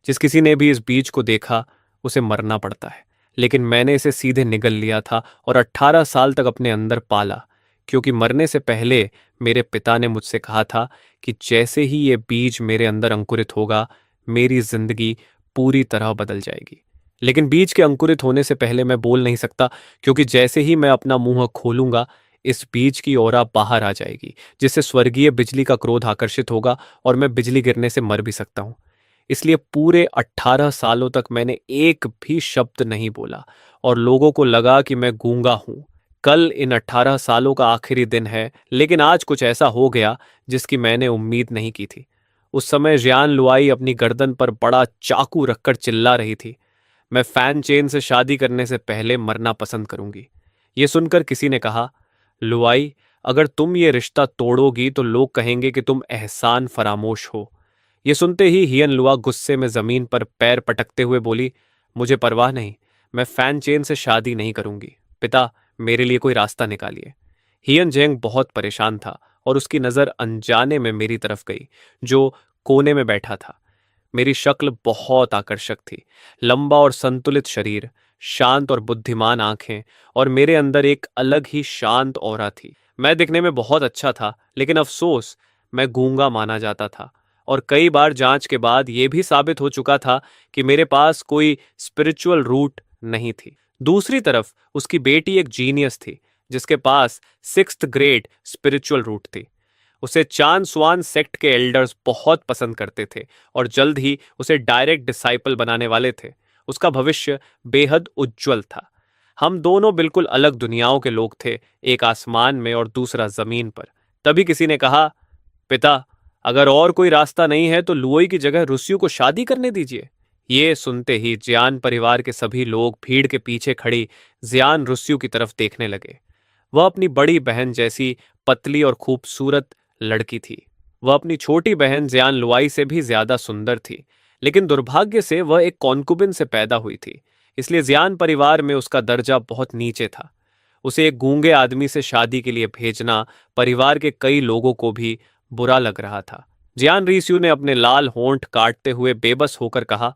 जिस किसी ने भी इस बीज को देखा उसे मरना पड़ता है, लेकिन मैंने इसे सीधे निगल लिया था और 18 साल तक अपने अंदर पाला, क्योंकि मरने से पहले मेरे पिता ने मुझसे कहा था कि जैसे ही ये बीज मेरे अंदर अंकुरित होगा, मेरी जिंदगी पूरी तरह बदल जाएगी। लेकिन बीज के अंकुरित होने से पहले मैं बोल नहीं सकता, क्योंकि जैसे ही मैं अपना मुंह खोलूंगा, इस बीज की ओरा बाहर आ जाएगी, जिससे स्वर्गीय बिजली का क्रोध आकर्षित होगा और मैं बिजली गिरने से मर भी सकता हूं। इसलिए पूरे 18 सालों तक मैंने एक भी शब्द नहीं बोला और लोगों को लगा कि मैं गूंगा हूं। कल इन 18 सालों का आखिरी दिन है, लेकिन आज कुछ ऐसा हो गया जिसकी मैंने उम्मीद नहीं की थी। उस समय जियान लुआई अपनी गर्दन पर बड़ा चाकू रखकर चिल्ला रही थी, मैं फैन चेन से शादी करने से पहले मरना पसंद करूंगी। ये सुनकर किसी ने कहा, लुआई, अगर तुम ये रिश्ता तोड़ोगी तो लोग कहेंगे कि तुम एहसान फरामोश हो। ये सुनते ही हियन लुआ गुस्से में जमीन पर पैर पटकते हुए बोली, मुझे परवाह नहीं, मैं फैन चेन से शादी नहीं करूंगी। पिता, मेरे लिए कोई रास्ता निकालिए। हियन जेंग बहुत परेशान था और उसकी नजर अनजाने में मेरी तरफ गई, जो कोने में बैठा था। मेरी शक्ल बहुत आकर्षक थी, लंबा और संतुलित शरीर, शांत और बुद्धिमान आंखें, और मेरे अंदर एक अलग ही शांत ऑरा थी। मैं दिखने में बहुत अच्छा था, लेकिन अफसोस, मैं गूंगा माना जाता था और कई बार जांच के बाद यह भी साबित हो चुका था कि मेरे पास कोई स्पिरिचुअल रूट नहीं थी। दूसरी तरफ उसकी बेटी एक जीनियस थी, जिसके पास 6th ग्रेड स्पिरिचुअल रूट थी। उसे चान स्वान सेक्ट के एल्डर्स बहुत पसंद करते थे और जल्द ही उसे डायरेक्ट डिसाइपल बनाने वाले थे। उसका भविष्य बेहद उज्जवल था। हम दोनों बिल्कुल अलग दुनियाओं के लोग थे, एक आसमान में और दूसरा जमीन पर। तभी किसी ने कहा, पिता, अगर और कोई रास्ता नहीं है तो लुओई की जगह रुस्यू को शादी करने दीजिए। ये सुनते ही जियान परिवार के सभी लोग भीड़ के पीछे खड़ी जियान रुस्यू की तरफ देखने लगे। वह अपनी बड़ी बहन जैसी पतली और खूबसूरत लड़की थी। वह अपनी छोटी बहन जियान लुआई से भी ज्यादा सुंदर थी, लेकिन दुर्भाग्य से वह एक कॉन्कुबिन से पैदा हुई थी, इसलिए जियान परिवार में उसका दर्जा बहुत नीचे था। उसे एक गूंगे आदमी से शादी के लिए भेजना परिवार के कई लोगों को भी बुरा लग रहा था। जियान रीस्यू ने अपने लाल होंठ काटते हुए बेबस होकर कहा,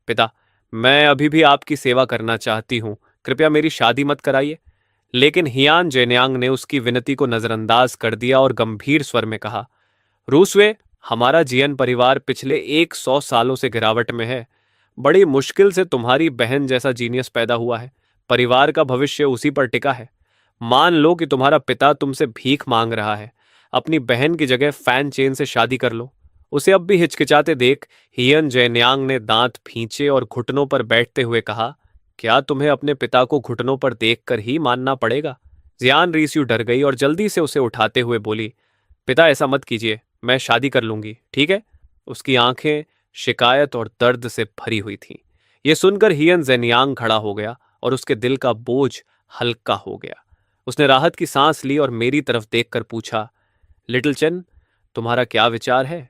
पिता, मैं अभी भी आपकी सेवा करना चाहती हूँ, कृपया मेरी शादी मत कराइए। लेकिन हियान जेन्यांग ने उसकी विनती को नजरअंदाज कर दिया और गंभीर स्वर में कहा, रूसवे, हमारा जियन परिवार पिछले 100 सालों से गिरावट में है। बड़ी मुश्किल से तुम्हारी बहन जैसा जीनियस पैदा हुआ है। परिवार का भविष्य उसी पर टिका है। मान लो कि तुम्हारा पिता तुमसे भीख मांग रहा है, अपनी बहन की जगह फैन चेन से शादी कर लो। उसे अब भी हिचकिचाते देख हियन जेन्यांग ने दांत भींचे और घुटनों पर बैठते हुए कहा, क्या तुम्हें अपने पिता को घुटनों पर देखकर ही मानना पड़ेगा? जियान रीस्यू डर गई और जल्दी से उसे उठाते हुए बोली, पिता, ऐसा मत कीजिए, मैं शादी कर लूंगी, ठीक है? उसकी आंखें शिकायत और दर्द से भरी हुई थीं। यह सुनकर हियन जेन्यांग खड़ा हो गया और उसके दिल का बोझ हल्का हो गया। उसने राहत की सांस ली और मेरी तरफ देखकर पूछा, लिटिल चेन, तुम्हारा क्या विचार है?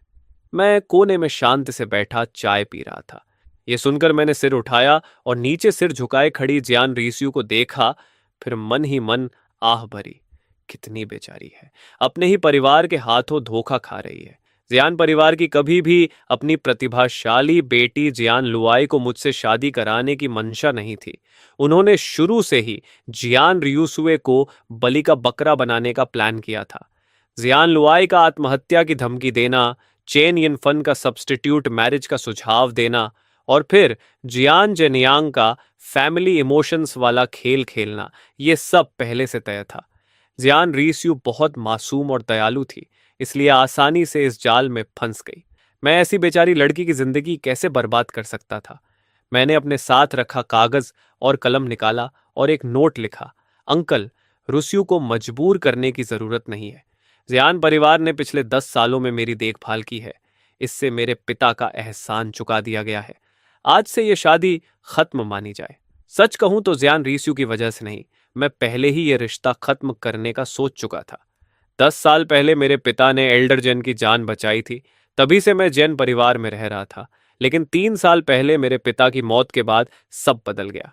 मैं कोने में शांति से बैठा चाय पी रहा था। यह सुनकर मैंने सिर उठाया और नीचे सिर झुकाए खड़ी जियान रीस्यू को देखा, फिर मन ही मन आह भरी, कितनी बेचारी है, अपने ही परिवार के हाथों धोखा खा रही है। जियान परिवार की कभी भी अपनी प्रतिभाशाली बेटी जियान लुआई को मुझसे शादी कराने की मंशा नहीं थी। उन्होंने शुरू से ही जियान रियूसुए को बलि का बकरा बनाने का प्लान किया था। जियान लुआई का आत्महत्या की धमकी देना, चेन यिनफन का सब्स्टिट्यूट मैरिज का सुझाव देना और फिर जियान जेनियांग का फैमिली इमोशंस वाला खेल खेलना, ये सब पहले से तय था। जियान रीस्यू बहुत मासूम और दयालु थी, इसलिए आसानी से इस जाल में फंस गई। मैं ऐसी बेचारी लड़की की जिंदगी कैसे बर्बाद कर सकता था? मैंने अपने साथ रखा कागज और कलम निकाला और एक नोट लिखा, अंकल, रुस्यू को मजबूर करने की जरूरत नहीं है। जियान परिवार ने पिछले 10 सालों में मेरी देखभाल की है। इससे मेरे पिता का एहसान चुका दिया गया है। आज से यह शादी खत्म मानी जाए। सच कहूं तो जियान रीस्यू की वजह से नहीं, मैं पहले ही यह रिश्ता खत्म करने का सोच चुका था। 10 साल पहले मेरे पिता ने एल्डर जेन की जान बचाई थी, तभी से मैं जैन परिवार में रह रहा था। लेकिन 3 साल पहले मेरे पिता की मौत के बाद सब बदल गया।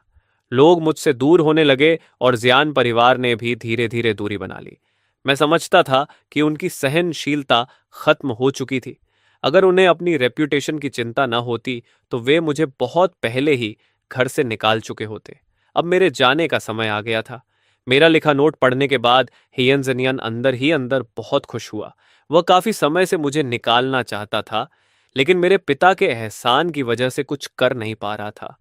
लोग मुझसे दूर होने लगे और जियान परिवार ने भी धीरे धीरे दूरी बना ली। मैं समझता था कि उनकी सहनशीलता खत्म हो चुकी थी। अगर उन्हें अपनी रेप्यूटेशन की चिंता न होती तो वे मुझे बहुत पहले ही घर से निकाल चुके होते। अब मेरे जाने का समय आ गया था। मेरा लिखा नोट पढ़ने के बाद हियन जनियन अंदर ही अंदर बहुत खुश हुआ। वह काफी समय से मुझे निकालना चाहता था, लेकिन मेरे पिता के एहसान की वजह से कुछ कर नहीं पा रहा था।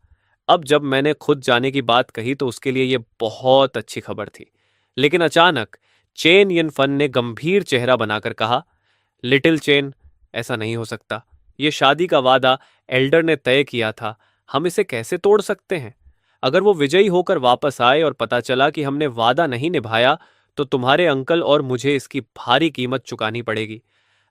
अब जब मैंने खुद जाने की बात कही तो उसके लिए यह बहुत अच्छी खबर थी। लेकिन अचानक चेन यिन फन ने गंभीर चेहरा बनाकर कहा, लिटिल चेन, ऐसा नहीं हो सकता। ये शादी का वादा एल्डर ने तय किया था, हम इसे कैसे तोड़ सकते हैं? अगर वो विजयी होकर वापस आए और पता चला कि हमने वादा नहीं निभाया, तो तुम्हारे अंकल और मुझे इसकी भारी कीमत चुकानी पड़ेगी।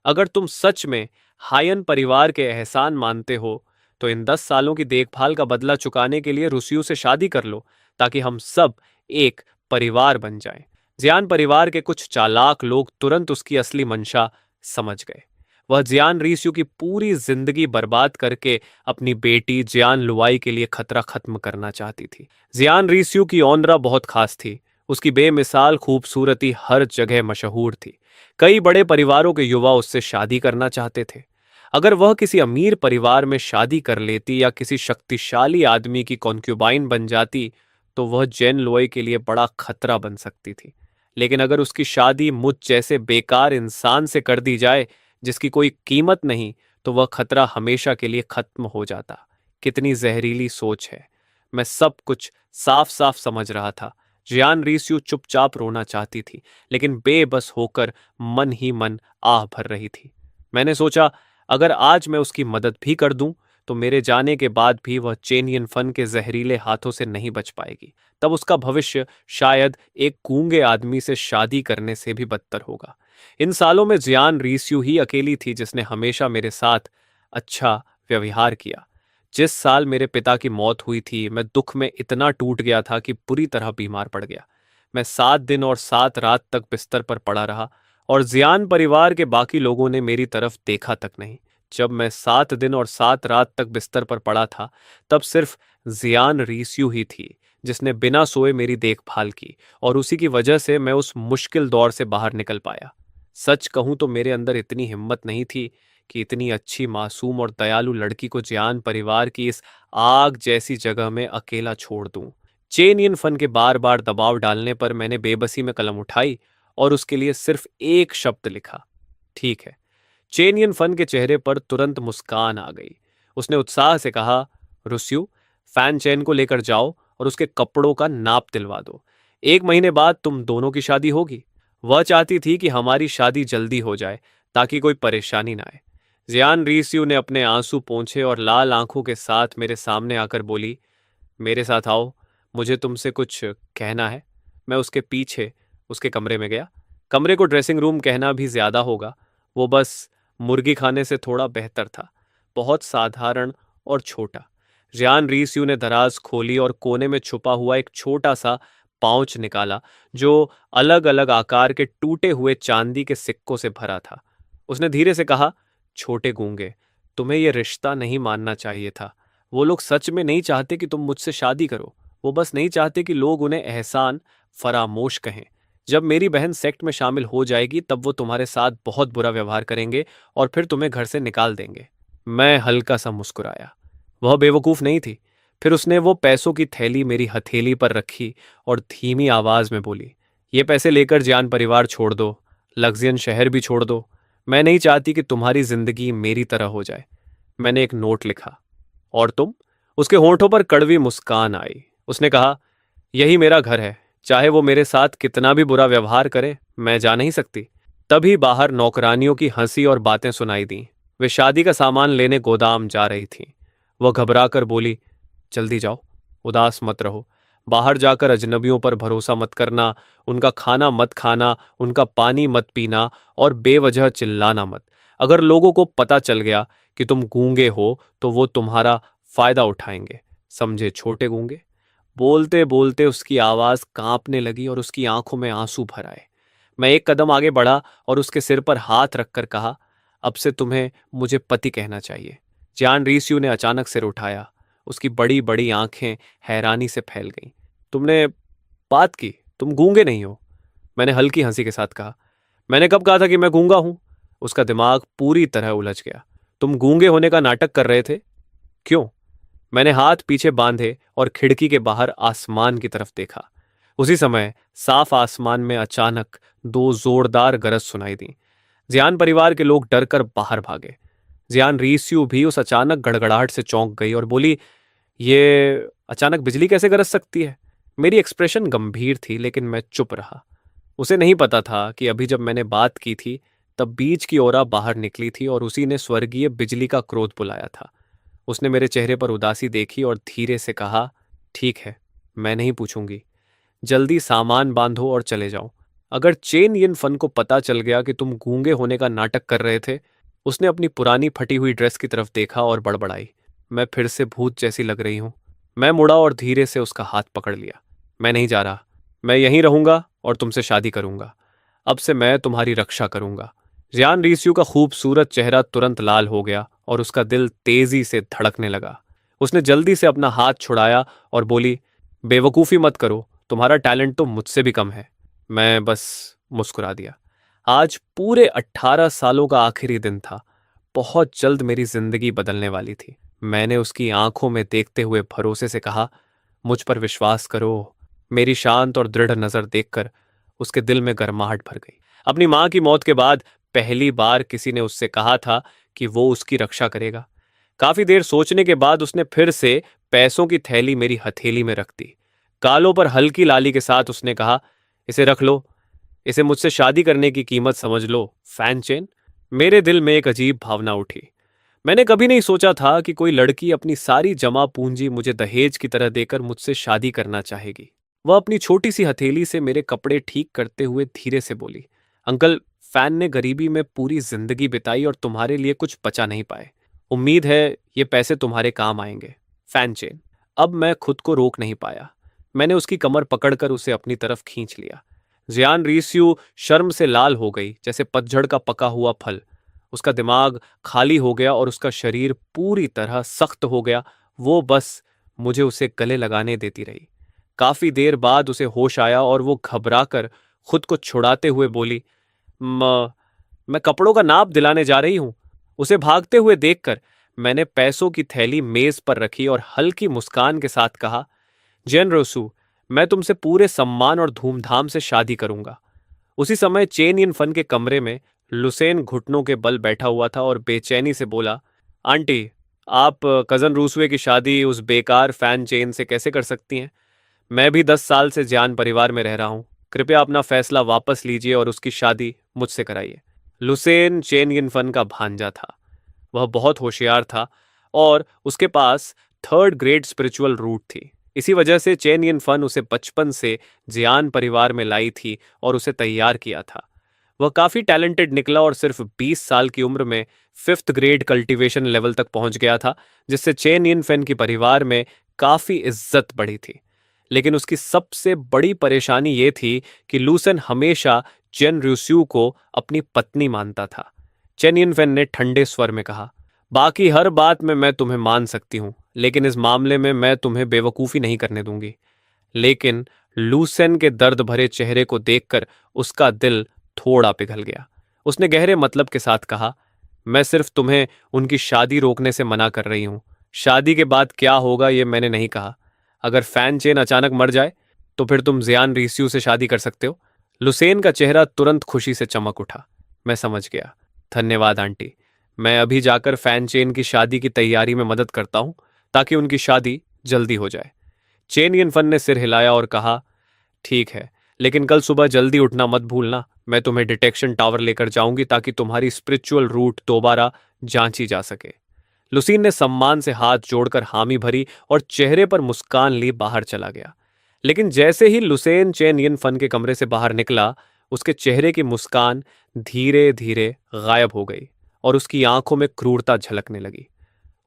अगर तुम सच में हायन परिवार के एहसान मानते हो, तो इन 10 सालों की देखभाल का बदला चुकाने के लिए रुसियो से शादी कर लो, ताकि हम सब एक परिवार बन जाएं। जियान परिवार के कुछ चालाक लोग तुरंत उसकी असली मंशा समझ गए। वह जियान रीस्यू की पूरी जिंदगी बर्बाद करके अपनी बेटी जियान लुआई के लिए खतरा खत्म करना चाहती थी। जियान रीस्यू की ऑनरा बहुत खास थी। उसकी बेमिसाल खूबसूरती हर जगह मशहूर थी। कई बड़े परिवारों के युवा उससे शादी करना चाहते थे। अगर वह किसी अमीर परिवार में शादी कर लेती या किसी शक्तिशाली आदमी की कॉन्क्यूबाइन बन जाती, तो वह जेन लोई के लिए बड़ा खतरा बन सकती थी। लेकिन अगर उसकी शादी मुझ जैसे बेकार इंसान से कर दी जाए जिसकी कोई कीमत नहीं, तो वह खतरा हमेशा के लिए खत्म हो जाता। कितनी जहरीली सोच है। मैं सब कुछ साफ साफ समझ रहा था। जियान रीस्यू चुपचाप रोना चाहती थी, लेकिन बेबस होकर मन ही मन आह भर रही थी। मैंने सोचा, अगर आज मैं उसकी मदद भी कर दूं, तो मेरे जाने के बाद भी वह चेनियन फन के जहरीले हाथों से नहीं बच पाएगी। तब उसका भविष्य शायद एक गूंगे आदमी से शादी करने से भी बदतर होगा। इन सालों में जियान रीस्यू ही अकेली थी जिसने हमेशा मेरे साथ अच्छा व्यवहार किया। जिस साल मेरे पिता की मौत हुई थी, मैं दुख में इतना टूट गया था कि बुरी तरह बीमार पड़ गया। मैं 7 दिन और 7 रात तक बिस्तर पर पड़ा रहा, और जियान परिवार के बाकी लोगों ने मेरी तरफ देखा तक नहीं। जब मैं 7 दिन और 7 रात तक बिस्तर पर पड़ा था, तब सिर्फ जियान रीस्यू ही थी जिसने बिना सोए मेरी देखभाल की, और उसी की वजह से मैं उस मुश्किल दौर से बाहर निकल पाया। सच कहूं तो मेरे अंदर इतनी हिम्मत नहीं थी कि इतनी अच्छी, मासूम और दयालु लड़की को जियान परिवार की इस आग जैसी जगह में अकेला छोड़ दूं। चेन यिन फन के बार बार दबाव डालने पर मैंने बेबसी में कलम उठाई और उसके लिए सिर्फ एक शब्द लिखा, ठीक है। चेन यिन फन के चेहरे पर तुरंत मुस्कान आ गई। उसने उत्साह से कहा, रुस्यू, फैन चेन को लेकर जाओ और उसके कपड़ों का नाप दिलवा दो। 1 महीने बाद तुम दोनों की शादी होगी। वह चाहती थी कि हमारी शादी जल्दी हो जाए, ताकि कोई परेशानी ना आए। जियान रीस्यू ने अपने आंसू पोंछे और लाल आंखों के साथ मेरे सामने आकर बोली, मेरे साथ आओ, मुझे तुमसे कुछ कहना है। मैं उसके पीछे उसके कमरे में गया। कमरे को ड्रेसिंग रूम कहना भी ज्यादा होगा। वो बस मुर्गी खाने से थोड़ा बेहतर था। बहुत साधारण और छोटा। जियान रीस्यू ने दराज खोली और कोने में छुपा हुआ एक छोटा सा पाउच निकाला, जो अलग अलग आकार के टूटे हुए चांदी के सिक्कों से भरा था। उसने धीरे से कहा, छोटे गूंगे, तुम्हें यह रिश्ता नहीं मानना चाहिए था। वो लोग सच में नहीं चाहते कि तुम मुझसे शादी करो। वो बस नहीं चाहते कि लोग उन्हें एहसान फरामोश कहें। जब मेरी बहन सेक्ट में शामिल हो जाएगी, तब वो तुम्हारे साथ बहुत बुरा व्यवहार करेंगे और फिर तुम्हें घर से निकाल देंगे। मैं हल्का सा मुस्कुराया। वह बेवकूफ नहीं थी। फिर उसने वो पैसों की थैली मेरी हथेली पर रखी और धीमी आवाज में बोली, ये पैसे लेकर जियान परिवार छोड़ दो, लग्जियन शहर भी छोड़ दो। मैं नहीं चाहती कि तुम्हारी जिंदगी मेरी तरह हो जाए। मैंने एक नोट लिखा। और तुम? उसके होंठों पर कड़वी मुस्कान आई। उसने कहा, यही मेरा घर है। चाहे वो मेरे साथ कितना भी बुरा व्यवहार करे, मैं जा नहीं सकती। तभी बाहर नौकरानियों की हंसी और बातें सुनाई दी। वे शादी का सामान लेने गोदाम जा रही थीं। वह घबराकर बोली, जल्दी जाओ, उदास मत रहो। बाहर जाकर अजनबियों पर भरोसा मत करना, उनका खाना मत खाना, उनका पानी मत पीना और बेवजह चिल्लाना मत। अगर लोगों को पता चल गया कि तुम गूंगे हो, तो वो तुम्हारा फायदा उठाएंगे। समझे, छोटे गूंगे? बोलते बोलते उसकी आवाज कांपने लगी और उसकी आंखों में आंसू भर आए। मैं एक कदम आगे बढ़ा और उसके सिर पर हाथ रखकर कहा, अब से तुम्हें मुझे पति कहना चाहिए। जान रीस्यू ने अचानक सिर उठाया। उसकी बड़ी बड़ी आंखें हैरानी से फैल गईं। तुमने बात की? तुम गूंगे नहीं हो? मैंने हल्की हंसी के साथ कहा। मैंने कब कहा था कि मैं गूंगा हूं? उसका दिमाग पूरी तरह उलझ गया। तुम गूंगे होने का नाटक कर रहे थे? क्यों? मैंने हाथ पीछे बांधे और खिड़की के बाहर आसमान की तरफ देखा। उसी समय साफ आसमान में अचानक दो जोरदार गरज सुनाई दी। जियान परिवार के लोग डरकर बाहर भागे। जियान रीस्यू भी उस अचानक गड़गड़ाहट से चौंक गई और बोली, ये अचानक बिजली कैसे गरज सकती है? मेरी एक्सप्रेशन गंभीर थी, लेकिन मैं चुप रहा। उसे नहीं पता था कि अभी जब मैंने बात की थी तब बीच की ओरा बाहर निकली थी और उसी ने स्वर्गीय बिजली का क्रोध बुलाया था। उसने मेरे चेहरे पर उदासी देखी और धीरे से कहा, ठीक है, मैं नहीं पूछूंगी। जल्दी सामान बांधो और चले जाओ। अगर चेन यिन फन को पता चल गया कि तुम गूंगे होने का नाटक कर रहे थे। उसने अपनी पुरानी फटी हुई ड्रेस की तरफ देखा और बड़बड़ाई, मैं फिर से भूत जैसी लग रही हूं। मैं मुड़ा और धीरे से उसका हाथ पकड़ लिया। मैं नहीं जा रहा। मैं यहीं रहूंगा और तुमसे शादी करूंगा। अब से मैं तुम्हारी रक्षा करूंगा। जियान रीस्यू का खूबसूरत चेहरा तुरंत लाल हो गया और उसका दिल तेजी से धड़कने लगा। उसने जल्दी से अपना हाथ छुड़ाया और बोली, बेवकूफ़ी मत करो, तुम्हारा टैलेंट तो मुझसे भी कम है। मैं बस मुस्कुरा दिया। आज पूरे 18 सालों का आखिरी दिन था। बहुत जल्द मेरी जिंदगी बदलने वाली थी। मैंने उसकी आंखों में देखते हुए भरोसे से कहा, मुझ पर विश्वास करो। मेरी शांत और दृढ़ नजर देखकर उसके दिल में गर्माहट भर गई। अपनी मां की मौत के बाद पहली बार किसी ने उससे कहा था कि वो उसकी रक्षा करेगा। काफी देर सोचने के बाद उसने फिर से पैसों की थैली मेरी हथेली में रख दी। गालों पर हल्की लाली के साथ उसने कहा, इसे रख लो। इसे मुझसे शादी करने की कीमत समझ लो, फैन चेन। मेरे दिल में एक अजीब भावना उठी। मैंने कभी नहीं सोचा था कि कोई लड़की अपनी सारी जमा पूंजी मुझे दहेज की तरह देकर मुझसे शादी करना चाहेगी। वह अपनी छोटी सी हथेली से मेरे कपड़े ठीक करते हुए धीरे से बोली, अंकल, फैन ने गरीबी में पूरी जिंदगी बिताई और तुम्हारे लिए कुछ बचा नहीं पाए। उम्मीद है ये पैसे तुम्हारे काम आएंगे, फैन चेन। अब मैं खुद को रोक नहीं पाया। मैंने उसकी कमर पकड़कर उसे अपनी तरफ खींच लिया। जियान रीस्यू शर्म से लाल हो गई, जैसे पतझड़ का पका हुआ फल। उसका दिमाग खाली हो गया और उसका शरीर पूरी तरह सख्त हो गया। वो बस मुझे उसे गले लगाने देती रही। काफी देर बाद उसे होश आया और वो घबराकर खुद को छुड़ाते हुए बोली, मैं कपड़ों का नाप दिलाने जा रही हूं। उसे भागते हुए देखकर मैंने पैसों की थैली मेज पर रखी और हल्की मुस्कान के साथ कहा, जेन रोसू, मैं तुमसे पूरे सम्मान और धूमधाम से शादी करूंगा। उसी समय चेन यिन फन के कमरे में लुसेन घुटनों के बल बैठा हुआ था और बेचैनी से बोला, आंटी, आप कजन रूसवे की शादी उस बेकार फैन चेन से कैसे कर सकती हैं? मैं भी 10 साल से ज्यान परिवार में रह रहा हूं। कृपया अपना फैसला वापस लीजिए और उसकी शादी मुझसे कराइए। लुसेन चेन यिन फन का भांजा था। वह बहुत होशियार था और उसके पास 3rd ग्रेड स्पिरिचुअल रूट थी। इसी वजह से चेन यिन फन उसे बचपन से जियान परिवार में लाई थी और उसे तैयार किया था। वह काफी टैलेंटेड निकला और सिर्फ 20 साल की उम्र में 5th ग्रेड कल्टीवेशन लेवल तक पहुंच गया था, जिससे चेन यिन फेन की परिवार में काफी इज्जत बढ़ी थी। लेकिन उसकी सबसे बड़ी परेशानी ये थी कि लूसन हमेशा चेन रूस्यू को अपनी पत्नी मानता था। चेन यिन फेन ने ठंडे स्वर में कहा, बाकी हर बात में मैं तुम्हें मान सकती हूं, लेकिन इस मामले में मैं तुम्हें बेवकूफ़ी नहीं करने दूंगी। लेकिन लूसेन के दर्द भरे चेहरे को देखकर उसका दिल थोड़ा पिघल गया। उसने गहरे मतलब के साथ कहा, मैं सिर्फ तुम्हें उनकी शादी रोकने से मना कर रही हूं। शादी के बाद क्या होगा ये मैंने नहीं कहा। अगर फैन चेन अचानक मर जाए तो फिर तुम जियान रीस्यू से शादी कर सकते हो। लुसेन का चेहरा तुरंत खुशी से चमक उठा। मैं समझ गया। धन्यवाद आंटी। मैं अभी जाकर फैन चेन की शादी की तैयारी में मदद करता हूं ताकि उनकी शादी जल्दी हो जाए। चेन यिन फन ने सिर हिलाया और कहा, ठीक है, लेकिन कल सुबह जल्दी उठना मत भूलना। मैं तुम्हें डिटेक्शन टावर लेकर जाऊंगी ताकि तुम्हारी स्पिरिचुअल रूट दोबारा जांची जा सके। लुसीन ने सम्मान से हाथ जोड़कर हामी भरी और चेहरे पर मुस्कान ली बाहर चला गया। लेकिन जैसे ही लुसेन चेन यिन फन के कमरे से बाहर निकला, उसके चेहरे की मुस्कान धीरे धीरे गायब हो गई और उसकी आंखों में क्रूरता झलकने लगी।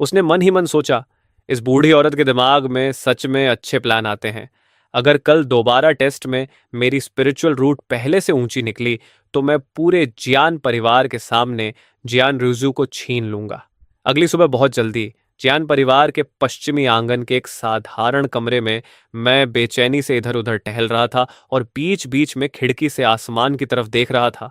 उसने मन ही मन सोचा, इस बूढ़ी औरत के दिमाग में सच में अच्छे प्लान आते हैं। अगर कल दोबारा टेस्ट में मेरी स्पिरिचुअल रूट पहले से ऊंची निकली तो मैं पूरे जियान परिवार के सामने जियान रिजू को छीन लूंगा। अगली सुबह बहुत जल्दी जियान परिवार के पश्चिमी आंगन के एक साधारण कमरे में मैं बेचैनी से इधर उधर टहल रहा था और बीच बीच में खिड़की से आसमान की तरफ देख रहा था।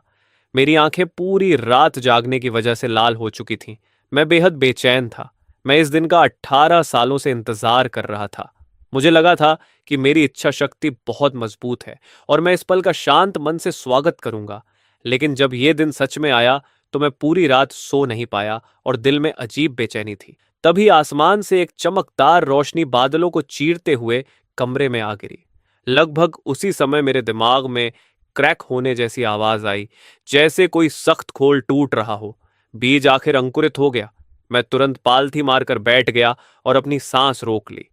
मेरी आंखें पूरी रात जागने की वजह से लाल हो चुकी थीं। मैं बेहद बेचैन था। मैं इस दिन का 18 सालों से इंतजार कर रहा था। मुझे लगा था कि मेरी इच्छा शक्ति बहुत मजबूत है और मैं इस पल का शांत मन से स्वागत करूंगा। लेकिन जब यह दिन सच में आया तो मैं पूरी रात सो नहीं पाया और दिल में अजीब बेचैनी थी। तभी आसमान से एक चमकदार रोशनी बादलों को चीरते हुए कमरे में आ गिरी। लगभग उसी समय मेरे दिमाग में क्रैक होने जैसी आवाज आई, जैसे कोई सख्त खोल टूट रहा हो। बीज आखिर अंकुरित हो गया। मैं तुरंत पालथी मारकर बैठ गया और अपनी सांस रोक ली।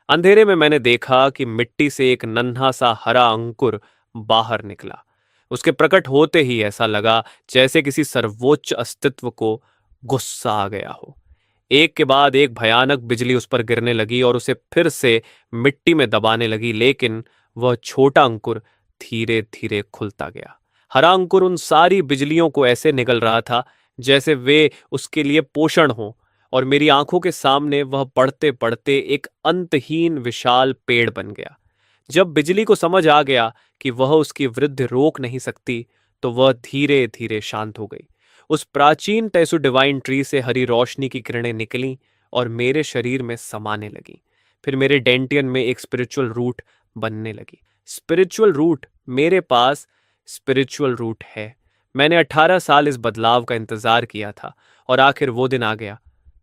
अंधेरे में मैंने देखा कि मिट्टी से एक नन्हा सा हरा अंकुर बाहर निकला। उसके प्रकट होते ही ऐसा लगा जैसे किसी सर्वोच्च अस्तित्व को गुस्सा आ गया हो। एक के बाद एक भयानक बिजली उस पर गिरने लगी और उसे फिर से मिट्टी में दबाने लगी, लेकिन वह छोटा अंकुर धीरे धीरे खुलता गया। हरा अंकुर उन सारी बिजलियों को ऐसे निगल रहा था जैसे वे उसके लिए पोषण हो, और मेरी आंखों के सामने वह पढ़ते पढ़ते एक अंतहीन विशाल पेड़ बन गया। जब बिजली को समझ आ गया कि वह उसकी वृद्धि रोक नहीं सकती, तो वह धीरे धीरे शांत हो गई। उस प्राचीन टेसु डिवाइन ट्री से हरी रोशनी की किरणें निकलीं और मेरे शरीर में समाने लगीं। फिर मेरे डेंटियन में एक स्पिरिचुअल रूट बनने लगी। स्पिरिचुअल रूट, मेरे पास स्पिरिचुअल रूट है। मैंने 18 साल इस बदलाव का इंतजार किया था और आखिर वो दिन आ गया।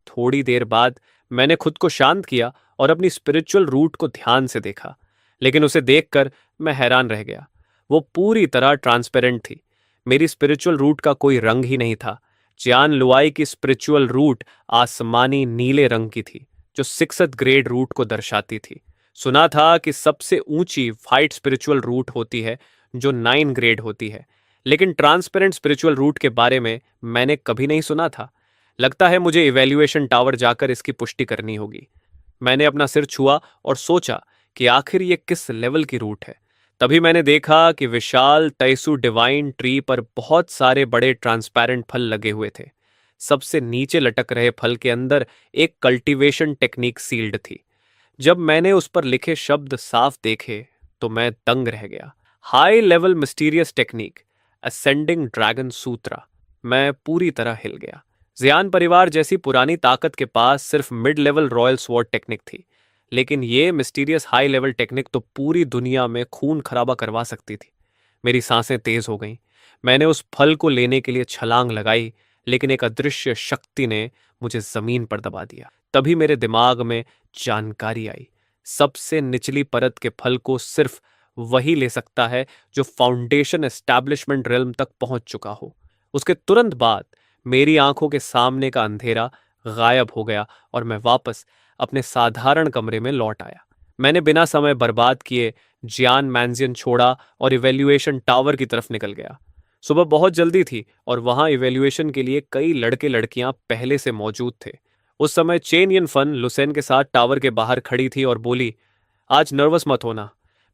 थोड़ी देर बाद मैंने खुद को शांत किया और अपनी स्पिरिचुअल रूट को ध्यान से देखा, लेकिन उसे देखकर मैं हैरान रह गया। वो पूरी तरह ट्रांसपेरेंट थी। मेरी स्पिरिचुअल रूट का कोई रंग ही नहीं था। जियान लुआई की स्पिरिचुअल रूट आसमानी नीले रंग की थी, जो 6th ग्रेड रूट को दर्शाती थी। सुना था कि सबसे ऊंची फाइट स्पिरिचुअल रूट होती है जो 9 ग्रेड होती है, लेकिन ट्रांसपेरेंट स्पिरिचुअल रूट के बारे में मैंने कभी नहीं सुना था। लगता है मुझे इवैल्यूएशन टावर जाकर इसकी पुष्टि करनी होगी। मैंने अपना सिर छुआ और सोचा कि आखिर ये किस लेवल की रूट है। तभी मैंने देखा कि विशाल तैसु डिवाइन ट्री पर बहुत सारे बड़े ट्रांसपेरेंट फल लगे हुए थे। सबसे नीचे लटक रहे फल के अंदर एक कल्टीवेशन टेक्निक सील्ड थी। जब मैंने उस पर लिखे शब्द साफ देखे तो मैं दंग रह गया। High level mysterious technique, ascending dragon sutra. मैं पूरी तरह हिल गया। जियान परिवार जैसी पुरानी ताकत के पास सिर्फ mid level royal sword technique थी, लेकिन ये मिस्टीरियस हाई लेवल टेक्निक तो पूरी दुनिया में खून खराबा करवा सकती थी। मेरी सांसें तेज हो गईं। मैंने उस फल को लेने के लिए छलांग लगाई, लेकिन एक अदृश्य शक्ति ने मुझे जमीन पर दबा दिया। तभी मेरे दिमाग में जानकारी आई। सबसे निचली परत के फल को सिर्फ वही ले सकता है जो फाउंडेशन एस्टैब्लिशमेंट रेल्म तक पहुंच चुका हो। उसके तुरंत बाद मेरी आंखों के सामने का अंधेरा गायब हो गया और मैं वापस अपने साधारण कमरे में लौट आया। मैंने बिना समय बर्बाद किए जियान मैंजियन छोड़ा और इवैल्यूएशन टावर की तरफ निकल गया। सुबह बहुत जल्दी थी और वहां इवैल्यूएशन के लिए कई लड़के लड़कियां पहले से मौजूद थे। उस समय चेन यन फन लुसेन के साथ टावर के बाहर खड़ी थी और बोली, आज नर्वस मत होना।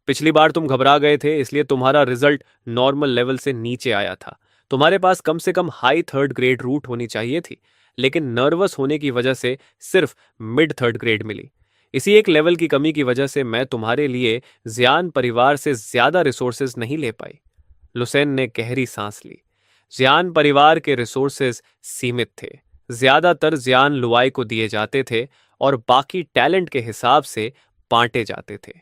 पिछली बार तुम घबरा गए थे, इसलिए तुम्हारा रिजल्ट नॉर्मल लेवल से नीचे आया था। तुम्हारे पास कम से कम हाई 3rd ग्रेड रूट होनी चाहिए थी, लेकिन नर्वस होने की वजह से सिर्फ मिड 3rd ग्रेड मिली। इसी एक लेवल की कमी की वजह से मैं तुम्हारे लिए जियान परिवार से ज्यादा रिसोर्सेज नहीं ले पाई। लुसेन ने गहरी सांस ली। जियान परिवार के रिसोर्सेज सीमित थे। ज्यादातर जियान लुआई को दिए जाते थे और बाकी टैलेंट के हिसाब से बांटे जाते थे।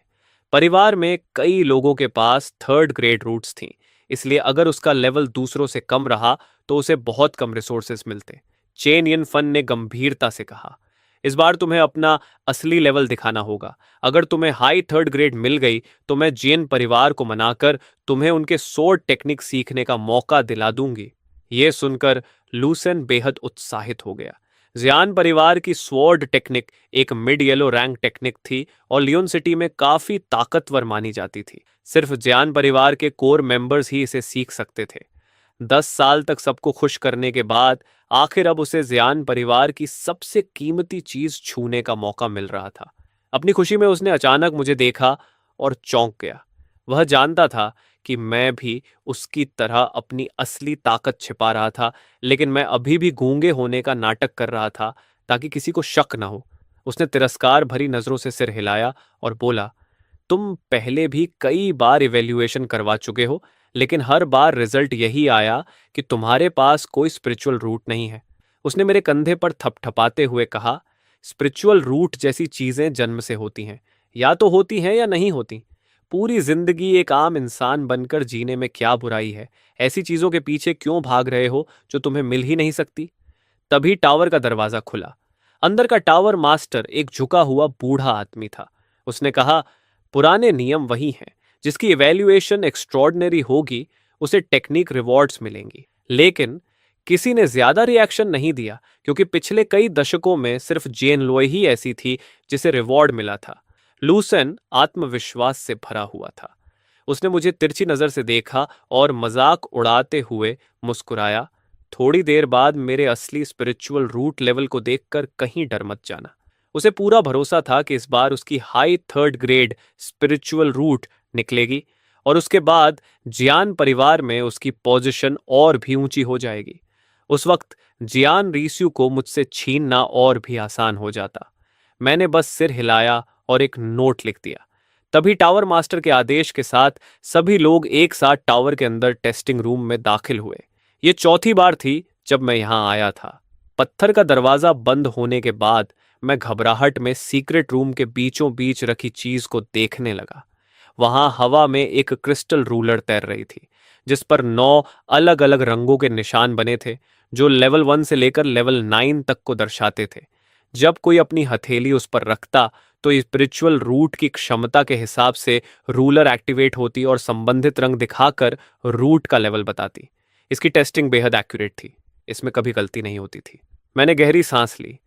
परिवार में कई लोगों के पास 3rd ग्रेड रूट्स थीं, इसलिए अगर उसका लेवल दूसरों से कम रहा तो उसे बहुत कम रिसोर्सेज मिलते। चेन यन फन ने गंभीरता से कहा, इस बार तुम्हें अपना असली लेवल दिखाना होगा। अगर तुम्हें हाई 3rd ग्रेड मिल गई तो मैं जियन परिवार को मनाकर तुम्हें उनके सोर्ड टेक्निक सीखने का मौका दिला दूंगी। यह सुनकर लूसेन बेहद उत्साहित हो गया। जियान परिवार की स्वॉर्ड टेक्निक एक मिड येलो रैंक टेक्निक थी और लियोन सिटी में काफी ताकतवर मानी जाती थी। सिर्फ जियान परिवार के कोर मेंबर्स ही इसे सीख सकते थे। 10 साल तक सबको खुश करने के बाद आखिर अब उसे जियान परिवार की सबसे कीमती चीज छूने का मौका मिल रहा था। अपनी खुशी में उसने अचानक मुझे देखा और चौंक गया। वह जानता था कि मैं भी उसकी तरह अपनी असली ताकत छिपा रहा था, लेकिन मैं अभी भी गूंगे होने का नाटक कर रहा था ताकि किसी को शक न हो। उसने तिरस्कार भरी नजरों से सिर हिलाया और बोला, तुम पहले भी कई बार इवैल्यूएशन करवा चुके हो, लेकिन हर बार रिजल्ट यही आया कि तुम्हारे पास कोई स्पिरिचुअल रूट नहीं है। उसने मेरे कंधे पर थपथपाते हुए कहा, स्पिरिचुअल रूट जैसी चीजें जन्म से होती हैं, या तो होती हैं या नहीं होती। पूरी जिंदगी एक आम इंसान बनकर जीने में क्या बुराई है? ऐसी चीजों के पीछे क्यों भाग रहे हो जो तुम्हें मिल ही नहीं सकती? तभी टावर का दरवाजा खुला। अंदर का टावर मास्टर एक झुका हुआ बूढ़ा आदमी था। उसने कहा, पुराने नियम वही हैं। जिसकी इवैल्यूएशन एक्स्ट्रॉर्डनरी होगी उसे टेक्निक रिवॉर्ड्स मिलेंगी। लेकिन किसी ने ज्यादा रिएक्शन नहीं दिया, क्योंकि पिछले कई दशकों में सिर्फ जेन लोय ही ऐसी थी जिसे रिवॉर्ड मिला था। लूसेन आत्मविश्वास से भरा हुआ था। उसने मुझे तिरछी नजर से देखा और मजाक उड़ाते हुए मुस्कुराया, थोड़ी देर बाद मेरे असली स्पिरिचुअल रूट लेवल को देखकर कहीं डर मत जाना। उसे पूरा भरोसा था कि इस बार उसकी high third grade spiritual route निकलेगी और उसके बाद जियान परिवार में उसकी पोजीशन और भी ऊंची हो जाएगी। उस वक्त जियान रीस्यू को मुझसे छीनना और भी आसान हो जाता। मैंने बस सिर हिलाया और एक नोट लिख दिया। तभी टावर मास्टर के आदेश के साथ सभी लोग एक साथ टावर के अंदर टेस्टिंग रूम में दाखिल हुए। ये चौथी बार थी जब मैं यहां आया था। पत्थर का दरवाजा बंद होने के बाद मैं घबराहट में सीक्रेट रूम के बीचों बीच रखी चीज को देखने लगा। वहां हवा में एक क्रिस्टल रूलर तैर रही थी, जिस पर 9 अलग अलग रंगों के निशान बने थे, जो लेवल 1 से लेकर लेवल 9 तक को दर्शाते थे। जब कोई अपनी हथेली उस पर रखता तो स्पिरिचुअल रूट की क्षमता के हिसाब से रूलर एक्टिवेट होती और संबंधित रंग दिखाकर रूट का लेवल बताती। इसकी टेस्टिंग बेहद एक्यूरेट थी, इसमें कभी गलती नहीं होती थी। मैंने गहरी सांस ली,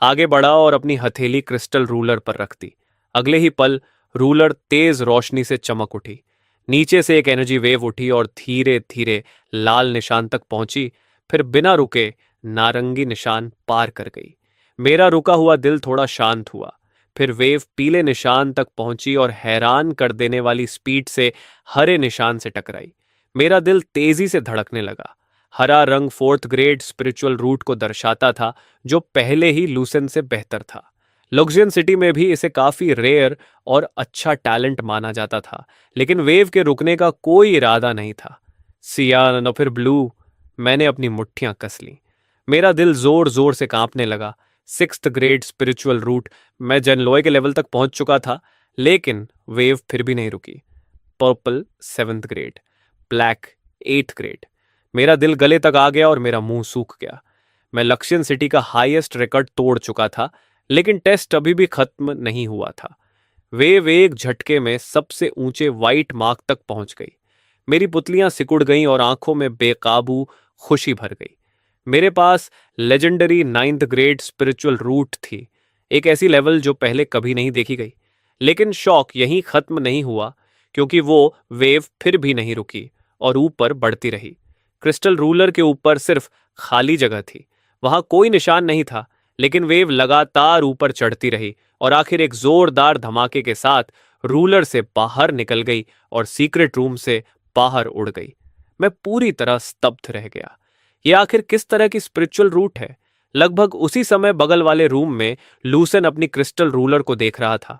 आगे बढ़ा और अपनी हथेली क्रिस्टल रूलर पर रख दी। अगले ही पल रूलर तेज रोशनी से चमक उठी। नीचे से एक एनर्जी वेव उठी और धीरे धीरे लाल निशान तक पहुंची, फिर बिना रुके नारंगी निशान पार कर गई। मेरा रुका हुआ दिल थोड़ा शांत हुआ। फिर वेव पीले निशान तक पहुंची और हैरान कर देने वाली स्पीड से हरे निशान से टकराई। मेरा दिल तेजी से धड़कने लगा। हरा रंग फोर्थ ग्रेड स्पिरिचुअल रूट को दर्शाता था, जो पहले ही लूसेन से बेहतर था। लुक्सियन सिटी में भी इसे काफी रेयर और अच्छा टैलेंट माना जाता था, लेकिन वेव के रुकने का कोई इरादा नहीं था। सियान और फिर ब्लू। मैंने अपनी मुट्ठियां कस लीं। मेरा दिल जोर जोर से कांपने लगा। सिक्स्थ ग्रेड स्पिरिचुअल रूट, मैं जनलोय के लेवल तक पहुंच चुका था, लेकिन वेव फिर भी नहीं रुकी। Purple 7th grade, black 8th grade. मेरा दिल गले तक आ गया और मेरा मुंह सूख गया। मैं लक्ष्यन सिटी का हाईएस्ट रिकॉर्ड तोड़ चुका था, लेकिन टेस्ट अभी भी खत्म नहीं हुआ था। वेव एक झटके में सबसे ऊंचे वाइट मार्क तक पहुंच गई। मेरी पुतलियां सिकुड़ गईं और आंखों में बेकाबू खुशी भर गई। मेरे पास legendary 9th grade spiritual root थी, एक ऐसी लेवल जो पहले कभी नहीं देखी गई। लेकिन शौक यहीं खत्म नहीं हुआ, क्योंकि वो वेव फिर भी नहीं रुकी और ऊपर बढ़ती रही। क्रिस्टल रूलर के ऊपर सिर्फ खाली जगह थी, वहां कोई निशान नहीं था, लेकिन वेव लगातार ऊपर चढ़ती रही और आखिर एक जोरदार धमाके के साथ रूलर से बाहर निकल गई और सीक्रेट रूम से बाहर उड़ गई। मैं पूरी तरह स्तब्ध रह गया। ये आखिर किस तरह की स्पिरिचुअल रूट है? लगभग उसी समय बगल वाले रूम में लूसेन अपनी क्रिस्टल रूलर को देख रहा था।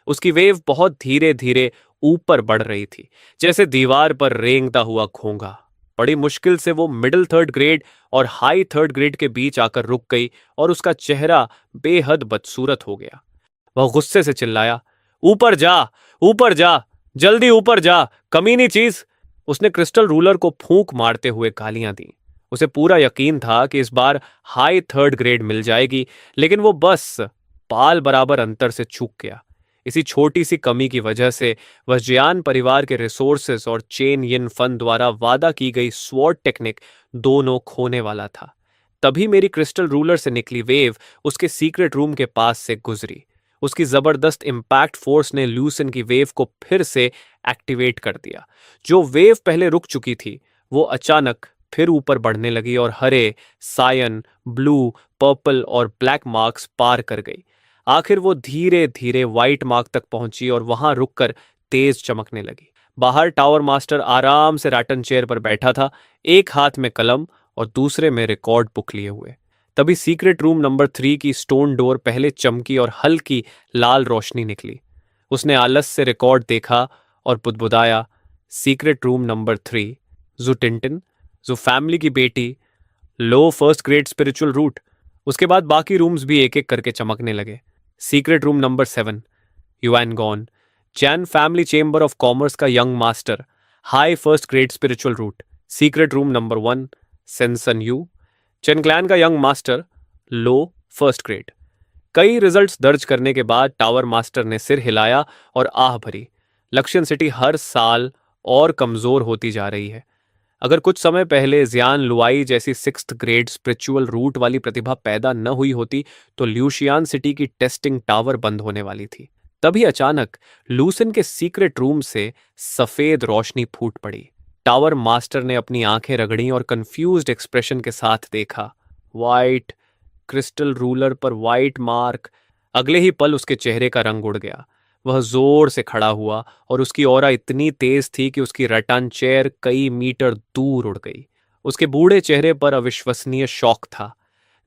उसकी वेव बहुत धीरे धीरे ऊपर बढ़ रही थी, जैसे दीवार पर रेंगता हुआ घोंघा। बड़ी मुश्किल से वो मिडिल थर्ड ग्रेड और हाई थर्ड ग्रेड के बीच आकर रुक गई और उसका चेहरा बेहद बदसूरत हो गया। वह गुस्से से चिल्लाया, ऊपर जा, ऊपर जा, जल्दी ऊपर जा, कमीनी चीज। उसने क्रिस्टल रूलर को फूंक मारते हुए गालियां दी। उसे पूरा यकीन था कि इस बार हाई थर्ड ग्रेड मिल जाएगी, लेकिन वो बस पाल बराबर अंतर से चूक गया। इसी छोटी सी कमी की वजह से वह जियान परिवार के रिसोर्सेस और चेन यिन फन द्वारा वादा की गई स्वॉर्ड टेक्निक दोनों खोने वाला था। तभी मेरी क्रिस्टल रूलर से निकली वेव उसके सीक्रेट रूम के पास से गुजरी। उसकी जबरदस्त इंपैक्ट फोर्स ने लूसेन की वेव को फिर से एक्टिवेट कर दिया। जो वेव पहले रुक चुकी थी, वो अचानक फिर ऊपर बढ़ने लगी और हरे, सायन, ब्लू, पर्पल और ब्लैक मार्क्स पार कर गई। आखिर वो धीरे धीरे व्हाइट मार्क तक पहुंची और वहां रुककर तेज चमकने लगी। बाहर टावर मास्टर आराम से रैटन चेयर पर बैठा था, एक हाथ में कलम और दूसरे में रिकॉर्ड बुक लिए हुए। तभी सीक्रेट रूम नंबर 3 की स्टोन डोर पहले चमकी और हल्की लाल रोशनी निकली। उसने आलस से रिकॉर्ड देखा और बुदबुदाया, सीक्रेट रूम नंबर 3, जू टिंटिन, जो फैमिली की बेटी लो फर्स्ट ग्रेड स्पिरिचुअल रूट। उसके बाद बाकी रूम्स भी एक एक करके चमकने लगे। Secret room number 7, Yuan Gon, Chan family chamber of commerce का young master, high first grade spiritual root. Secret room number 1, सेंसन यू, चेन क्लैन का young master, low first grade. कई रिजल्ट्स दर्ज करने के बाद टावर मास्टर ने सिर हिलाया और आह भरी। लक्ष्यन सिटी हर साल और कमजोर होती जा रही है। अगर कुछ समय पहले जियान लुआई जैसी 6th ग्रेड स्पिरिचुअल रूट वाली प्रतिभा पैदा न हुई होती तो ल्यूशियान सिटी की टेस्टिंग टावर बंद होने वाली थी। तभी अचानक लूसन के सीक्रेट रूम से सफेद रोशनी फूट पड़ी। टावर मास्टर ने अपनी आंखें रगड़ी और कंफ्यूज्ड एक्सप्रेशन के साथ देखा। वाइट क्रिस्टल रूलर पर वाइट मार्क। अगले ही पल उसके चेहरे का रंग उड़ गया। वह जोर से खड़ा हुआ और उसकी ऑरा इतनी तेज थी कि उसकी रटन चेयर कई मीटर दूर उड़ गई। उसके बूढ़े चेहरे पर अविश्वसनीय शौक था।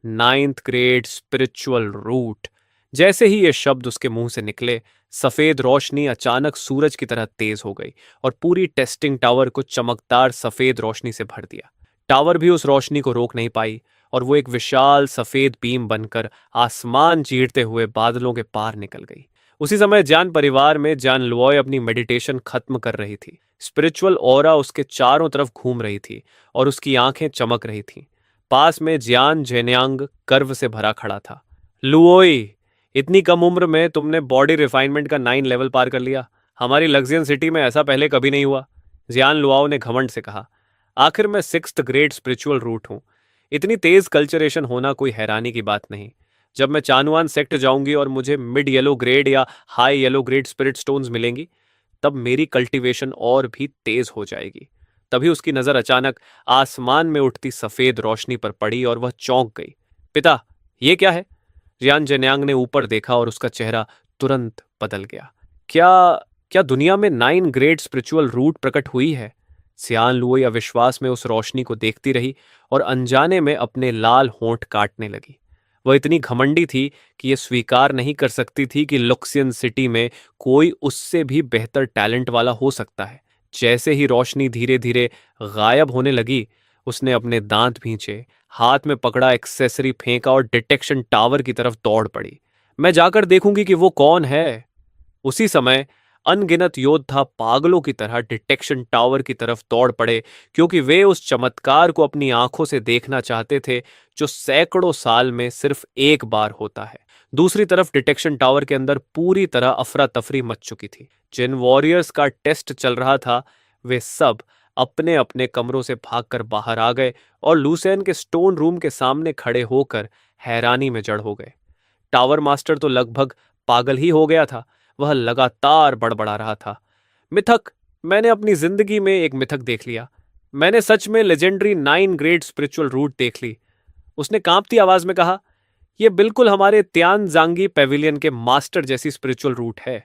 9th grade spiritual root. जैसे ही ये शब्द उसके मुंह से निकले, सफेद रोशनी अचानक सूरज की तरह तेज हो गई और पूरी टेस्टिंग टावर को चमकदार सफेद रोशनी से भर दिया। टावर भी उस रोशनी को रोक नहीं पाई और वो एक विशाल सफेद बीम बनकर आसमान चीरते हुए बादलों के पार निकल गई। उसी समय जान परिवार में जान लुओय अपनी मेडिटेशन खत्म कर रही थी। स्पिरिचुअल ऑरा उसके चारों तरफ घूम रही थी और उसकी आंखें चमक रही थीं। पास में जियान जेन्यांग गर्व से भरा खड़ा था। लुओई, इतनी कम उम्र में तुमने बॉडी रिफाइनमेंट का 9 लेवल पार कर लिया। हमारी लग्जियन सिटी में ऐसा पहले कभी नहीं हुआ। जियान लुआओ ने घमंड से कहा। आखिर मैं 6th ग्रेड स्पिरिचुअल रूट हूं। इतनी तेज कल्चरेशन होना कोई हैरानी की बात नहीं। जब मैं चानुआन सेक्ट जाऊंगी और मुझे मिड येलो ग्रेड या high yellow grade spirit stones मिलेंगी, तब मेरी कल्टीवेशन और भी तेज हो जाएगी। तभी उसकी नजर अचानक आसमान में उठती सफेद रोशनी पर पड़ी और वह चौंक गई। पिता, ये क्या है? जियान जेन्यांग ने ऊपर देखा और उसका चेहरा तुरंत बदल गया। क्या क्या दुनिया में 9 ग्रेड स्पिरिचुअल रूट प्रकट हुई है? सियान लुओई अविश्वास में उस रोशनी को देखती रही और अनजाने में अपने लाल होंठ काटने लगी। वह इतनी घमंडी थी कि यह स्वीकार नहीं कर सकती थी कि लुक्सियन सिटी में कोई उससे भी बेहतर टैलेंट वाला हो सकता है। जैसे ही रोशनी धीरे धीरे गायब होने लगी, उसने अपने दांत भींचे, हाथ में पकड़ा एक्सेसरी फेंका और डिटेक्शन टावर की तरफ दौड़ पड़ी। मैं जाकर देखूंगी कि वो कौन है। उसी समय अनगिनत योद्धा पागलों की तरह डिटेक्शन टावर की तरफ दौड़ पड़े, क्योंकि वे उस चमत्कार को अपनी आंखों से देखना चाहते थे जो सैकड़ों साल में सिर्फ एक बार होता है। दूसरी तरफ डिटेक्शन टावर के अंदर पूरी तरह अफरा तफरी मच चुकी थी। जिन वॉरियर्स का टेस्ट चल रहा था, वे सब अपने अपने कमरों से भागकर बाहर आ गए और लूसेन के स्टोन रूम के सामने खड़े होकर हैरानी में जड़ हो गए। टावर मास्टर तो लगभग पागल ही हो गया था। वह लगातार बड़बड़ा रहा था। मिथक, मैंने अपनी जिंदगी में एक मिथक देख लिया। मैंने सच में लेजेंडरी 9 ग्रेड स्पिरिचुअल रूट देख ली। उसने कांपती आवाज में कहा। यह बिल्कुल हमारे त्यान जांगी पेविलियन के मास्टर जैसी स्पिरिचुअल रूट है।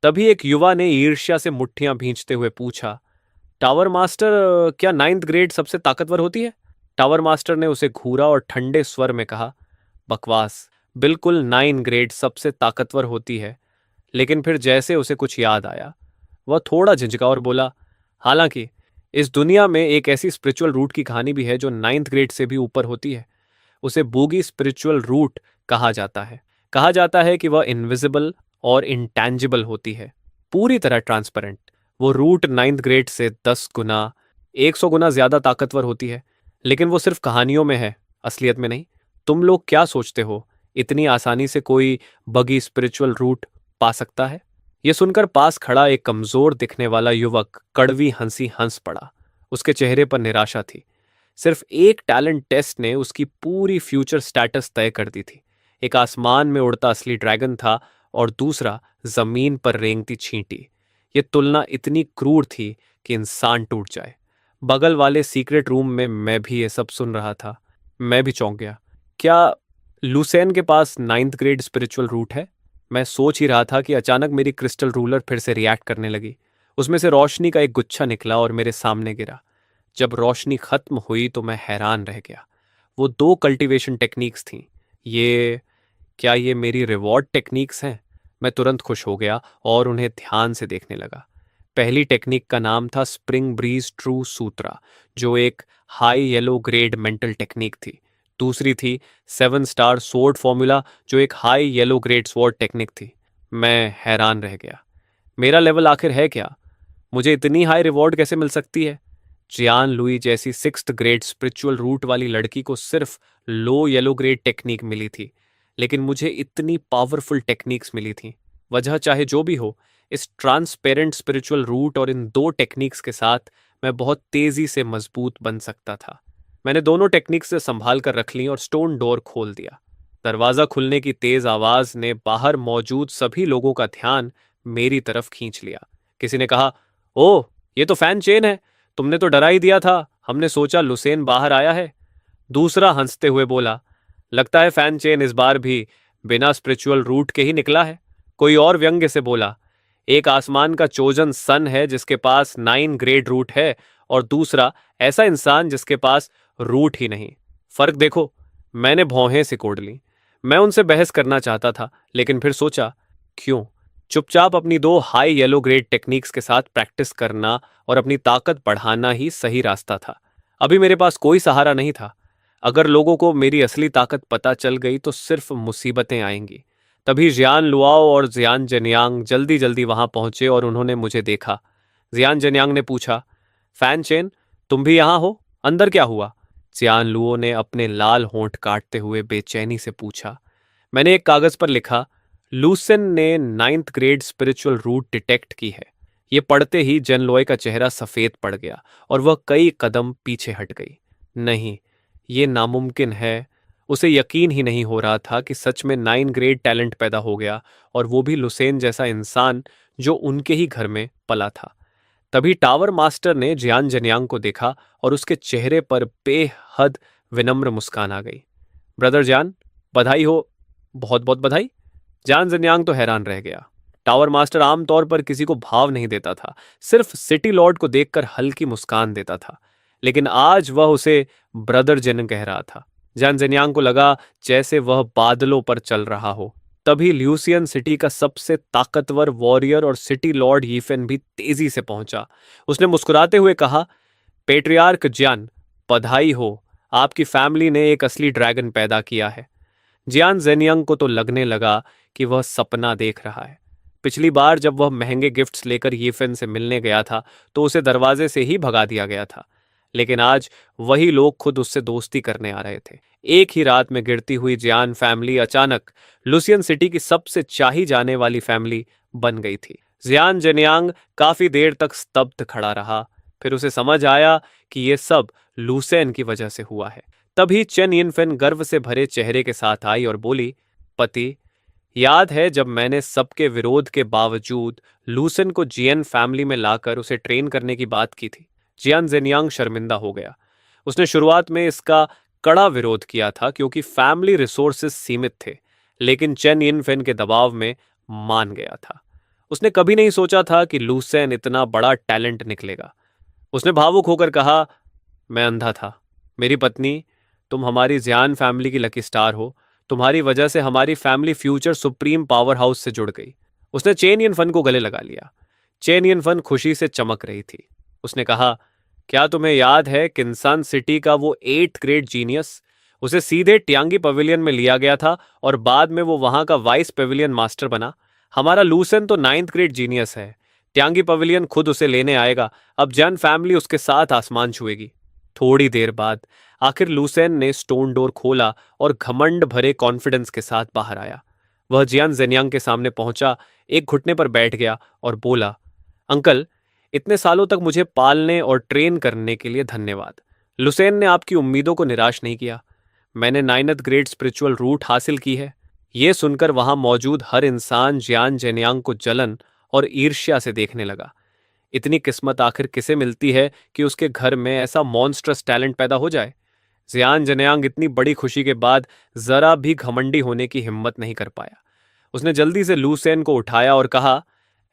तभी एक युवा ने ईर्ष्या से मुट्ठियां भींचते हुए पूछा, टावर मास्टर, क्या 9th ग्रेड सबसे ताकतवर होती है? टावर मास्टर ने उसे घूरा और ठंडे स्वर में कहा, बकवास। बिल्कुल 9 ग्रेड सबसे ताकतवर होती है। लेकिन फिर जैसे उसे कुछ याद आया, वह थोड़ा झिझका और बोला, हालांकि इस दुनिया में एक ऐसी स्पिरिचुअल रूट की कहानी भी है जो 9th ग्रेड से भी ऊपर होती है। उसे बूगी स्पिरिचुअल रूट कहा जाता है। कहा जाता है कि वह इनविजिबल और इंटैंजिबल होती है, पूरी तरह ट्रांसपेरेंट। वो रूट 9th ग्रेड से 10 गुना, 100 गुना ज्यादा ताकतवर होती है। लेकिन वो सिर्फ कहानियों में है, असलियत में नहीं। तुम लोग क्या सोचते हो, इतनी आसानी से कोई बगी स्पिरिचुअल रूट पा सकता है? यह सुनकर पास खड़ा एक कमजोर दिखने वाला युवक कड़वी हंसी हंस पड़ा। उसके चेहरे पर निराशा थी। सिर्फ एक टैलेंट टेस्ट ने उसकी पूरी फ्यूचर स्टेटस तय कर दी थी। एक आसमान में उड़ता असली ड्रैगन था और दूसरा जमीन पर रेंगती छींटी। यह तुलना इतनी क्रूर थी कि इंसान टूट जाए। बगल वाले सीक्रेट रूम में मैं भी ये सब सुन रहा था। मैं भी चौंक गया। क्या लुसेन के पास 9th ग्रेड स्पिरिचुअल रूट है? मैं सोच ही रहा था कि अचानक मेरी क्रिस्टल रूलर फिर से रिएक्ट करने लगी। उसमें से रोशनी का एक गुच्छा निकला और मेरे सामने गिरा। जब रोशनी खत्म हुई तो मैं हैरान रह गया। वो 2 कल्टीवेशन टेक्निक्स थीं। क्या ये मेरी रिवॉर्ड टेक्निक्स हैं? मैं तुरंत खुश हो गया और उन्हें ध्यान से देखने लगा। पहली टेक्निक का नाम था स्प्रिंग ब्रीज ट्रू सूत्रा, जो एक high yellow grade mental technique थी। दूसरी थी 7 स्टार स्वॉर्ड फॉर्मूला, जो एक high yellow grade sword technique थी। मैं हैरान रह गया। मेरा लेवल आखिर है क्या? मुझे इतनी हाई रिवॉर्ड कैसे मिल सकती है? जियान लुई जैसी 6th ग्रेड स्पिरिचुअल रूट वाली लड़की को सिर्फ लो येलो ग्रेड टेक्निक मिली थी, लेकिन मुझे इतनी पावरफुल टेक्निक्स मिली थी। वजह चाहे जो भी हो, इस ट्रांसपेरेंट स्पिरिचुअल रूट और इन दो टेक्निक्स के साथ मैं बहुत तेजी से मजबूत बन सकता था। मैंने दोनों टेक्निक्स से संभाल कर रख ली और स्टोन डोर खोल दिया। दरवाजा खुलने की तेज आवाज ने बाहर मौजूद सभी लोगों का ध्यान मेरी तरफ खींच लिया। किसी ने कहा, ओह, ये तो फैन चेन है। तुमने तो डरा ही दिया था, हमने सोचा लुसेन बाहर आया है। दूसरा हंसते हुए बोला, लगता है फैन चेन इस बार भी बिना स्पिरिचुअल रूट के ही निकला है। कोई और व्यंग्य से बोला, एक आसमान का चोजन सन है जिसके पास 9 ग्रेड रूट है, और दूसरा ऐसा इंसान जिसके पास रूट ही नहीं। फर्क देखो। मैंने भौहें सिकोड़ ली। मैं उनसे बहस करना चाहता था, लेकिन फिर सोचा, क्यों? चुपचाप अपनी दो हाई येलो ग्रेड टेक्निक्स के साथ प्रैक्टिस करना और अपनी ताकत बढ़ाना ही सही रास्ता था। अभी मेरे पास कोई सहारा नहीं था। अगर लोगों को मेरी असली ताकत पता चल गई तो सिर्फ मुसीबतें आएंगी। तभी जियान लुआओ और जियान जनियांग जल्दी जल्दी वहां पहुंचे और उन्होंने मुझे देखा। जियान जनियांग ने पूछा, फैन चेन, तुम भी यहां हो? अंदर क्या हुआ? जियान लुओ ने अपने लाल होंठ काटते हुए बेचैनी से पूछा। मैंने एक कागज पर लिखा, लूसेन ने 9th grade spiritual root detect की है। ये पढ़ते ही जन लॉय का चेहरा सफेद पड़ गया और वह कई कदम पीछे हट गई। नहीं, ये नामुमकिन है। उसे यकीन ही नहीं हो रहा था कि सच में 9 ग्रेड टैलेंट पैदा हो गया, और वो भी लुसेन जैसा इंसान जो उनके ही घर में पला था। तभी टावर मास्टर ने जियान जनियांग को देखा और उसके चेहरे पर बेहद विनम्र मुस्कान आ गई। ब्रदर जान, बधाई हो। बहुत बहुत बधाई। जान जनियांग तो हैरान रह गया। टावर मास्टर आमतौर पर किसी को भाव नहीं देता था, सिर्फ सिटी लॉर्ड को देखकर हल्की मुस्कान देता था, लेकिन आज वह उसे ब्रदर जन कह रहा था। जान जनियांग को लगा जैसे वह बादलों पर चल रहा हो। तभी ल्यूसियन सिटी का सबसे ताकतवर वॉरियर और सिटी लॉर्ड यीफेन भी तेजी से पहुंचा। उसने मुस्कुराते हुए कहा, पेट्रियार्क जियान, बधाई हो। आपकी फैमिली ने एक असली ड्रैगन पैदा किया है। जियान जेनियंग को तो लगने लगा कि वह सपना देख रहा है। पिछली बार जब वह महंगे गिफ्ट्स लेकर यीफेन से मिलने गया था तो उसे दरवाजे से ही भगा दिया गया था, लेकिन आज वही लोग खुद उससे दोस्ती करने आ रहे थे। एक ही रात में गिरती हुई जियान फैमिली अचानक लुसियन सिटी की सबसे चाही जाने वाली फैमिली बन गई थी। जियान जेनियांग काफी देर तक स्तब्ध खड़ा रहा। फिर उसे समझ आया कि यह सब लुसेन की वजह से हुआ है। तभी चेन यिनफेन गर्व से भरे चेहरे के साथ आई और बोली, पति, याद है जब मैंने सबके विरोध के बावजूद लूसेन को जियन फैमिली में लाकर उसे ट्रेन करने की बात की थी? जियान जेनियांग शर्मिंदा हो गया। उसने शुरुआत में इसका कड़ा विरोध किया था क्योंकि फैमिली रिसोर्सेज सीमित थे, लेकिन चेन यिनफेन के दबाव में मान गया था। उसने कभी नहीं सोचा था कि लूसेन इतना बड़ा टैलेंट निकलेगा। उसने भावुक होकर कहा, मैं अंधा था। मेरी पत्नी, तुम हमारी जियान फैमिली की लकी स्टार हो। तुम्हारी वजह से हमारी family future supreme power house से जुड़ गई। उसने चेन यिनफन को गले लगा लिया। चेन यिनफन खुशी से चमक रही थी। उसने कहा, क्या तुम्हें याद है किन्सान सिटी का वो 8th ग्रेड जीनियस? उसे सीधे ट्यांगी पवेलियन में लिया गया था और बाद में वो वहां का वाइस पेविलियन मास्टर बना। हमारा लूसेन तो 9th ग्रेड जीनियस है। ट्यांगी पवेलियन खुद उसे लेने आएगा। अब जन फैमिली उसके साथ आसमान छुएगी। थोड़ी देर बाद आखिर लूसेन ने स्टोन डोर खोला और घमंड भरे कॉन्फिडेंस के साथ बाहर आया। वह जियान जेनियांग के सामने पहुंचा, एक घुटने पर बैठ गया और बोला, अंकल, इतने सालों तक मुझे पालने और ट्रेन करने के लिए धन्यवाद। लुसेन ने आपकी उम्मीदों को निराश नहीं किया। मैंने 9th ग्रेड स्पिरिचुअल रूट हासिल की है। यह सुनकर वहां मौजूद हर इंसान जियान जेनियांग को जलन और ईर्ष्या से देखने लगा। इतनी किस्मत आखिर किसे मिलती है कि उसके घर में ऐसा मॉन्स्ट्रस टैलेंट पैदा हो जाए? जियान जनियांग इतनी बड़ी खुशी के बाद जरा भी घमंडी होने की हिम्मत नहीं कर पाया। उसने जल्दी से लूसेन को उठाया और कहा,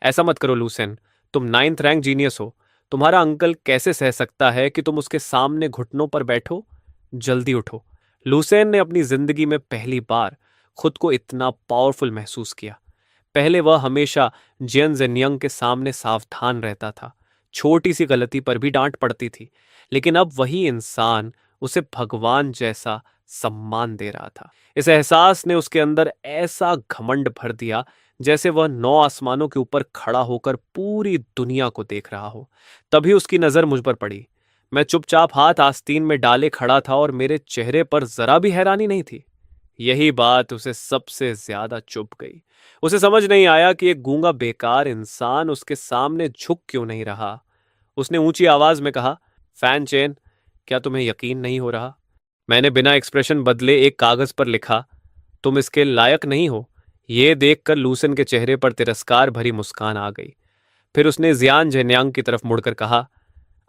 ऐसा मत करो लूसेन, तुम 9th रैंक जीनियस हो। तुम्हारा अंकल कैसे सह सकता है कि तुम उसके सामने घुटनों पर बैठो? जल्दी उठो। लूसेन ने अपनी जिंदगी में पहली बार खुद को इतना पावरफुल महसूस किया। पहले वह हमेशा जियन जेनियंग के सामने सावधान रहता था, छोटी सी गलती पर भी डांट पड़ती थी, लेकिन अब वही इंसान उसे भगवान जैसा सम्मान दे रहा था। इस एहसास ने उसके अंदर ऐसा घमंड भर दिया जैसे वह नौ आसमानों के ऊपर खड़ा होकर पूरी दुनिया को देख रहा हो। तभी उसकी नजर मुझ पर पड़ी। मैं चुपचाप हाथ आस्तीन में डाले खड़ा था और मेरे चेहरे पर जरा भी हैरानी नहीं थी। यही बात उसे सबसे ज्यादा चुभ गई। उसे समझ नहीं आया कि एक गूंगा बेकार इंसान उसके सामने झुक क्यों नहीं रहा। उसने ऊंची आवाज में कहा, फैन चेन, क्या तुम्हें यकीन नहीं हो रहा? मैंने बिना एक्सप्रेशन बदले एक कागज पर लिखा, तुम इसके लायक नहीं हो। यह देखकर लूसन के चेहरे पर तिरस्कार भरी मुस्कान आ गई। फिर उसने जियान जेन्यांग की तरफ मुड़कर कहा,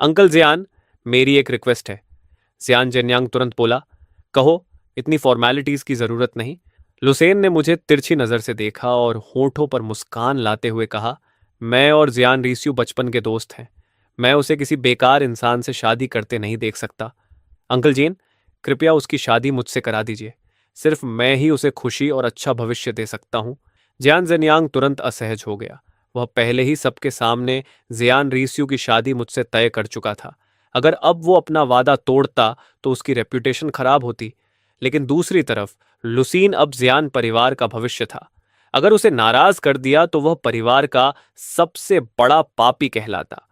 अंकल जियान, मेरी एक रिक्वेस्ट है। जियान जेन्यांग तुरंत बोला, कहो, इतनी फॉर्मेलिटीज की जरूरत नहीं। लुसेन ने मुझे तिरछी नजर से देखा और होठों पर मुस्कान लाते हुए कहा, मैं और जियान रीस्यू बचपन के दोस्त हैं। मैं उसे किसी बेकार इंसान से शादी करते नहीं देख सकता। अंकल जीन, कृपया उसकी शादी मुझसे करा दीजिए। सिर्फ मैं ही उसे खुशी और अच्छा भविष्य दे सकता हूं। जियान जेनियांग तुरंत असहज हो गया। वह पहले ही सबके सामने जियान रीस्यू की शादी मुझसे तय कर चुका था। अगर अब वो अपना वादा तोड़ता तो उसकी रेप्यूटेशन खराब होती। लेकिन दूसरी तरफ लुसीन अब जियान परिवार का भविष्य था। अगर उसे नाराज कर दिया तो वह परिवार का सबसे बड़ा पापी कहलाता।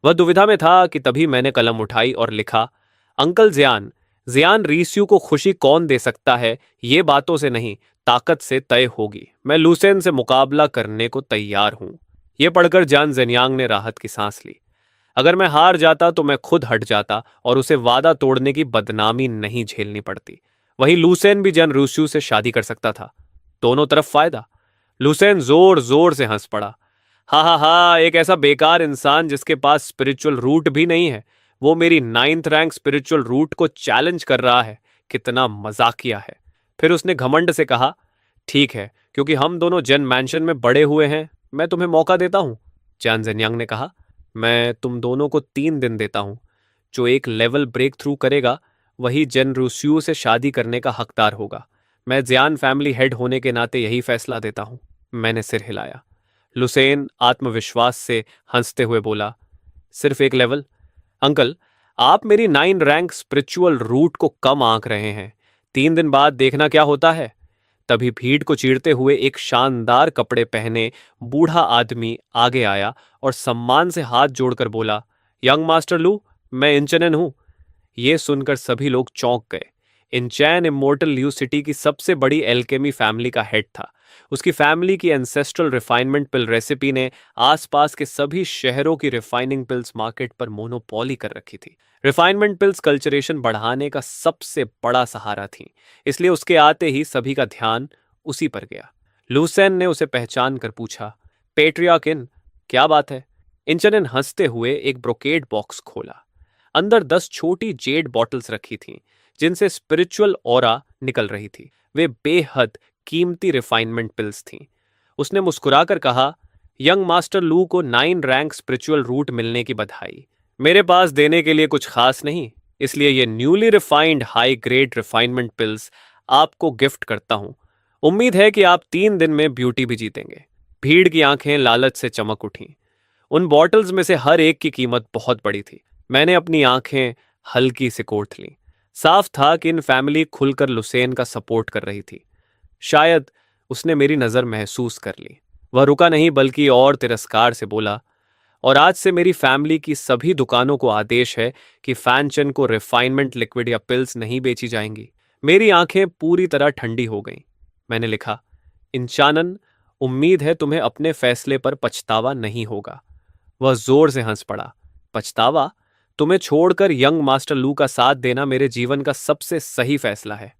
वह दुविधा में था कि तभी मैंने कलम उठाई और लिखा, अंकल जियान, जियान रीस्यू को खुशी कौन दे सकता है, ये बातों से नहीं, ताकत से तय होगी। मैं लूसेन से मुकाबला करने को तैयार हूं। यह पढ़कर जान जेनियांग ने राहत की सांस ली। अगर मैं हार जाता तो मैं खुद हट जाता और उसे वादा तोड़ने की बदनामी नहीं झेलनी पड़ती। वहीं लूसेन भी जन रूस्यू से शादी कर सकता था। दोनों तरफ फायदा। लूसेन जोर जोर से हंस पड़ा। हा हा हा, एक ऐसा बेकार इंसान जिसके पास स्पिरिचुअल रूट भी नहीं है, वो मेरी 9th रैंक स्पिरिचुअल रूट को चैलेंज कर रहा है। कितना मजाकिया है। फिर उसने घमंड से कहा, ठीक है, क्योंकि हम दोनों जेन मैंशन में बड़े हुए हैं, मैं तुम्हें मौका देता हूं। जान जेन्यांग ने कहा, मैं तुम दोनों को 3 दिन देता हूं। जो एक लेवल ब्रेक थ्रू करेगा वही जेन रूस्यू से शादी करने का हकदार होगा। मैं जियान फैमिली हेड होने के नाते यही फैसला देता हूं। मैंने सिर हिलाया। लुसेन आत्मविश्वास से हंसते हुए बोला, सिर्फ एक लेवल? अंकल, आप मेरी 9 रैंक स्पिरिचुअल रूट को कम आंक रहे हैं। 3 दिन बाद देखना क्या होता है। तभी भीड़ को चीरते हुए एक शानदार कपड़े पहने बूढ़ा आदमी आगे आया और सम्मान से हाथ जोड़कर बोला, यंग मास्टर लू, मैं इंचनन हूं। यह सुनकर सभी लोग चौंक गए। इंचैन इमोर्टल ल्यू सिटी की सबसे बड़ी एल्केमी फैमिली का हेड था। उसकी फैमिली की एंसेस्ट्रल रिफाइनमेंट पिल रेसिपी ने आसपास के सभी शहरों की रिफाइनिंग पिल्स मार्केट पर मोनोपोली कर रखी थी। रिफाइनमेंट पिल्स कल्चरेशन बढ़ाने का सबसे बड़ा सहारा थी, इसलिए उसके आते ही सभी का ध्यान उसी पर गया। लूसेन ने उसे पहचान कर पूछा, पेट्रियाकिन, क्या बात है? इंचनन हंसते हुए एक ब्रोकेड बॉक्स खोला। अंदर 10 छोटी जेड बॉटल्स रखी थीं, जिनसे स्पिरिचुअल ऑरा निकल रही थी। वे बेहद कीमती रिफाइनमेंट पिल्स थीं। उसने मुस्कुराकर कहा, यंग मास्टर लू को 9 रैंक स्पिरिचुअल रूट मिलने की बधाई। मेरे पास देने के लिए कुछ खास नहीं, इसलिए ये newly refined high grade refinement pills आपको गिफ्ट करता हूं। उम्मीद है कि आप 3 दिन में ब्यूटी भी जीतेंगे। भीड़ की आंखें लालच से चमक उठीं। उन बॉटल्स में से हर एक की कीमत बहुत बड़ी थी। मैंने अपनी आंखें हल्की से कोट लीं। साफ था कि इन फैमिली खुलकर लुसेन का सपोर्ट कर रही थी। शायद उसने मेरी नजर महसूस कर ली। वह रुका नहीं बल्कि और तिरस्कार से बोला, और आज से मेरी फैमिली की सभी दुकानों को आदेश है कि फैनचन को रिफाइनमेंट लिक्विड या पिल्स नहीं बेची जाएंगी। मेरी आंखें पूरी तरह ठंडी हो गईं। मैंने लिखा, इंचानन, उम्मीद है तुम्हें अपने फैसले पर पछतावा नहीं होगा। वह जोर से हंस पड़ा। पछतावा? तुम्हें छोड़कर यंग मास्टर लू का साथ देना मेरे जीवन का सबसे सही फैसला है।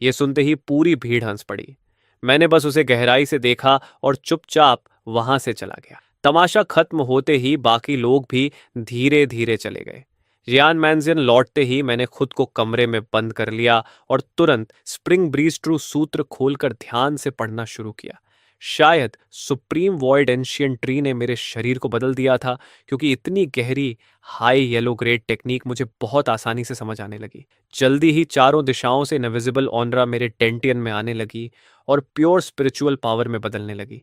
यह सुनते ही पूरी भीड़ हंस पड़ी। मैंने बस उसे गहराई से देखा और चुपचाप वहां से चला गया। तमाशा खत्म होते ही बाकी लोग भी धीरे धीरे चले गए। जियान मैंजियन लौटते ही मैंने खुद को कमरे में बंद कर लिया और तुरंत स्प्रिंग ब्रीज ट्रू सूत्र खोलकर ध्यान से पढ़ना शुरू किया। शायद सुप्रीम वॉइड एंशियंट ट्री ने मेरे शरीर को बदल दिया था, क्योंकि इतनी गहरी हाई येलो ग्रेड टेक्निक मुझे बहुत आसानी से समझ आने लगी। जल्दी ही चारों दिशाओं से इनविजिबल ऑनरा मेरे टेंटियन में आने लगी और प्योर स्पिरिचुअल पावर में बदलने लगी।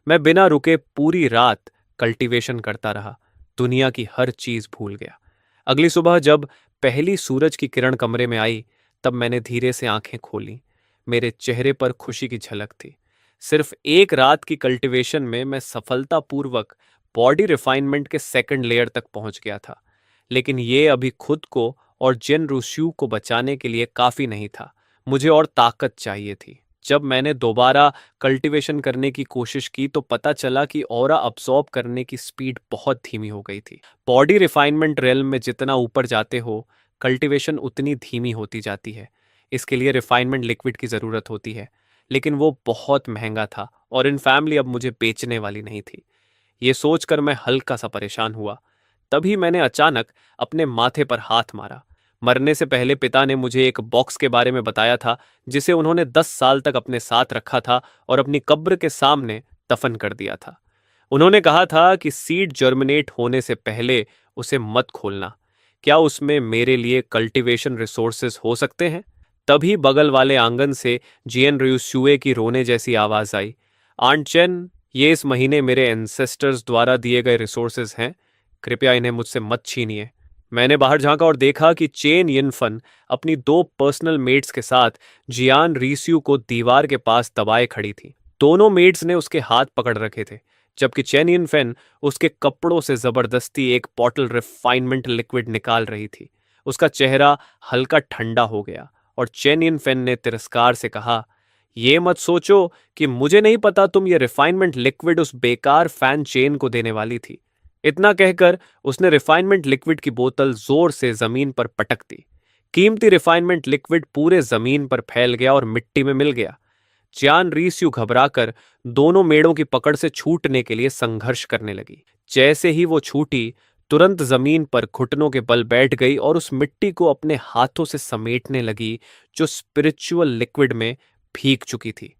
मैं बिना रुके पूरी रात कल्टीवेशन करता रहा, दुनिया की हर चीज भूल गया। अगली सुबह जब पहली सूरज की किरण कमरे में आई, तब मैंने धीरे से आंखें खोली। मेरे चेहरे पर खुशी की झलक थी। सिर्फ एक रात की कल्टीवेशन में मैं सफलतापूर्वक बॉडी रिफाइनमेंट के सेकंड लेयर तक पहुंच गया था। लेकिन ये अभी खुद को और जेन रूस्यू को बचाने के लिए काफी नहीं था। मुझे और ताकत चाहिए थी। जब मैंने दोबारा कल्टीवेशन करने की कोशिश की तो पता चला कि ऑरा अब्सॉर्ब करने की स्पीड बहुत धीमी हो गई थी। बॉडी रिफाइनमेंट रेलम में जितना ऊपर जाते हो, कल्टीवेशन उतनी धीमी होती जाती है। इसके लिए रिफाइनमेंट लिक्विड की ज़रूरत होती है, लेकिन वो बहुत महंगा था और इन फैमिली अब मुझे बेचने वाली नहीं थी। ये सोचकर मैं हल्का सा परेशान हुआ। तभी मैंने अचानक अपने माथे पर हाथ मारा। मरने से पहले पिता ने मुझे एक बॉक्स के बारे में बताया था, जिसे उन्होंने 10 साल तक अपने साथ रखा था और अपनी कब्र के सामने दफन कर दिया था। उन्होंने कहा था कि सीड जर्मिनेट होने से पहले उसे मत खोलना। क्या उसमें मेरे लिए कल्टीवेशन रिसोर्सेज हो सकते हैं? तभी बगल वाले आंगन से जियन रियुसुए की रोने जैसी आवाज आई। आंट चेन, ये इस महीने मेरे एंसेस्टर्स द्वारा दिए गए रिसोर्सेज हैं, कृपया इन्हें मुझसे मत छीनिए। मैंने बाहर झांका और देखा कि चेन यिनफन अपनी दो पर्सनल मेड्स के साथ जियान रीस्यू को दीवार के पास दबाए खड़ी थी। दोनों मेड्स ने उसके हाथ पकड़ रखे थे, जबकि चेन यिनफेन उसके कपड़ों से जबरदस्ती एक बॉटल रिफाइनमेंट लिक्विड निकाल रही थी। उसका चेहरा हल्का ठंडा हो गया और चेन यिनफेन ने तिरस्कार से कहा, ये मत सोचो कि मुझे नहीं पता तुम ये रिफाइनमेंट लिक्विड उस बेकार फैन चेन को देने वाली थी। इतना कहकर उसने रिफाइनमेंट लिक्विड की बोतल जोर से जमीन पर पटक दी। कीमती रिफाइनमेंट लिक्विड पूरे जमीन पर फैल गया और मिट्टी में मिल गया। जियान रीस्यू घबराकर दोनों मेड़ों की पकड़ से छूटने के लिए संघर्ष करने लगी। जैसे ही वो छूटी, तुरंत जमीन पर घुटनों के बल बैठ गई और उस मिट्टी को अपने हाथों से समेटने लगी जो स्पिरिचुअल लिक्विड में भीग चुकी थी।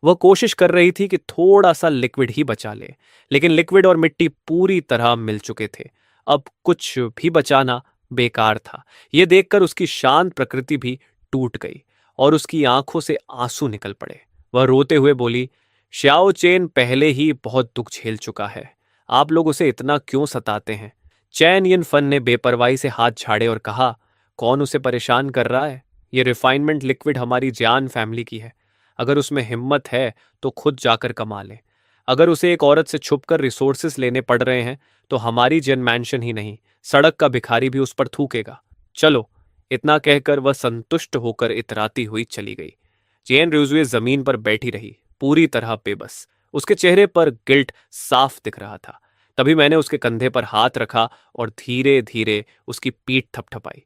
वह कोशिश कर रही थी कि थोड़ा सा लिक्विड ही बचा ले, लेकिन लिक्विड और मिट्टी पूरी तरह मिल चुके थे। अब कुछ भी बचाना बेकार था। यह देखकर उसकी शांत प्रकृति भी टूट गई और उसकी आंखों से आंसू निकल पड़े। वह रोते हुए बोली, श्याओ चेन पहले ही बहुत दुख झेल चुका है, आप लोग उसे इतना क्यों सताते हैं? चैन यिन फन ने बेपरवाही से हाथ झाड़े और कहा, कौन उसे परेशान कर रहा है? ये रिफाइनमेंट लिक्विड हमारी जान फैमिली की है। अगर उसमें हिम्मत है तो खुद जाकर कमा ले। अगर उसे एक औरत से छुपकर रिसोर्सेस लेने पड़ रहे हैं तो हमारी जेन मैंशन ही नहीं, सड़क का भिखारी भी उस पर थूकेगा। चलो। इतना कहकर वह संतुष्ट होकर इतराती हुई चली गई। जेन रिजुए जमीन पर बैठी रही, पूरी तरह बेबस। उसके चेहरे पर गिल्ट साफ दिख रहा था। तभी मैंने उसके कंधे पर हाथ रखा और धीरे धीरे उसकी पीठ थपथपाई।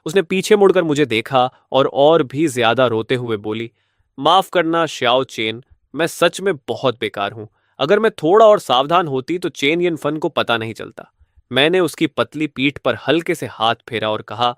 उसने पीछे मुड़कर मुझे देखा और भी ज्यादा रोते हुए बोली, माफ करना श्याओ चेन, मैं सच में बहुत बेकार हूं। अगर मैं थोड़ा और सावधान होती तो चेन यिन फन को पता नहीं चलता। मैंने उसकी पतली पीठ पर हल्के से हाथ फेरा और कहा,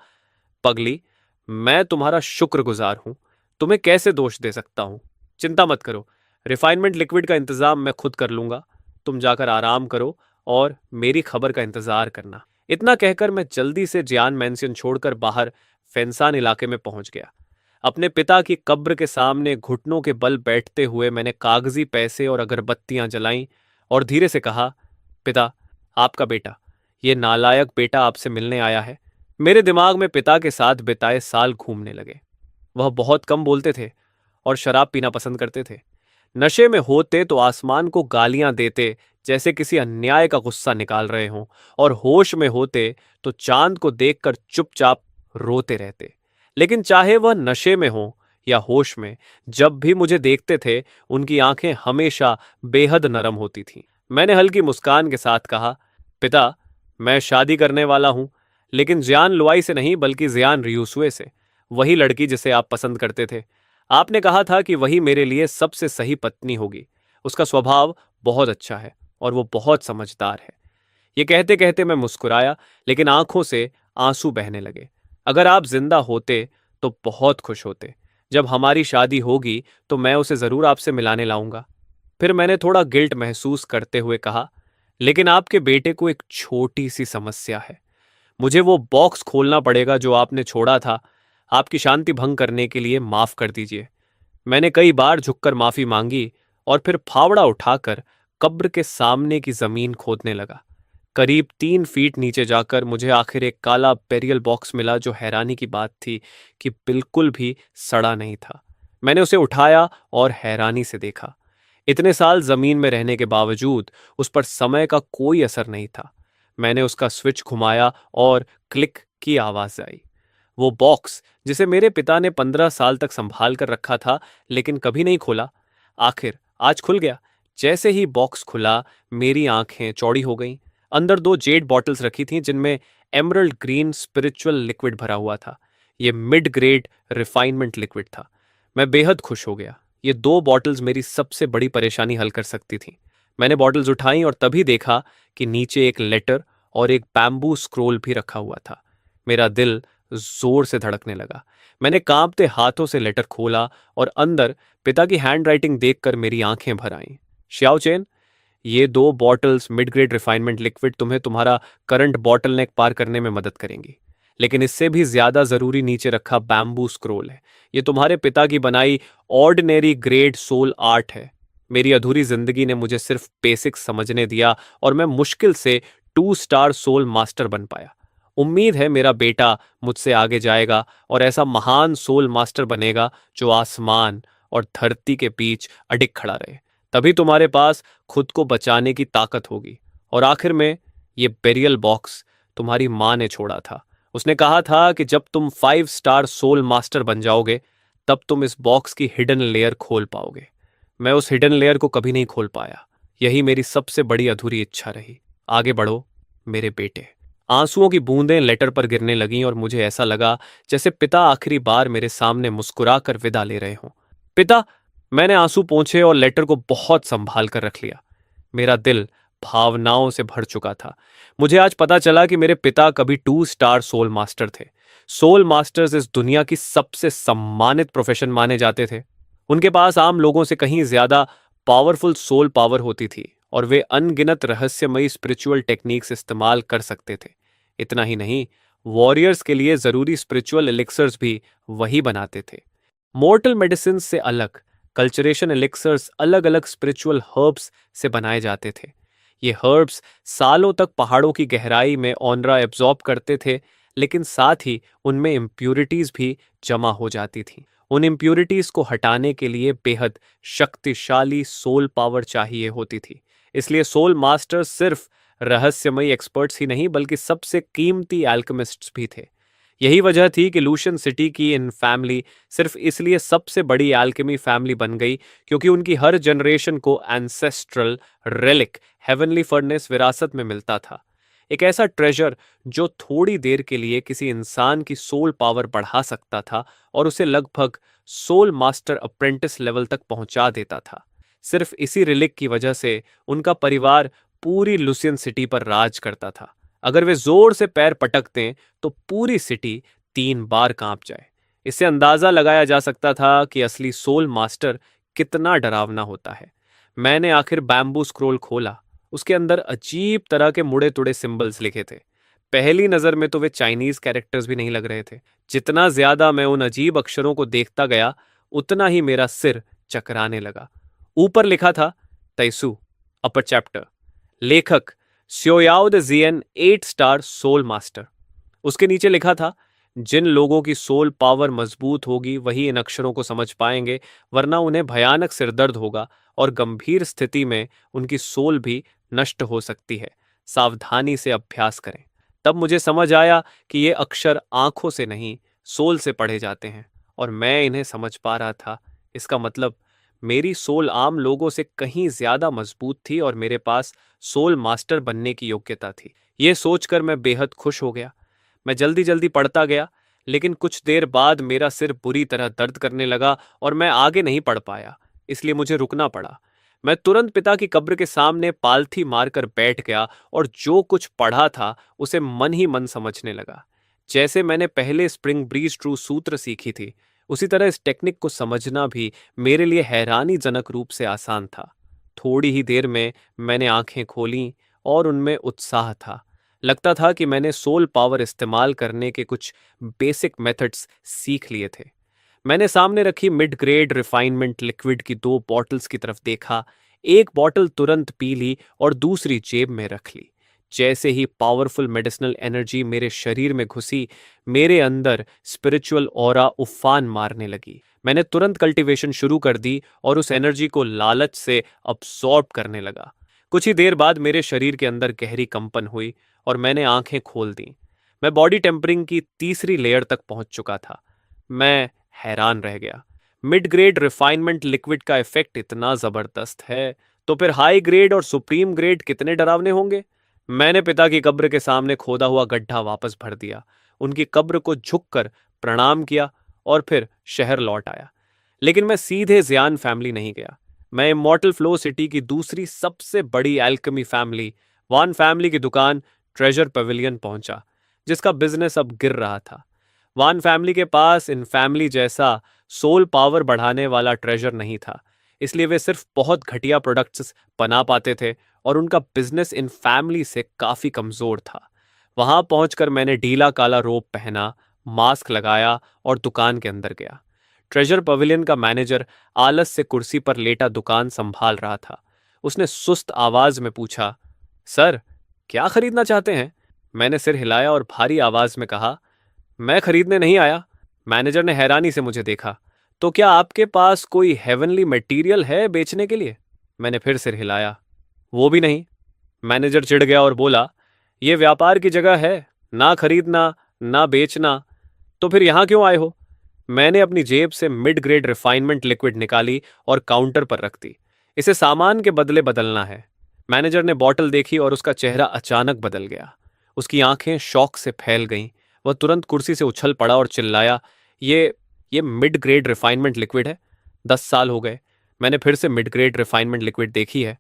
पगली, मैं तुम्हारा शुक्रगुजार हूं। तुम्हें कैसे दोष दे सकता हूं? चिंता मत करो, रिफाइनमेंट लिक्विड का इंतजाम मैं खुद कर लूंगा। तुम जाकर आराम करो और मेरी खबर का इंतजार करना। इतना कहकर मैं जल्दी से जियान मैंशन छोड़कर बाहर फेंसान इलाके में पहुंच गया। अपने पिता की कब्र के सामने घुटनों के बल बैठते हुए मैंने कागजी पैसे और अगरबत्तियां जलाईं और धीरे से कहा, पिता, आपका बेटा, ये नालायक बेटा आपसे मिलने आया है। मेरे दिमाग में पिता के साथ बिताए साल घूमने लगे। वह बहुत कम बोलते थे और शराब पीना पसंद करते थे। नशे में होते तो आसमान को गालियां देते जैसे किसी अन्याय का गुस्सा निकाल रहे हों, और होश में होते तो चांद को देखकर चुपचाप रोते रहते। लेकिन चाहे वह नशे में हो या होश में, जब भी मुझे देखते थे उनकी आंखें हमेशा बेहद नरम होती थीं। मैंने हल्की मुस्कान के साथ कहा, पिता, मैं शादी करने वाला हूं, लेकिन जियान लुआई से नहीं बल्कि जियान रियुसुए से, वही लड़की जिसे आप पसंद करते थे। आपने कहा था कि वही मेरे लिए सबसे सही पत्नी होगी। उसका स्वभाव बहुत अच्छा है और वो बहुत समझदार है। ये कहते कहते मैं मुस्कुराया, लेकिन आंखों से आंसू बहने लगे। अगर आप जिंदा होते तो बहुत खुश होते। जब हमारी शादी होगी तो मैं उसे जरूर आपसे मिलाने लाऊंगा। फिर मैंने थोड़ा गिल्ट महसूस करते हुए कहा, लेकिन आपके बेटे को एक छोटी सी समस्या है। मुझे वो बॉक्स खोलना पड़ेगा जो आपने छोड़ा था। आपकी शांति भंग करने के लिए माफ कर दीजिए। मैंने कई बार झुककर माफी मांगी और फिर फावड़ा उठाकर कब्र के सामने की जमीन खोदने लगा। करीब 3 फीट नीचे जाकर मुझे आखिर एक काला बेरियल बॉक्स मिला, जो हैरानी की बात थी कि बिल्कुल भी सड़ा नहीं था। मैंने उसे उठाया और हैरानी से देखा। इतने साल जमीन में रहने के बावजूद उस पर समय का कोई असर नहीं था। मैंने उसका स्विच घुमाया और क्लिक की आवाज आई। वो बॉक्स जिसे मेरे पिता ने 15 साल तक संभाल कर रखा था लेकिन कभी नहीं खोला, आखिर आज खुल गया। जैसे ही बॉक्स खुला, मेरी आंखें चौड़ी हो गईं। अंदर 2 जेड बॉटल्स रखी थीं जिनमें एमरल्ड ग्रीन स्पिरिचुअल लिक्विड भरा हुआ था। ये मिड ग्रेड रिफाइनमेंट लिक्विड था। मैं बेहद खुश हो गया। ये 2 बॉटल्स मेरी सबसे बड़ी परेशानी हल कर सकती थीं। मैंने बॉटल्स उठाई और तभी देखा कि नीचे एक लेटर और एक बैम्बू स्क्रोल भी रखा हुआ था। मेरा दिल जोर से धड़कने लगा। मैंने कांपते हाथों से लेटर खोला और अंदर पिता की हैंडराइटिंग देखकर मेरी आंखें भर आईं। श्याओ चेन, ये 2 bottles mid grade refinement liquid तुम्हें तुम्हारा करंट बॉटल नेक पार करने में मदद करेंगी, लेकिन इससे भी ज्यादा जरूरी नीचे रखा बैम्बू स्क्रोल है। ये तुम्हारे पिता की बनाई ऑर्डिनरी ग्रेड सोल आर्ट है। मेरी अधूरी जिंदगी ने मुझे सिर्फ बेसिक्स समझने दिया और मैं मुश्किल से 2 स्टार सोल मास्टर बन पाया। उम्मीद है मेरा बेटा मुझसे आगे जाएगा और ऐसा महान सोल मास्टर बनेगा जो आसमान और धरती के बीच अडिग खड़ा रहे। तभी तुम्हारे पास खुद को बचाने की ताकत होगी। और आखिर में, ये बेरियल बॉक्स तुम्हारी माँ ने छोड़ा था। उसने कहा था कि जब तुम 5 स्टार सोल मास्टर बन जाओगे, तब तुम इस बॉक्स की हिडन लेयर खोल पाओगे। मैं उस हिडन लेयर को कभी नहीं खोल पाया। यही मेरी सबसे बड़ी अधूरी इच्छा रही। आगे बढ़ो मेरे बेटे। आंसुओं की बूंदें लेटर पर गिरने लगीं और मुझे ऐसा लगा जैसे पिता आखिरी बार मेरे सामने मुस्कुराकर विदा ले रहे हों। पिता, मैंने आंसू पोंछे और लेटर को बहुत संभाल कर रख लिया। मेरा दिल भावनाओं से भर चुका था। मुझे आज पता चला कि मेरे पिता कभी 2 स्टार सोल मास्टर थे। सोल मास्टर्स इस दुनिया की सबसे सम्मानित प्रोफेशन माने जाते थे। उनके पास आम लोगों से कहीं ज्यादा पावरफुल सोल पावर होती थी और वे अनगिनत रहस्यमयी स्पिरिचुअल टेक्निक्स इस्तेमाल कर सकते थे। इतना ही नहीं, वॉरियर्स के लिए जरूरी स्पिरिचुअल एलिक्सर्स भी वही बनाते थे। मॉर्टल मेडिसिन से अलग कल्चरेशन एलिक्सर्स अलग अलग स्पिरिचुअल हर्ब्स से बनाए जाते थे। ये हर्ब्स सालों तक पहाड़ों की गहराई में ऑनरा एब्जॉर्ब करते थे, लेकिन साथ ही उनमें इम्प्यूरिटीज भी जमा हो जाती थीं। उन इम्प्यूरिटीज को हटाने के लिए बेहद शक्तिशाली सोल पावर चाहिए होती थी। इसलिए सोल मास्टर्स सिर्फ रहस्यमयी एक्सपर्ट्स ही नहीं बल्कि सबसे कीमती एल्केमिस्ट्स भी थे। यही वजह थी कि लूशन सिटी की इन फैमिली सिर्फ इसलिए सबसे बड़ी एल्केमी फैमिली बन गई क्योंकि उनकी हर जनरेशन को एंसेस्ट्रल रेलिक हेवनली फर्नेस विरासत में मिलता था। एक ऐसा ट्रेजर जो थोड़ी देर के लिए किसी इंसान की सोल पावर बढ़ा सकता था और उसे लगभग सोल मास्टर अप्रेंटिस लेवल तक पहुंचा देता था। सिर्फ इसी रिलिक की वजह से उनका परिवार पूरी लुसियन सिटी पर राज करता था। अगर वे जोर से पैर पटक दें तो पूरी सिटी 3 बार कांप जाए। इससे अंदाजा लगाया जा सकता था कि असली सोल मास्टर कितना डरावना होता है। मैंने आखिर बैम्बू स्क्रोल खोला। उसके अंदर अजीब तरह के मुड़े तुड़े सिंबल्स लिखे थे। पहली नजर में तो वे चाइनीज कैरेक्टर्स भी नहीं लग रहे थे। जितना ज्यादा मैं उन अजीब अक्षरों को देखता गया, उतना ही मेरा सिर चकराने लगा। ऊपर लिखा था तैसू, अपर चैप्टर, लेखक स्योयाओ द जियन 8 स्टार सोल मास्टर। उसके नीचे लिखा था, जिन लोगों की सोल पावर मजबूत होगी वही इन अक्षरों को समझ पाएंगे, वरना उन्हें भयानक सिरदर्द होगा और गंभीर स्थिति में उनकी सोल भी नष्ट हो सकती है। सावधानी से अभ्यास करें। तब मुझे समझ आया कि ये अक्षर आंखों से नहीं, सोल से पढ़े जाते हैं और मैं इन्हें समझ पा रहा था। इसका मतलब मेरी सोल आम लोगों से कहीं ज्यादा मजबूत थी और मेरे पास सोल मास्टर बनने की योग्यता थी। ये सोचकर मैं बेहद खुश हो गया। मैं जल्दी जल्दी पढ़ता गया, लेकिन कुछ देर बाद मेरा सिर बुरी तरह दर्द करने लगा और मैं आगे नहीं पढ़ पाया, इसलिए मुझे रुकना पड़ा। मैं तुरंत पिता की कब्र के सामने पालथी मारकर बैठ गया और जो कुछ पढ़ा था उसे मन ही मन समझने लगा। जैसे मैंने पहले स्प्रिंग ब्रीज ट्रू सूत्र सीखी थी, उसी तरह इस टेक्निक को समझना भी मेरे लिए हैरानीजनक रूप से आसान था। थोड़ी ही देर में मैंने आंखें खोलीं और उनमें उत्साह था। लगता था कि मैंने सोल पावर इस्तेमाल करने के कुछ बेसिक मेथड्स सीख लिए थे। मैंने सामने रखी मिड ग्रेड रिफाइनमेंट लिक्विड की 2 बॉटल्स की तरफ देखा। एक बॉटल तुरंत पी ली और दूसरी जेब में रख ली। जैसे ही पावरफुल मेडिसिनल एनर्जी मेरे शरीर में घुसी, मेरे अंदर स्पिरिचुअल ऑरा उफान मारने लगी। मैंने तुरंत कल्टीवेशन शुरू कर दी और उस एनर्जी को लालच से अब्सॉर्ब करने लगा। कुछ ही देर बाद मेरे शरीर के अंदर गहरी कंपन हुई और मैंने आंखें खोल दी। मैं बॉडी टेम्परिंग की तीसरी लेयर तक पहुंच चुका था। मैं हैरान रह गया। मिड ग्रेड रिफाइनमेंट लिक्विड का इफेक्ट इतना जबरदस्त है, तो फिर हाई ग्रेड और सुप्रीम ग्रेड कितने डरावने होंगे। मैंने पिता की कब्र के सामने खोदा हुआ गड्ढा वापस भर दिया, उनकी कब्र को झुककर प्रणाम किया और फिर शहर लौट आया। लेकिन मैं सीधे ज़ियान फैमिली नहीं गया। मैं इमॉर्टल फ्लो सिटी की दूसरी सबसे बड़ी एल्केमी फैमिली वान फैमिली की दुकान ट्रेजर पवेलियन पहुंचा, जिसका बिजनेस अब गिर रहा था। वान फैमिली के पास इन फैमिली जैसा सोल पावर बढ़ाने वाला ट्रेजर नहीं था, इसलिए वे सिर्फ बहुत घटिया प्रोडक्ट्स बना पाते थे और उनका बिजनेस इन फैमिली से काफी कमजोर था। वहां पहुंचकर मैंने ढीला काला रोब पहना, मास्क लगाया और दुकान के अंदर गया। ट्रेजर पवेलियन का मैनेजर आलस से कुर्सी पर लेटा दुकान संभाल रहा था। उसने सुस्त आवाज में पूछा, सर, क्या खरीदना चाहते हैं? मैंने सिर हिलाया और भारी आवाज में कहा, मैं खरीदने नहीं आया। मैनेजर ने हैरानी से मुझे देखा। तो क्या आपके पास कोई हेवनली मटेरियल है बेचने के लिए? मैंने फिर सिर हिलाया। वो भी नहीं। मैनेजर चिढ़ गया और बोला, यह व्यापार की जगह है, ना खरीदना ना बेचना, तो फिर यहां क्यों आए हो? मैंने अपनी जेब से मिड ग्रेड रिफाइनमेंट लिक्विड निकाली और काउंटर पर रख दी। इसे सामान के बदले बदलना है। मैनेजर ने बॉटल देखी और उसका चेहरा अचानक बदल गया। उसकी आंखें शौक से फैल गईं। वह तुरंत कुर्सी से उछल पड़ा और चिल्लाया, ये मिड ग्रेड रिफाइनमेंट लिक्विड है। 10 साल हो गए मैंने फिर से मिड ग्रेड रिफाइनमेंट लिक्विड देखी है।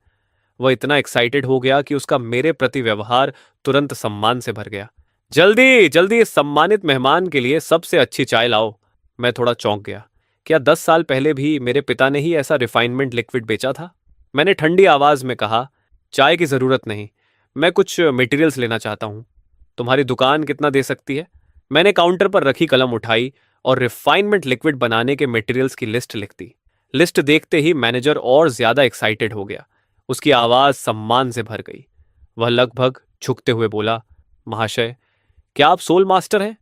वह इतना एक्साइटेड हो गया कि उसका मेरे प्रति व्यवहार तुरंत सम्मान से भर गया। जल्दी जल्दी इस सम्मानित मेहमान के लिए सबसे अच्छी चाय लाओ। मैं थोड़ा चौंक गया। क्या 10 साल पहले भी मेरे पिता ने ही ऐसा रिफाइनमेंट लिक्विड बेचा था? मैंने ठंडी आवाज में कहा, चाय की जरूरत नहीं, मैं कुछ मटेरियल्स लेना चाहता हूं। तुम्हारी दुकान कितना दे सकती है? मैंने काउंटर पर रखी कलम उठाई और रिफाइनमेंट लिक्विड बनाने के मटेरियल्स की लिस्ट लिख दी। लिस्ट देखते ही मैनेजर और ज्यादा एक्साइटेड हो गया। उसकी आवाज सम्मान से भर गई। वह लगभग झुकते हुए बोला, महाशय, क्या आप सोल मास्टर हैं?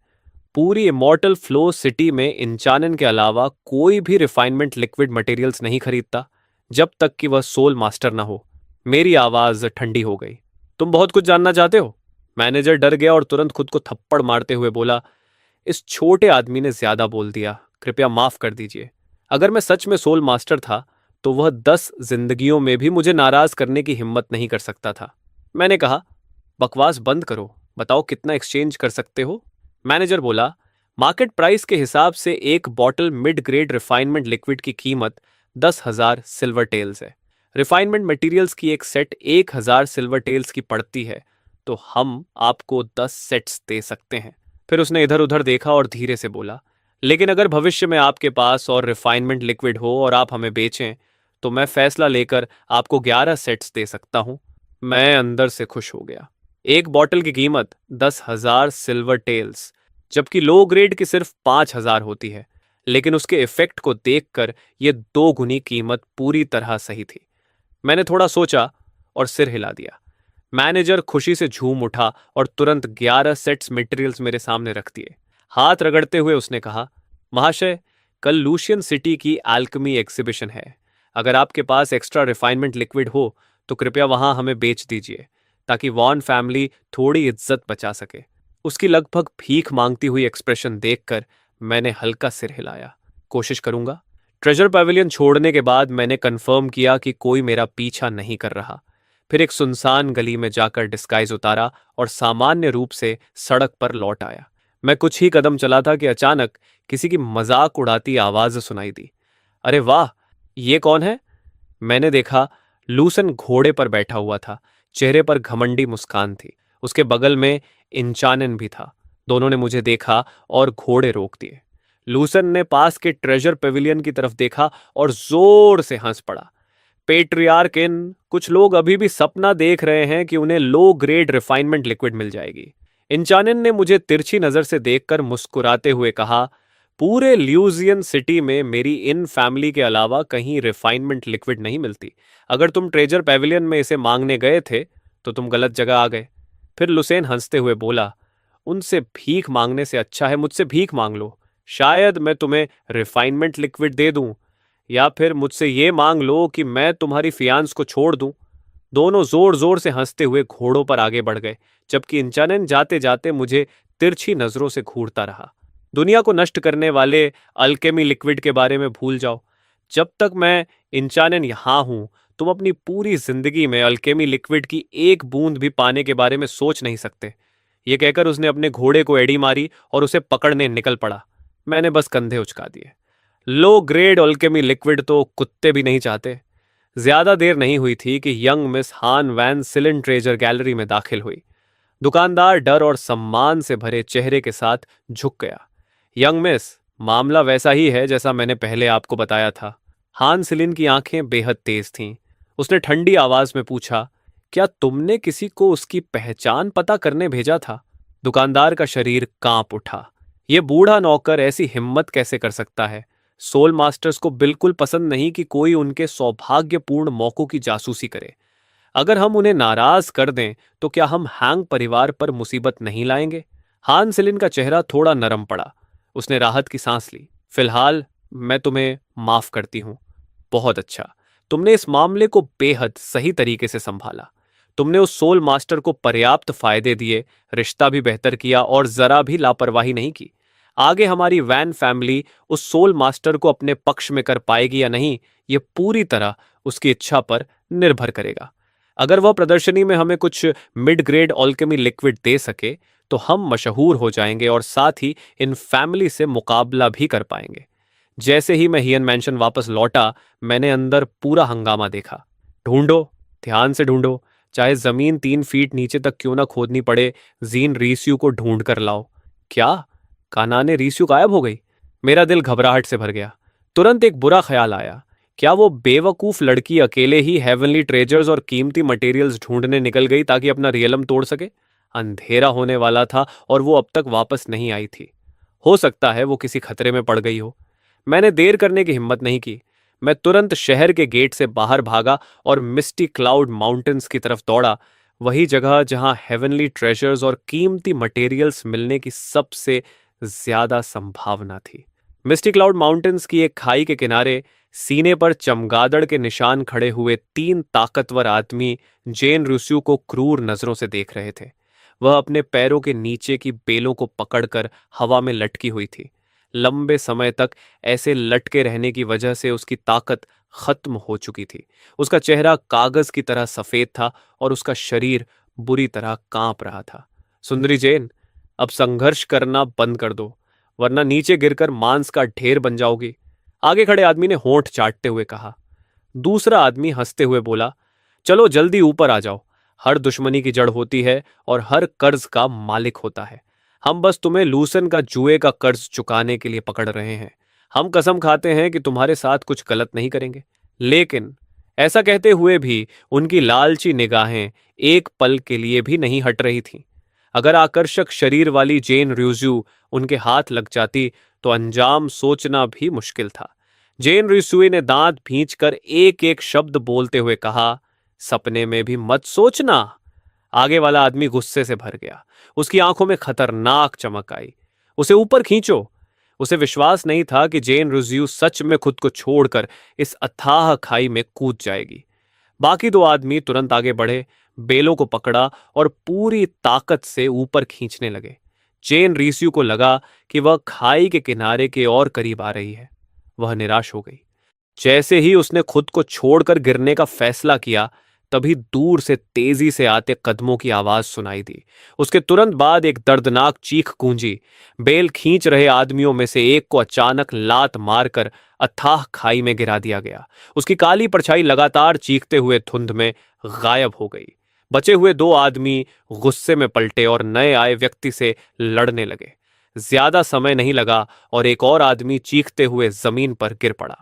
पूरी इमॉर्टल फ्लो सिटी में इंचानन के अलावा कोई भी रिफाइनमेंट लिक्विड मटेरियल्स नहीं खरीदता जब तक कि वह सोल मास्टर ना हो। मेरी आवाज ठंडी हो गई। तुम बहुत कुछ जानना चाहते हो? मैनेजर डर गया और तुरंत खुद को थप्पड़ मारते हुए बोला, इस छोटे आदमी ने ज्यादा बोल दिया, कृपया माफ कर दीजिए। अगर मैं सच में सोल मास्टर था तो वह 10 जिंदगियों में भी मुझे नाराज करने की हिम्मत नहीं कर सकता था। मैंने कहा, बकवास बंद करो, बताओ कितना एक्सचेंज कर सकते हो? मैनेजर बोला, मार्केट प्राइस के हिसाब से एक bottle mid grade refinement liquid की कीमत 10,000 सिल्वर टेल्स है। रिफाइनमेंट मटेरियल्स की एक सेट 1,000 सिल्वर टेल्स की पड़ती है, तो हम आपको 10 सेट्स दे सकते हैं। फिर उसने इधर उधर देखा और धीरे से बोला, लेकिन अगर भविष्य में आपके पास और रिफाइनमेंट लिक्विड हो और आप हमें बेचें, तो मैं फैसला लेकर आपको 11 सेट्स दे सकता हूं। मैं अंदर से खुश हो गया। एक बॉटल की कीमत 10,000 सिल्वर टेल्स, जबकि लो ग्रेड की सिर्फ 5,000 होती है, लेकिन उसके इफेक्ट को देखकर यह 2 गुनी कीमत पूरी तरह सही थी। मैंने थोड़ा सोचा और सिर हिला दिया। मैनेजर खुशी से झूम उठा और तुरंत 11 सेट्स मटेरियल्स मेरे सामने रख दिए। हाथ रगड़ते हुए उसने कहा, महाशय, कल लूशियन सिटी की एल्केमी एग्जीबिशन है। अगर आपके पास एक्स्ट्रा रिफाइनमेंट लिक्विड हो तो कृपया वहां हमें बेच दीजिए, ताकि वॉन फैमिली थोड़ी इज्जत बचा सके। उसकी लगभग भीख मांगती हुई एक्सप्रेशन देखकर मैंने हल्का सिर हिलाया। कोशिश करूंगा। ट्रेजर पवेलियन छोड़ने के बाद मैंने कंफर्म किया कि कोई मेरा पीछा नहीं कर रहा। फिर एक सुनसान गली में जाकर डिस्गाइज उतारा और सामान्य रूप से सड़क पर लौट आया। मैं कुछ ही कदम चला था कि अचानक किसी की मजाक उड़ाती आवाज सुनाई दी। अरे वाह, ये कौन है? मैंने देखा, लूसन घोड़े पर बैठा हुआ था। चेहरे पर घमंडी मुस्कान थी। उसके बगल में इंचानन भी था। दोनों ने मुझे देखा और घोड़े रोक दिए। लूसन ने पास के ट्रेजर पेविलियन की तरफ देखा और जोर से हंस पड़ा। पेट्रियार्किन, कुछ लोग अभी भी सपना देख रहे हैं कि उन्हें लो ग्रेड रिफाइनमेंट लिक्विड मिल जाएगी। इंचानन ने मुझे तिरछी नजर से देखकर मुस्कुराते हुए कहा, पूरे ल्यूजियन सिटी में मेरी इन फैमिली के अलावा कहीं रिफाइनमेंट लिक्विड नहीं मिलती। अगर तुम ट्रेजर पेविलियन में इसे मांगने गए थे तो तुम गलत जगह आ गए। फिर लुसेन हंसते हुए बोला, उनसे भीख मांगने से अच्छा है मुझसे भीख मांग लो। शायद मैं तुम्हें रिफाइनमेंट लिक्विड दे दूं, या फिर मुझसे ये मांग लो कि मैं तुम्हारी फियांस को छोड़ दूं। दोनों जोर जोर से हंसते हुए घोड़ों पर आगे बढ़ गए, जबकि इंचानन जाते जाते मुझे तिरछी नजरों से घूरता रहा। दुनिया को नष्ट करने वाले अल्केमी लिक्विड के बारे में भूल जाओ। जब तक मैं इंचानन यहां हूं, तुम अपनी पूरी जिंदगी में अल्केमी लिक्विड की एक बूंद भी पाने के बारे में सोच नहीं सकते। ये कहकर उसने अपने घोड़े को एड़ी मारी और उसे पकड़ने निकल पड़ा। मैंने बस कंधे उचका दिए। लो ग्रेड अल्केमी लिक्विड तो कुत्ते भी नहीं चाहते। ज्यादा देर नहीं हुई थी कि यंग मिस हान वैन सिलन ट्रेजर गैलरी में दाखिल हुई। दुकानदार डर और सम्मान से भरे चेहरे के साथ झुक गया। यंग मिस, मामला वैसा ही है जैसा मैंने पहले आपको बताया था। हान सिलिन की आंखें बेहद तेज थीं। उसने ठंडी आवाज में पूछा, क्या तुमने किसी को उसकी पहचान पता करने भेजा था? दुकानदार का शरीर कांप उठा। यह बूढ़ा नौकर ऐसी हिम्मत कैसे कर सकता है? सोल मास्टर्स को बिल्कुल पसंद नहीं कि कोई उनके सौभाग्यपूर्ण मौकों की जासूसी करे। अगर हम उन्हें नाराज कर दें तो क्या हम हैंग परिवार पर मुसीबत नहीं लाएंगे? हान सिलिन का चेहरा थोड़ा नरम पड़ा। उसने राहत की सांस ली। फिलहाल मैं तुम्हें माफ करती हूं। बहुत अच्छा, तुमने इस मामले को बेहद सही तरीके से संभाला। तुमने उस सोल मास्टर को पर्याप्त फायदे दिए, रिश्ता भी बेहतर किया और जरा भी लापरवाही नहीं की। आगे हमारी वैन फैमिली उस सोल मास्टर को अपने पक्ष में कर पाएगी या नहीं, यह पूरी तरह उसकी इच्छा पर निर्भर करेगा। अगर वह प्रदर्शनी में हमें कुछ मिड ग्रेड ऑल्केमी लिक्विड दे सके तो हम मशहूर हो जाएंगे और साथ ही इन फैमिली से मुकाबला भी कर पाएंगे। जैसे ही मैं हियन मैंशन वापस लौटा, मैंने अंदर पूरा हंगामा देखा। ढूंढो, ध्यान से ढूंढो, चाहे जमीन 3 फीट नीचे तक क्यों ना खोदनी पड़े, जीन रीस्यू को ढूंढ कर लाओ। क्या? कानाने रीस्यू गायब हो गई? मेरा दिल घबराहट से भर गया। तुरंत एक बुरा ख्याल आया। क्या वो बेवकूफ लड़की अकेले ही हेवनली ट्रेजर्स और कीमती मटेरियल्स ढूंढने निकल गई ताकि अपना रियलम तोड़ सके? अंधेरा होने वाला था और वो अब तक वापस नहीं आई थी। हो सकता है वो किसी खतरे में पड़ गई हो। मैंने देर करने की हिम्मत नहीं की। मैं तुरंत शहर के गेट से बाहर भागा और मिस्टी क्लाउड माउंटेन्स की तरफ दौड़ा, वही जगह जहां हेवनली ट्रेजर्स और कीमती मटेरियल्स मिलने की सबसे ज्यादा संभावना थी। मिस्टी क्लाउड माउंटेन्स की एक खाई के किनारे सीने पर चमगादड़ के निशान खड़े हुए 3 ताकतवर आदमी जेन रूस्यू को क्रूर नजरों से देख रहे थे। वह अपने पैरों के नीचे की बेलों को पकड़कर हवा में लटकी हुई थी। लंबे समय तक ऐसे लटके रहने की वजह से उसकी ताकत खत्म हो चुकी थी। उसका चेहरा कागज की तरह सफेद था और उसका शरीर बुरी तरह कांप रहा था। सुंदरी जेन, अब संघर्ष करना बंद कर दो, वरना नीचे गिरकर मांस का ढेर बन जाओगी, आगे खड़े आदमी ने होंठ चाटते हुए कहा। दूसरा आदमी हंसते हुए बोला, चलो जल्दी ऊपर आ जाओ। हर दुश्मनी की जड़ होती है और हर कर्ज का मालिक होता है। हम बस तुम्हें लूसन का जुए का कर्ज चुकाने के लिए पकड़ रहे हैं। हम कसम खाते हैं कि तुम्हारे साथ कुछ गलत नहीं करेंगे। लेकिन ऐसा कहते हुए भी उनकी लालची निगाहें एक पल के लिए भी नहीं हट रही थीं। अगर आकर्षक शरीर वाली जेन र्यूज्यू उनके हाथ लग जाती तो अंजाम सोचना भी मुश्किल था। जेन रिसुए ने दांत भींचकर एक एक शब्द बोलते हुए कहा, सपने में भी मत सोचना। आगे वाला आदमी गुस्से से भर गया। उसकी आंखों में खतरनाक चमक आई। उसे ऊपर खींचो। उसे विश्वास नहीं था कि जेन रुज्यू सच में खुद को छोड़कर इस अथाह खाई में कूद जाएगी। बाकी 2 आदमी तुरंत आगे बढ़े, बेलों को पकड़ा और पूरी ताकत से ऊपर खींचने लगे। जेन रीस्यू को लगा कि वह खाई के किनारे के और करीब आ रही है। वह निराश हो गई। जैसे ही उसने खुद को छोड़कर गिरने का फैसला किया, तभी दूर से तेजी से आते कदमों की आवाज सुनाई दी। उसके तुरंत बाद एक दर्दनाक चीख गूंजी। बेल खींच रहे आदमियों में से एक को अचानक लात मारकर अथाह खाई में गिरा दिया गया। उसकी काली परछाई लगातार चीखते हुए धुंध में गायब हो गई। बचे हुए 2 आदमी गुस्से में पलटे और नए आए व्यक्ति से लड़ने लगे। ज्यादा समय नहीं लगा और एक और आदमी चीखते हुए जमीन पर गिर पड़ा।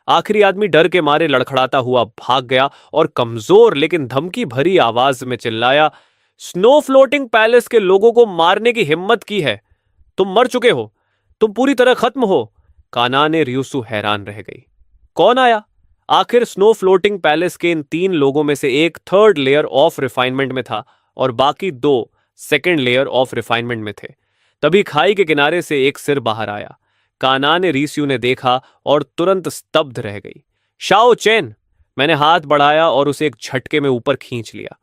आखिरी आदमी डर के मारे लड़खड़ाता हुआ भाग गया और कमजोर लेकिन धमकी भरी आवाज में चिल्लाया, स्नो फ्लोटिंग पैलेस के लोगों को मारने की हिम्मत की है? तुम मर चुके हो। तुम पूरी तरह खत्म हो। काना ने रियुसु हैरान रह गई। कौन आया? आखिर स्नो फ्लोटिंग पैलेस के इन 3 लोगों में से एक थर्ड लेयर ऑफ रिफाइनमेंट में था और बाकी 2 सेकेंड लेयर ऑफ रिफाइनमेंट में थे। तभी खाई के किनारे से एक सिर बाहर आया। काना ने रिस्यू ने देखा और तुरंत स्तब्ध रह गई। Shao chain! मैंने हाथ बढ़ाया और उसे एक झटके में ऊपर खींच लिया।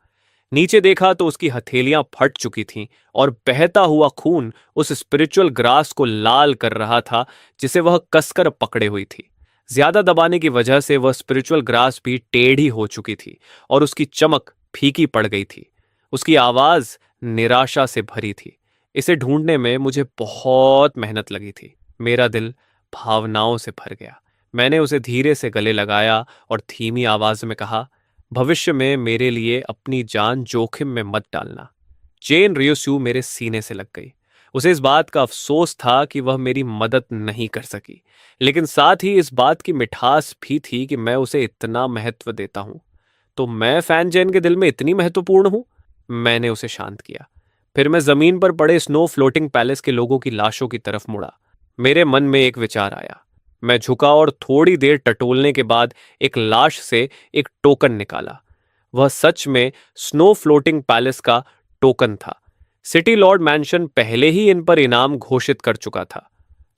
नीचे देखा तो उसकी हथेलियां फट चुकी थीं और बहता हुआ खून उस स्पिरिचुअल ग्रास को लाल कर रहा था जिसे वह कसकर पकड़े हुई थी। ज्यादा दबाने की वजह से वह स्पिरिचुअल ग्रास भी टेढ़ी हो चुकी थी और उसकी चमक फीकी पड़ गई थी। उसकी आवाज निराशा से भरी थी। इसे ढूंढने में मुझे बहुत मेहनत लगी थी। मेरा दिल भावनाओं से भर गया। मैंने उसे धीरे से गले लगाया और धीमी आवाज में कहा, भविष्य में मेरे लिए अपनी जान जोखिम में मत डालना। चेन रियोस्यू मेरे सीने से लग गई। उसे इस बात का अफसोस था कि वह मेरी मदद नहीं कर सकी, लेकिन साथ ही इस बात की मिठास भी थी कि मैं उसे इतना महत्व देता हूं। तो मैं फैन जेन के दिल में इतनी महत्वपूर्ण हूं? मैंने उसे शांत किया। फिर मैं जमीन पर पड़े स्नो फ्लोटिंग पैलेस के लोगों की लाशों की तरफ मुड़ा। मेरे मन में एक विचार आया। मैं झुका और थोड़ी देर टटोलने के बाद एक लाश से एक टोकन निकाला। वह सच में स्नो फ्लोटिंग पैलेस का टोकन था। सिटी लॉर्ड मैंशन पहले ही इन पर इनाम घोषित कर चुका था।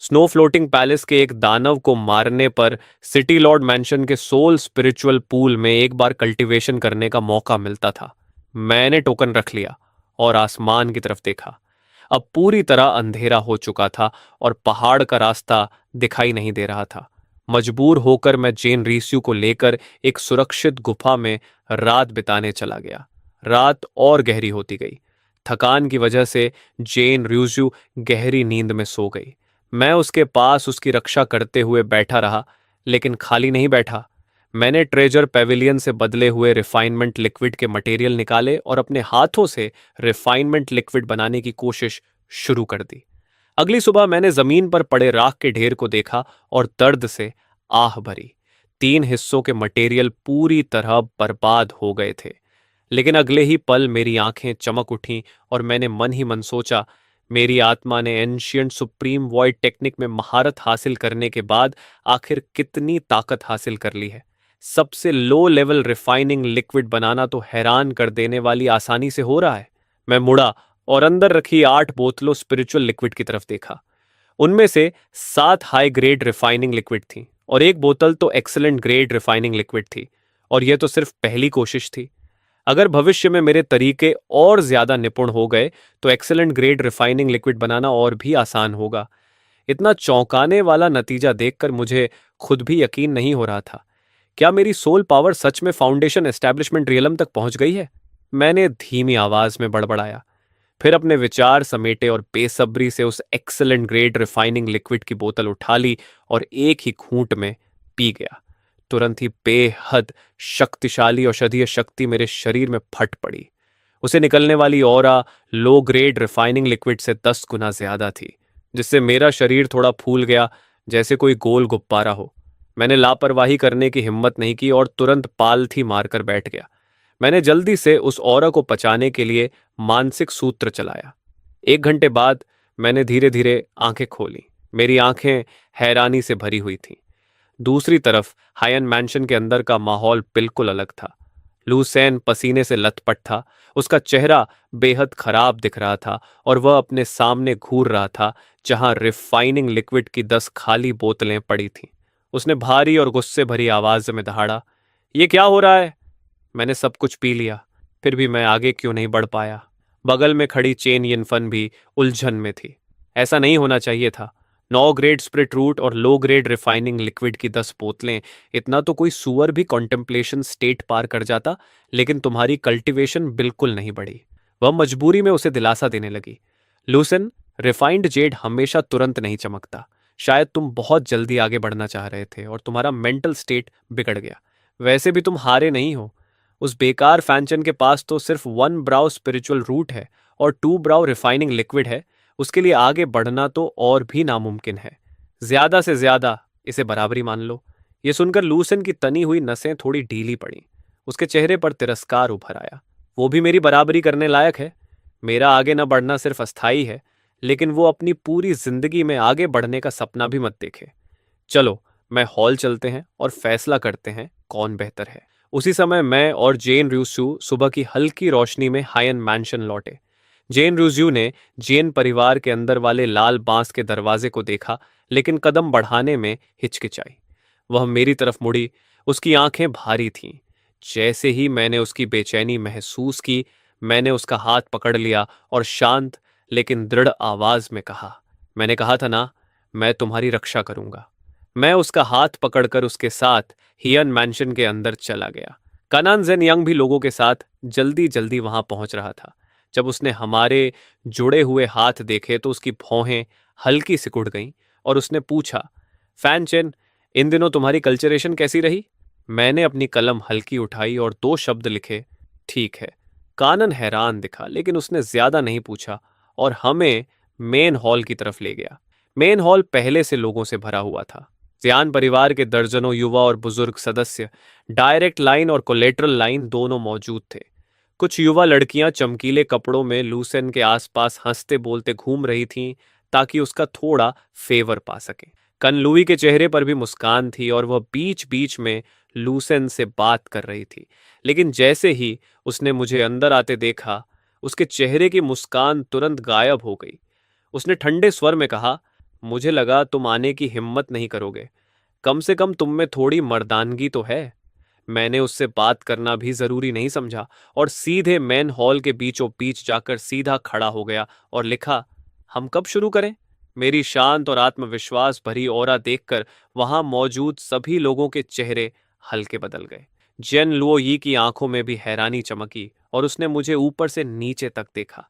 स्नो फ्लोटिंग पैलेस के एक दानव को मारने पर सिटी लॉर्ड मैंशन के सोल स्पिरिचुअल पूल में एक बार कल्टीवेशन करने का मौका मिलता था। मैंने टोकन रख लिया और आसमान की तरफ देखा। अब पूरी तरह अंधेरा हो चुका था और पहाड़ का रास्ता दिखाई नहीं दे रहा था। मजबूर होकर मैं जेन रीस्यू को लेकर एक सुरक्षित गुफा में रात बिताने चला गया। रात और गहरी होती गई। थकान की वजह से जेन रीस्यू गहरी नींद में सो गई। मैं उसके पास उसकी रक्षा करते हुए बैठा रहा, लेकिन खाली नहीं बैठा। मैंने ट्रेजर पेविलियन से बदले हुए रिफाइनमेंट लिक्विड के मटेरियल निकाले और अपने हाथों से रिफाइनमेंट लिक्विड बनाने की कोशिश शुरू कर दी। अगली सुबह मैंने जमीन पर पड़े राख के ढेर को देखा और दर्द से आह भरी। 3 हिस्सों के मटेरियल पूरी तरह बर्बाद हो गए थे। लेकिन अगले ही पल मेरी आंखें चमक उठीं और मैंने मन ही मन सोचा, मेरी आत्मा ने एंशियंट सुप्रीम वॉइड टेक्निक में महारत हासिल करने के बाद आखिर कितनी ताकत हासिल कर ली है। सबसे लो लेवल रिफाइनिंग लिक्विड बनाना तो हैरान कर देने वाली आसानी से हो रहा है। मैं मुड़ा और अंदर रखी 8 बोतलों स्पिरिचुअल लिक्विड की तरफ देखा। उनमें से 7 हाई ग्रेड रिफाइनिंग लिक्विड थी और एक बोतल तो एक्सेलेंट ग्रेड रिफाइनिंग लिक्विड थी। और यह तो सिर्फ पहली कोशिश थी। अगर भविष्य में मेरे तरीके और ज्यादा निपुण हो गए तो एक्सेलेंट ग्रेड रिफाइनिंग लिक्विड बनाना और भी आसान होगा। इतना चौंकाने वाला नतीजा देखकर मुझे खुद भी यकीन नहीं हो रहा था। क्या मेरी सोल पावर सच में फाउंडेशन एस्टैब्लिशमेंट रियलम तक पहुंच गई है? मैंने धीमी आवाज में बड़बड़ाया। फिर अपने विचार समेटे और बेसब्री से उस एक्सेलेंट ग्रेड रिफाइनिंग लिक्विड की बोतल उठा ली और एक ही घूंट में पी गया। तुरंत ही बेहद शक्तिशाली औषधीय शक्ति मेरे शरीर में फट पड़ी। उसे निकलने वाली aura low grade refining liquid से 10 गुना ज्यादा थी, जिससे मेरा शरीर थोड़ा फूल गया, जैसे कोई गोल गुब्बारा हो। मैंने लापरवाही करने की हिम्मत नहीं की और तुरंत पालथी मारकर बैठ गया। मैंने जल्दी से उस ऑरा को पचाने के लिए मानसिक सूत्र चलाया। 1 घंटे बाद मैंने धीरे धीरे आंखें खोली। मेरी आंखें हैरानी से भरी हुई थीं। दूसरी तरफ हायन मैंशन के अंदर का माहौल बिल्कुल अलग था। लूसेन पसीने से लथपथ था। उसका चेहरा बेहद खराब दिख रहा था और वह अपने सामने घूर रहा था जहां रिफाइनिंग लिक्विड की 10 खाली बोतलें पड़ी थीं। उसने भारी और गुस्से भरी आवाज में दहाड़ा, "ये क्या हो रहा है?" मैंने सब कुछ पी लिया, फिर भी मैं आगे क्यों नहीं बढ़ पाया। बगल में खड़ी चेन यिनफन भी उलझन में थी। ऐसा नहीं होना चाहिए था। 9 ग्रेड स्प्रिट रूट और लो ग्रेड रिफाइनिंग लिक्विड की 10 बोतलें, इतना तो कोई सुअर भी कॉन्टेम्पलेशन स्टेट पार कर जाता, लेकिन तुम्हारी कल्टीवेशन बिल्कुल नहीं बढ़ी। वह मजबूरी में उसे दिलासा देने लगी, लूसन, रिफाइंड जेड हमेशा तुरंत नहीं चमकता। शायद तुम बहुत जल्दी आगे बढ़ना चाह रहे थे और तुम्हारा मेंटल स्टेट बिगड़ गया। वैसे भी तुम हारे नहीं हो। उस बेकार फैंचन के पास तो सिर्फ 1 ब्राउ स्पिरिचुअल रूट है और 2 ब्राउ रिफाइनिंग लिक्विड है। उसके लिए आगे बढ़ना तो और भी नामुमकिन है। ज्यादा से ज्यादा इसे बराबरी मान लो। यह सुनकर लूसन की तनी हुई नसें थोड़ी ढीली पड़ी। उसके चेहरे पर तिरस्कार उभर आया। वो भी मेरी बराबरी करने लायक है। मेरा आगे न बढ़ना सिर्फ अस्थाई है, लेकिन वो अपनी पूरी जिंदगी में आगे बढ़ने का सपना भी मत देखे। चलो, मैं हॉल चलते हैं और फैसला करते हैं कौन बेहतर है। उसी समय मैं और जेन रूसू सुबह की हल्की रोशनी में हायन मैंशन लौटे। जेन रूजू ने जेन परिवार के अंदर वाले लाल बांस के दरवाजे को देखा, लेकिन कदम बढ़ाने में हिचकिचाई। वह मेरी तरफ मुड़ी। उसकी आंखें भारी थीं। जैसे ही मैंने उसकी बेचैनी महसूस की, मैंने उसका हाथ पकड़ लिया और शांत लेकिन दृढ़ आवाज में कहा, मैंने कहा था ना, मैं तुम्हारी रक्षा करूंगा। मैं उसका हाथ पकड़कर उसके साथ हियन मैंशन के अंदर चला गया। कनान जेन यंग भी लोगों के साथ जल्दी जल्दी वहां पहुंच रहा था। जब उसने हमारे जुड़े हुए हाथ देखे तो उसकी भौहें हल्की सिकुड़ गईं और उसने पूछा, फैन चेन, इन दिनों तुम्हारी कल्चरेशन कैसी रही? मैंने अपनी कलम हल्की उठाई और 2 शब्द लिखे, ठीक है। कानन हैरान दिखा, लेकिन उसने ज्यादा नहीं पूछा और हमें मेन हॉल की तरफ ले गया। मेन हॉल पहले से लोगों से भरा हुआ था। जियान परिवार के दर्जनों युवा और बुजुर्ग सदस्य डायरेक्ट लाइन और कोलेट्रल लाइन दोनों मौजूद थे। कुछ युवा लड़कियां चमकीले कपड़ों में लूसेन के आसपास हंसते बोलते घूम रही थीं, ताकि उसका थोड़ा फेवर पा सके। कनलुई के चेहरे पर भी मुस्कान थी और वह बीच बीच में लूसेन से बात कर रही थी, लेकिन जैसे ही उसने मुझे अंदर आते देखा, उसके चेहरे की मुस्कान तुरंत गायब हो गई। उसने ठंडे स्वर में कहा, मुझे लगा तुम आने की हिम्मत नहीं करोगे। कम से कम तुम में थोड़ी मर्दानगी तो है। मैंने उससे बात करना भी जरूरी नहीं समझा और सीधे मेन हॉल के बीचों बीच जाकर सीधा खड़ा हो गया और लिखा, हम कब शुरू करें? मेरी शांत और आत्मविश्वास भरी ऑरा देखकर वहां मौजूद सभी लोगों के चेहरे हल्के बदल गए। जेन लुओ यी की आंखों में भी हैरानी चमकी और उसने मुझे ऊपर से नीचे तक देखा।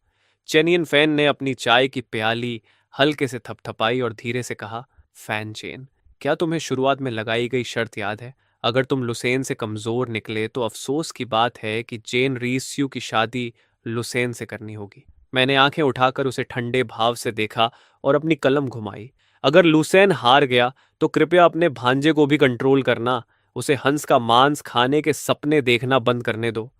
चेनियन फैन ने अपनी चाय की प्याली हल्के से थपथपाई और धीरे से कहा, फैन चेन, क्या तुम्हें शुरुआत में लगाई गई शर्त याद है? अगर तुम लुसेन से कमजोर निकले तो अफसोस की बात है कि जेन रीस्यू की शादी लुसेन से करनी होगी। मैंने आंखें उठाकर उसे ठंडे भाव से देखा और अपनी कलम घुमाई। अगर लुसेन हार गया तो कृपया अपने भांजे को भी कंट्रोल करना। उसे हंस का मांस खाने के सपने देखना बंद करने दो।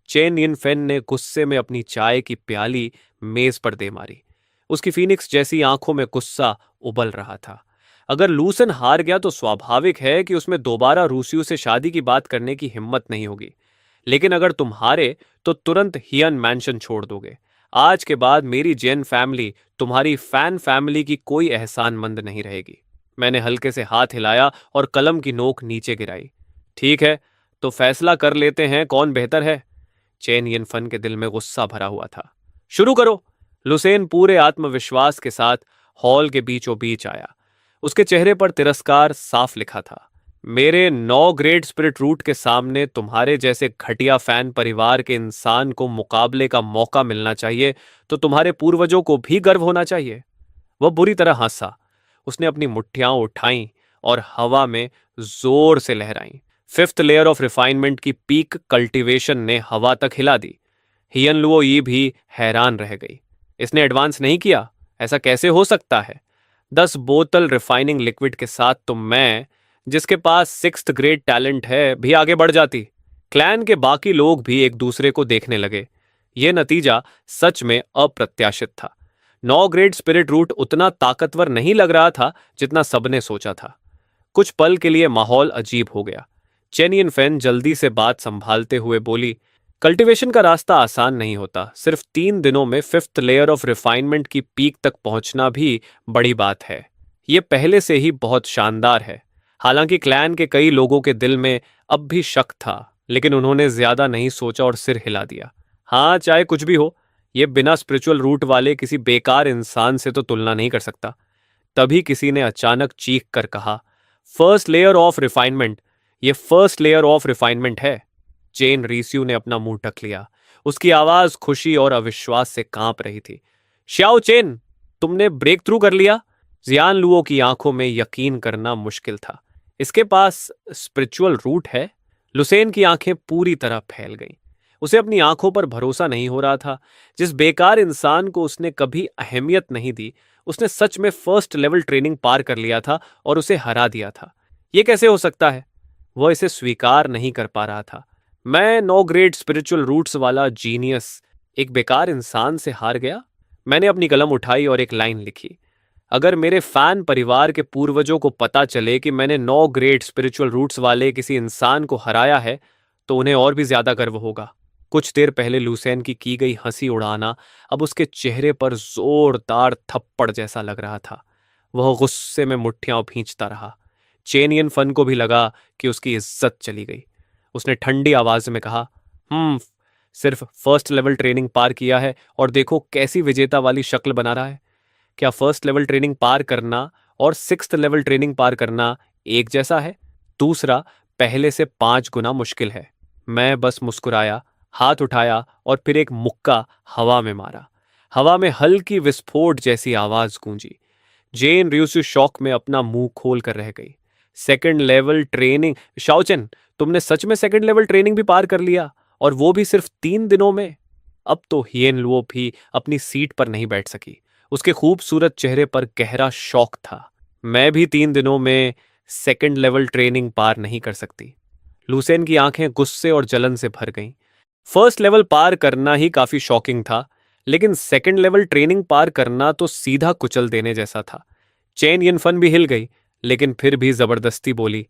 चेन यिन फेन ने गुस्से में अपनी चाय की प्याली मेज पर दे मारी। उसकी फीनिक्स जैसी आंखों में गुस्सा उबल रहा था। अगर लूसन हार गया तो स्वाभाविक है कि उसमें दोबारा रूसियों से शादी की बात करने की हिम्मत नहीं होगी। लेकिन अगर तुम हारे तो तुरंत हियन मैंशन छोड़ दोगे। आज के बाद मेरी जैन फैमिली तुम्हारी फैन फैमिली की कोई एहसानमंद नहीं रहेगी। मैंने हल्के से हाथ हिलाया और कलम की नोक नीचे गिराई। ठीक है, तो फैसला कर लेते हैं कौन बेहतर है। चेन यिनफन के दिल में गुस्सा भरा हुआ था। शुरू करो। लुसेन पूरे आत्मविश्वास के साथ हॉल के बीचों बीच आया। उसके चेहरे पर तिरस्कार साफ लिखा था। मेरे 9 ग्रेड स्पिरिट रूट के सामने तुम्हारे जैसे घटिया फैन परिवार के इंसान को मुकाबले का मौका मिलना चाहिए, तो तुम्हारे पूर्वजों को भी गर्व होना चाहिए। वह बुरी तरह हंसा। उसने अपनी मुट्ठियां उठाईं और हवा में जोर से लहराईं। 5th लेयर ऑफ रिफाइनमेंट की पीक कल्टीवेशन ने हवा तक हिला दी। हियन लुओ ये भी हैरान रह गई। इसने एडवांस नहीं किया, ऐसा कैसे हो सकता है? 10 बोतल रिफाइनिंग लिक्विड के साथ तो मैं, जिसके पास 6th ग्रेड टैलेंट है, भी आगे बढ़ जाती। क्लैन के बाकी लोग भी एक दूसरे को देखने लगे। यह नतीजा सच में अप्रत्याशित था। 9 ग्रेड स्पिरिट रूट उतना ताकतवर नहीं लग रहा था जितना सबने सोचा था। कुछ पल के लिए माहौल अजीब हो गया। चेनियन फैन जल्दी से बात संभालते हुए बोली, कल्टीवेशन का रास्ता आसान नहीं होता। सिर्फ 3 दिनों में 5th लेयर ऑफ रिफाइनमेंट की पीक तक पहुंचना भी बड़ी बात है। ये पहले से ही बहुत शानदार है। हालांकि क्लैन के कई लोगों के दिल में अब भी शक था, लेकिन उन्होंने ज्यादा नहीं सोचा और सिर हिला दिया। हाँ, चाहे कुछ भी हो, ये बिना स्पिरिचुअल रूट वाले किसी बेकार इंसान से तो तुलना नहीं कर सकता। तभी किसी ने अचानक चीख कर कहा, फर्स्ट लेयर ऑफ रिफाइनमेंट, ये फर्स्ट लेयर ऑफ रिफाइनमेंट है। चेन रीस्यू ने अपना मुंह ढक लिया। उसकी आवाज खुशी और अविश्वास से कांप रही थी। श्याओ चेन, तुमने ब्रेक थ्रू कर लिया। जियान लुओ की आंखों में यकीन करना मुश्किल था। इसके पास स्पिरिचुअल रूट है? लुसेन की आंखें पूरी तरह फैल गईं। उसे अपनी आंखों पर भरोसा नहीं हो रहा था। जिस बेकार इंसान को उसने कभी अहमियत नहीं दी, उसने सच में फर्स्ट लेवल ट्रेनिंग पार कर लिया था और उसे हरा दिया था। यह कैसे हो सकता है? वह इसे स्वीकार नहीं कर पा रहा था। मैं 9 ग्रेड स्पिरिचुअल रूट्स वाला जीनियस एक बेकार इंसान से हार गया? मैंने अपनी कलम उठाई और एक लाइन लिखी। अगर मेरे फैन परिवार के पूर्वजों को पता चले कि मैंने 9 ग्रेड स्पिरिचुअल रूट्स वाले किसी इंसान को हराया है तो उन्हें और भी ज्यादा गर्व होगा। कुछ देर पहले लुसेन की गई हंसी उड़ाना अब उसके चेहरे पर जोरदार थप्पड़ जैसा लग रहा था। वह गुस्से में मुट्ठियां भींचता रहा। चेनियन फन को भी लगा कि उसकी इज्जत चली गई। उसने ठंडी आवाज में कहा, सिर्फ फर्स्ट लेवल ट्रेनिंग पार किया है और देखो कैसी विजेता वाली शक्ल बना रहा है। क्या फर्स्ट लेवल ट्रेनिंग पार करना और सिक्स्थ लेवल ट्रेनिंग पार करना एक जैसा है? दूसरा, पहले से 5 गुना मुश्किल है। मैं बस मुस्कुराया, हाथ उठाया और फिर एक मुक्का हवा में मारा। हवा में हल्की विस्फोट जैसी आवाज गूंजी। जेन र्यूसु शौक में अपना मुंह खोल कर रह गई। Second level training? शाओचेन, तुमने सच में सेकंड लेवल ट्रेनिंग भी पार कर लिया, और वो भी सिर्फ 3 दिनों में? अब तो हियन लुओ भी अपनी सीट पर नहीं बैठ सकी। उसके खूबसूरत चेहरे पर गहरा शौक था। मैं भी 3 दिनों में सेकंड लेवल ट्रेनिंग पार नहीं कर सकती। लुसेन की आंखें गुस्से और जलन से भर गईं। फर्स्ट लेवल पार करना ही काफी शॉकिंग था, लेकिन सेकंड लेवल ट्रेनिंग पार करना तो सीधा कुचल देने जैसा था। चेन यिनफन भी हिल गई, लेकिन फिर भी जबरदस्ती बोली,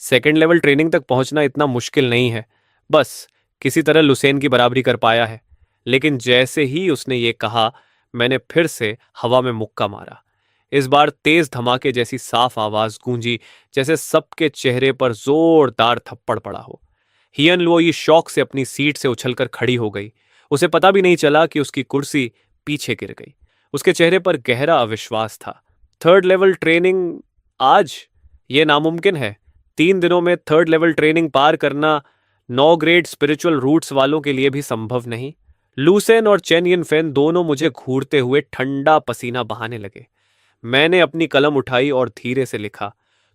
सेकंड लेवल ट्रेनिंग तक पहुंचना इतना मुश्किल नहीं है, बस किसी तरह लुसेन की बराबरी कर पाया है। लेकिन जैसे ही उसने ये कहा, मैंने फिर से हवा में मुक्का मारा। इस बार तेज धमाके जैसी साफ आवाज गूंजी, जैसे सबके चेहरे पर जोरदार थप्पड़ पड़ा हो। हियन लुओई शौक से अपनी सीट से उछलकर खड़ी हो गई। उसे पता भी नहीं चला कि उसकी कुर्सी पीछे गिर गई। उसके चेहरे पर गहरा अविश्वास था। थर्ड लेवल ट्रेनिंग आज? ये नामुमकिन है। 3 दिनों में थर्ड लेवल ट्रेनिंग पार करना 9 ग्रेड स्पिरिचुअल रूट्स वालों के लिए भी संभव नहीं। लूसेन और चेन यिनफेन दोनों मुझे घूरते हुए ठंडा पसीना बहाने लगे। मैंने अपनी कलम उठाई और धीरे से लिखा,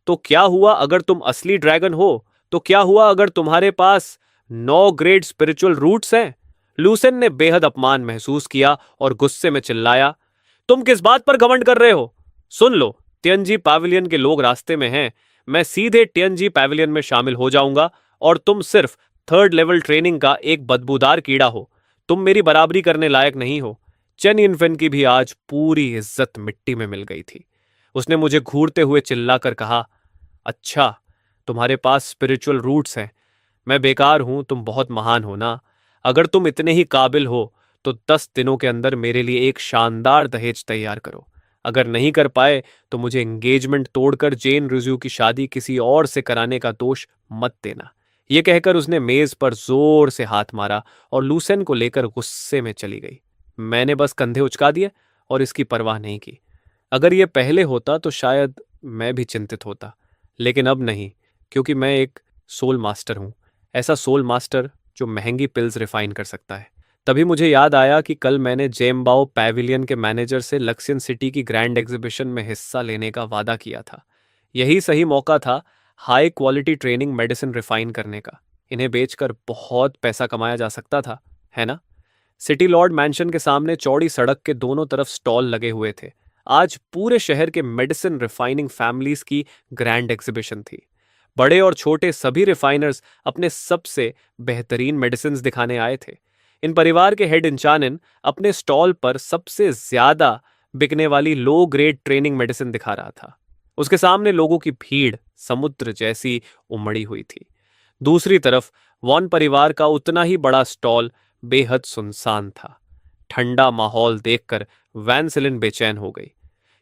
तो क्या हुआ अगर तुम असली ड्रैगन हो? तो क्या हुआ अगर तुम्हारे पास 9 ग्रेड स्पिरिचुअल रूट्स हैं? लूसेन ने बेहद अपमान महसूस किया और गुस्से में चिल्लाया, तुम किस बात पर घमंड कर रहे हो? सुन लो, टियनजी पैविलियन के लोग रास्ते में हैं। मैं सीधे टियनजी पैविलियन में शामिल हो जाऊंगा और तुम सिर्फ थर्ड लेवल ट्रेनिंग का एक बदबूदार कीड़ा हो। तुम मेरी बराबरी करने लायक नहीं हो। चेन यिनफेन की भी आज पूरी इज्जत मिट्टी में मिल गई थी। उसने मुझे घूरते हुए चिल्लाकर कहा, अच्छा, तुम्हारे पास स्पिरिचुअल रूट्स हैं। मैं बेकार हूं, तुम बहुत महान हो ना। अगर तुम इतने ही काबिल हो तो 10 दिनों के अंदर मेरे लिए एक शानदार दहेज तैयार करो। अगर नहीं कर पाए तो मुझे एंगेजमेंट तोड़कर जेन रिज्यू की शादी किसी और से कराने का दोष मत देना। यह कहकर उसने मेज पर जोर से हाथ मारा और लूसेन को लेकर गुस्से में चली गई। मैंने बस कंधे उचका दिए और इसकी परवाह नहीं की। अगर यह पहले होता तो शायद मैं भी चिंतित होता, लेकिन अब नहीं, क्योंकि मैं एक सोल मास्टर हूं। ऐसा सोल मास्टर जो महंगी पिल्स रिफाइन कर सकता है। तभी मुझे याद आया कि कल मैंने जेमबाओ पैविलियन के मैनेजर से लक्सियन सिटी की ग्रैंड एग्जीबिशन में हिस्सा लेने का वादा किया था। यही सही मौका था high quality training medicine refine करने का। इन्हें बेचकर बहुत पैसा कमाया जा सकता था, है ना? सिटी लॉर्ड मैंशन के सामने चौड़ी सड़क के दोनों तरफ स्टॉल लगे हुए थे। आज पूरे शहर के मेडिसिन रिफाइनिंग फैमिलीज की ग्रैंड एग्जीबिशन थी। बड़े और छोटे सभी रिफाइनर्स अपने सबसे बेहतरीन मेडिसिन दिखाने आए थे। इन परिवार के हेड इंचानिन अपने स्टॉल पर सबसे ज्यादा बिकने वाली लो ग्रेड ट्रेनिंग मेडिसिन दिखा रहा था। उसके सामने लोगों की भीड़ समुद्र जैसी उमड़ी हुई थी। दूसरी तरफ वॉन परिवार का उतना ही बड़ा स्टॉल बेहद सुनसान था। ठंडा माहौल देखकर वैनसिलिन बेचैन हो गई।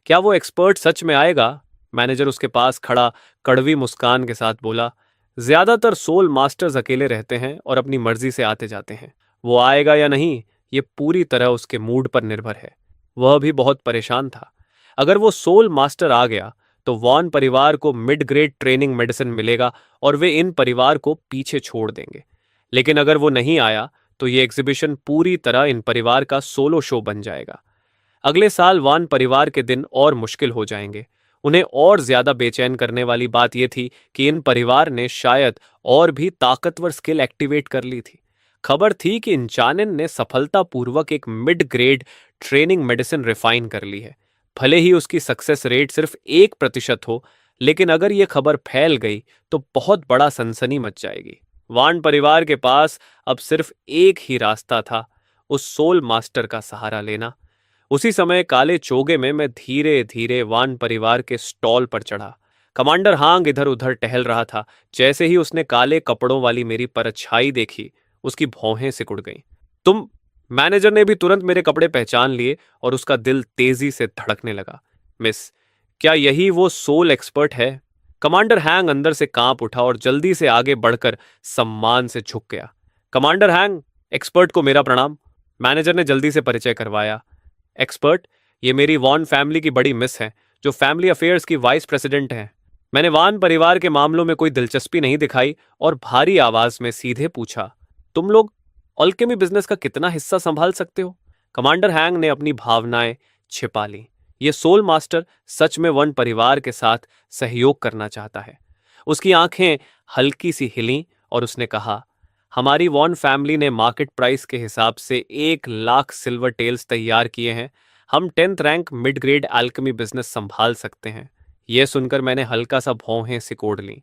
क्या वो एक्सपर्ट सच में आएगा? मैनेजर उसके पास खड़ा कड़वी मुस्कान के साथ बोला, ज्यादातर सोल मास्टर्स अकेले रहते हैं और अपनी मर्जी से आते जाते हैं। वो आएगा या नहीं, ये पूरी तरह उसके मूड पर निर्भर है। वह भी बहुत परेशान था। अगर वो सोल मास्टर आ गया तो वॉन परिवार को मिड ग्रेड ट्रेनिंग मेडिसिन मिलेगा और वे इन परिवार को पीछे छोड़ देंगे। लेकिन अगर वो नहीं आया तो ये एग्जीबिशन पूरी तरह इन परिवार का सोलो शो बन जाएगा। अगले साल वान परिवार के दिन और मुश्किल हो जाएंगे। उन्हें और ज्यादा बेचैन करने वाली बात यह थी कि इन परिवार ने शायद और भी ताकतवर स्किल एक्टिवेट कर ली थी। खबर थी कि इंचानिन ने सफलतापूर्वक एक mid grade training medicine refine कर ली है। भले ही उसकी सक्सेस रेट सिर्फ 1% हो, लेकिन अगर यह खबर फैल गई तो बहुत बड़ा सनसनी मच जाएगी। वान परिवार के पास अब सिर्फ एक ही रास्ता था, उस सोल मास्टर का सहारा लेना। उसी समय काले चोगे में मैं धीरे धीरे वान परिवार के स्टॉल पर चढ़ा। कमांडर हांग इधर उधर टहल रहा था। जैसे ही उसने काले कपड़ों वाली मेरी परछाई देखी, उसकी भौहें सिकुड़ गईं। तुम? मैनेजर ने भी तुरंत मेरे कपड़े पहचान लिए और उसका दिल तेजी से धड़कने लगा। मिस, क्या यही वो सोल एक्सपर्ट है? कमांडर हैंग अंदर से कांप उठा और जल्दी से आगे बढ़कर सम्मान से झुक गया। कमांडर हैंग, एक्सपर्ट को मेरा प्रणाम। मैनेजर ने जल्दी से परिचय करवाया। एक्सपर्ट, ये मेरी वॉन फैमिली की बड़ी मिस है, जो फैमिली अफेयर्स की वाइस प्रेसिडेंट हैं। मैंने वान परिवार के मामलों में कोई दिलचस्पी नहीं दिखाई और भारी आवाज में सीधे पूछा, तुम लोग अल्केमी बिजनेस का कितना हिस्सा संभाल सकते हो? कमांडर हैंग ने अपनी भावनाएं छिपा ली। ये सोल मास्टर सच में वन परिवार के साथ सहयोग करना चाहता है। उसकी आंखें हल्की सी हिलीं और उसने कहा, हमारी वॉन फैमिली ने मार्केट प्राइस के हिसाब से 1 लाख सिल्वर टेल्स तैयार किए हैं। हम 10th rank mid grade Alchemy business संभाल सकते हैं। यह सुनकर मैंने हल्का सा भौहें सिकोड़ ली।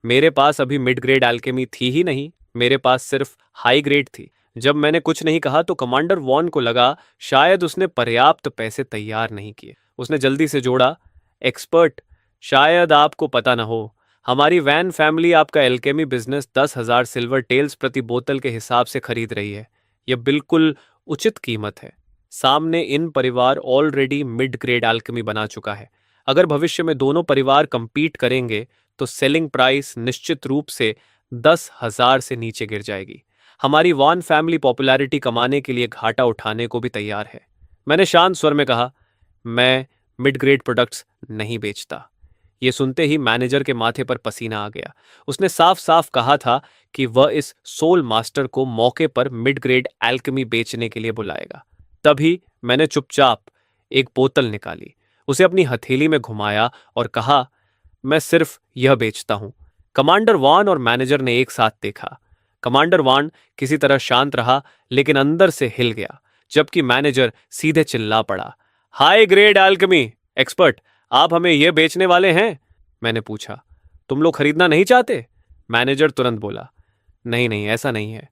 मेरे पास अभी मिड ग्रेड अल्केमी थी ही नहीं, मेरे पास सिर्फ हाई ग्रेड थी। जब मैंने कुछ नहीं कहा तो कमांडर वॉन को लगा शायद उसने पर्याप्त पैसे तैयार नहीं किए। उसने जल्दी से जोड़ा, एक्सपर्ट, शायद आपको पता न हो, हमारी वैन फैमिली आपका एल्केमी बिजनेस 10,000 सिल्वर टेल्स प्रति बोतल के हिसाब से खरीद रही है। यह बिल्कुल उचित कीमत है। सामने इन परिवार ऑलरेडी मिड ग्रेड अल्केमी बना चुका है। अगर भविष्य में दोनों परिवार कंपीट करेंगे तो सेलिंग प्राइस निश्चित रूप से 10,000 से नीचे गिर जाएगी। हमारी वॉन फैमिली पॉपुलैरिटी कमाने के लिए घाटा उठाने को भी तैयार है। मैंने शांत स्वर में कहा, मैं मिड ग्रेड प्रोडक्ट्स नहीं बेचता। यह सुनते ही मैनेजर के माथे पर पसीना आ गया। उसने साफ साफ कहा था कि वह इस सोल मास्टर को मौके पर मिड ग्रेड एल्केमी बेचने के लिए बुलाएगा। तभी मैंने चुपचाप एक बोतल निकाली, उसे अपनी हथेली में घुमाया और कहा, मैं सिर्फ यह बेचता हूं। कमांडर वान और मैनेजर ने एक साथ देखा। कमांडर वान किसी तरह शांत रहा, लेकिन अंदर से हिल गया, जबकि मैनेजर सीधे चिल्ला पड़ा, हाई ग्रेड अल्केमी एक्सपर्ट, आप हमें यह बेचने वाले हैं? मैंने पूछा, तुम लोग खरीदना नहीं चाहते? मैनेजर तुरंत बोला, नहीं नहीं, ऐसा नहीं है,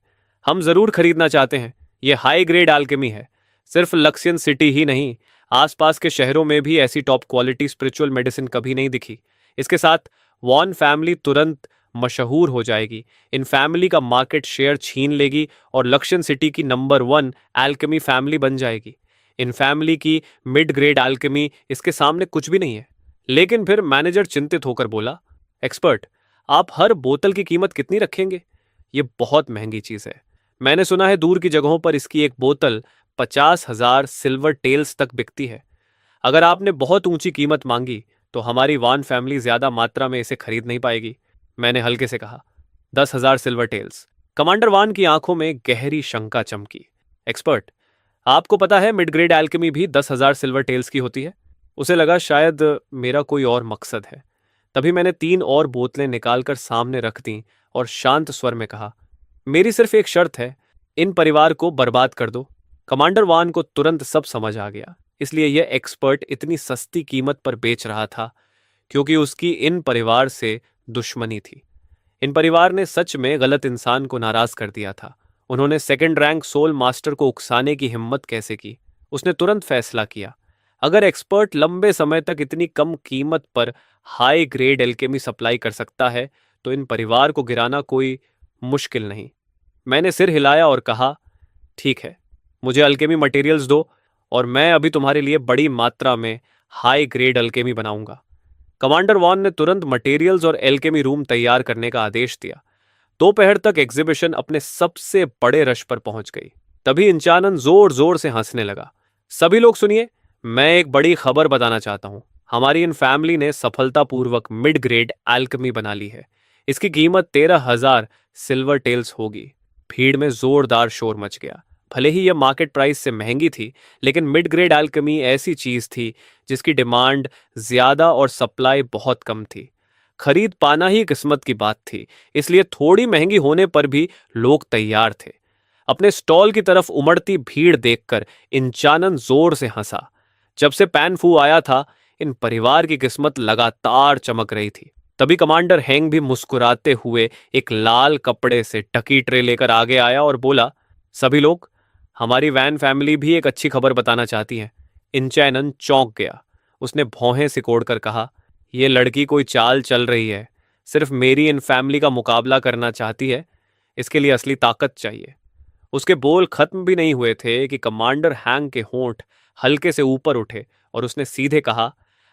हम जरूर खरीदना चाहते हैं। यह हाई ग्रेड अल्केमी है। सिर्फ लक्सियन सिटी ही नहीं, आसपास के शहरों में भी ऐसी टॉप क्वालिटी स्पिरिचुअल मेडिसिन कभी नहीं दिखी। इसके साथ वॉन फैमिली तुरंत मशहूर हो जाएगी, इन फैमिली का मार्केट शेयर छीन लेगी और लक्ष्यन सिटी की नंबर 1 अल्केमी फैमिली बन जाएगी। इन फैमिली की मिड ग्रेड अल्केमी इसके सामने कुछ भी नहीं है। लेकिन फिर मैनेजर चिंतित होकर बोला, एक्सपर्ट, आप हर बोतल की कीमत कितनी रखेंगे? ये बहुत महंगी चीज है। मैंने सुना है दूर की जगहों पर इसकी एक बोतल 50,000 सिल्वर टेल्स तक बिकती है। अगर आपने बहुत ऊंची कीमत मांगी तो हमारी वान फैमिली ज्यादा मात्रा में इसे खरीद नहीं पाएगी। मैंने हल्के से कहा, 10,000 सिल्वर टेल्स। कमांडर वान की आंखों में गहरी शंका चमकी। एक्सपर्ट, आपको पता है मिड ग्रेड एल्केमी भी 10,000 सिल्वर टेल्स की होती है? उसे लगा शायद मेरा कोई और मकसद है। तभी मैंने 3 और बोतलें निकालकर सामने रख दी और शांत स्वर में कहा, मेरी सिर्फ एक शर्त है, इन परिवार को बर्बाद कर दो। कमांडर वान को तुरंत सब समझ आ गया, इसलिए यह एक्सपर्ट इतनी सस्ती कीमत पर बेच रहा था क्योंकि उसकी इन परिवार से दुश्मनी थी। इन परिवार ने सच में गलत इंसान को नाराज कर दिया था। उन्होंने 2nd रैंक सोल मास्टर को उकसाने की हिम्मत कैसे की? उसने तुरंत फैसला किया, अगर एक्सपर्ट लंबे समय तक इतनी कम कीमत पर हाई ग्रेड एल्केमी सप्लाई कर सकता है तो इन परिवार को गिराना कोई मुश्किल नहीं। मैंने सिर हिलाया और कहा, ठीक है, मुझे अल्केमी मटेरियल्स दो और मैं अभी तुम्हारे लिए बड़ी मात्रा में हाई ग्रेड अल्केमी बनाऊंगा। कमांडर वॉन ने तुरंत मटेरियल्स और एल्केमी रूम तैयार करने का आदेश दिया। दोपहर तक एग्जीबिशन अपने सबसे बड़े रश पर पहुंच गई। तभी इंचानन जोर जोर से हंसने लगा। सभी लोग सुनिए, मैं एक बड़ी खबर बताना चाहता हूं। हमारी इन फैमिली ने सफलतापूर्वक मिड ग्रेड अल्केमी बना ली है। इसकी कीमत 13,000 सिल्वर टेल्स होगी। भीड़ में जोरदार शोर मच गया। भले ही यह मार्केट प्राइस से महंगी थी, लेकिन मिड ग्रेड अल्केमी ऐसी चीज थी जिसकी डिमांड ज्यादा और सप्लाई बहुत कम थी। खरीद पाना ही किस्मत की बात थी, इसलिए थोड़ी महंगी होने पर भी लोग तैयार थे। अपने स्टॉल की तरफ उमड़ती भीड़ देखकर इंचानन जोर से हंसा। जब से पैन फू आया था, इन परिवार की किस्मत लगातार चमक रही थी। तभी कमांडर हैंग भी मुस्कुराते हुए एक लाल कपड़े से ढकी ट्रे लेकर आगे आया और बोला, सभी लोग, हमारी वैन फैमिली भी एक अच्छी खबर बताना चाहती है। इंचैनन चौंक गया। उसने भौहें सिकोड़कर कहा, यह लड़की कोई चाल चल रही है, सिर्फ मेरी इन फैमिली का मुकाबला करना चाहती है। इसके लिए असली ताकत चाहिए। उसके बोल खत्म भी नहीं हुए थे कि कमांडर हैंग के होंठ हल्के से ऊपर उठे और उसने सीधे कहा,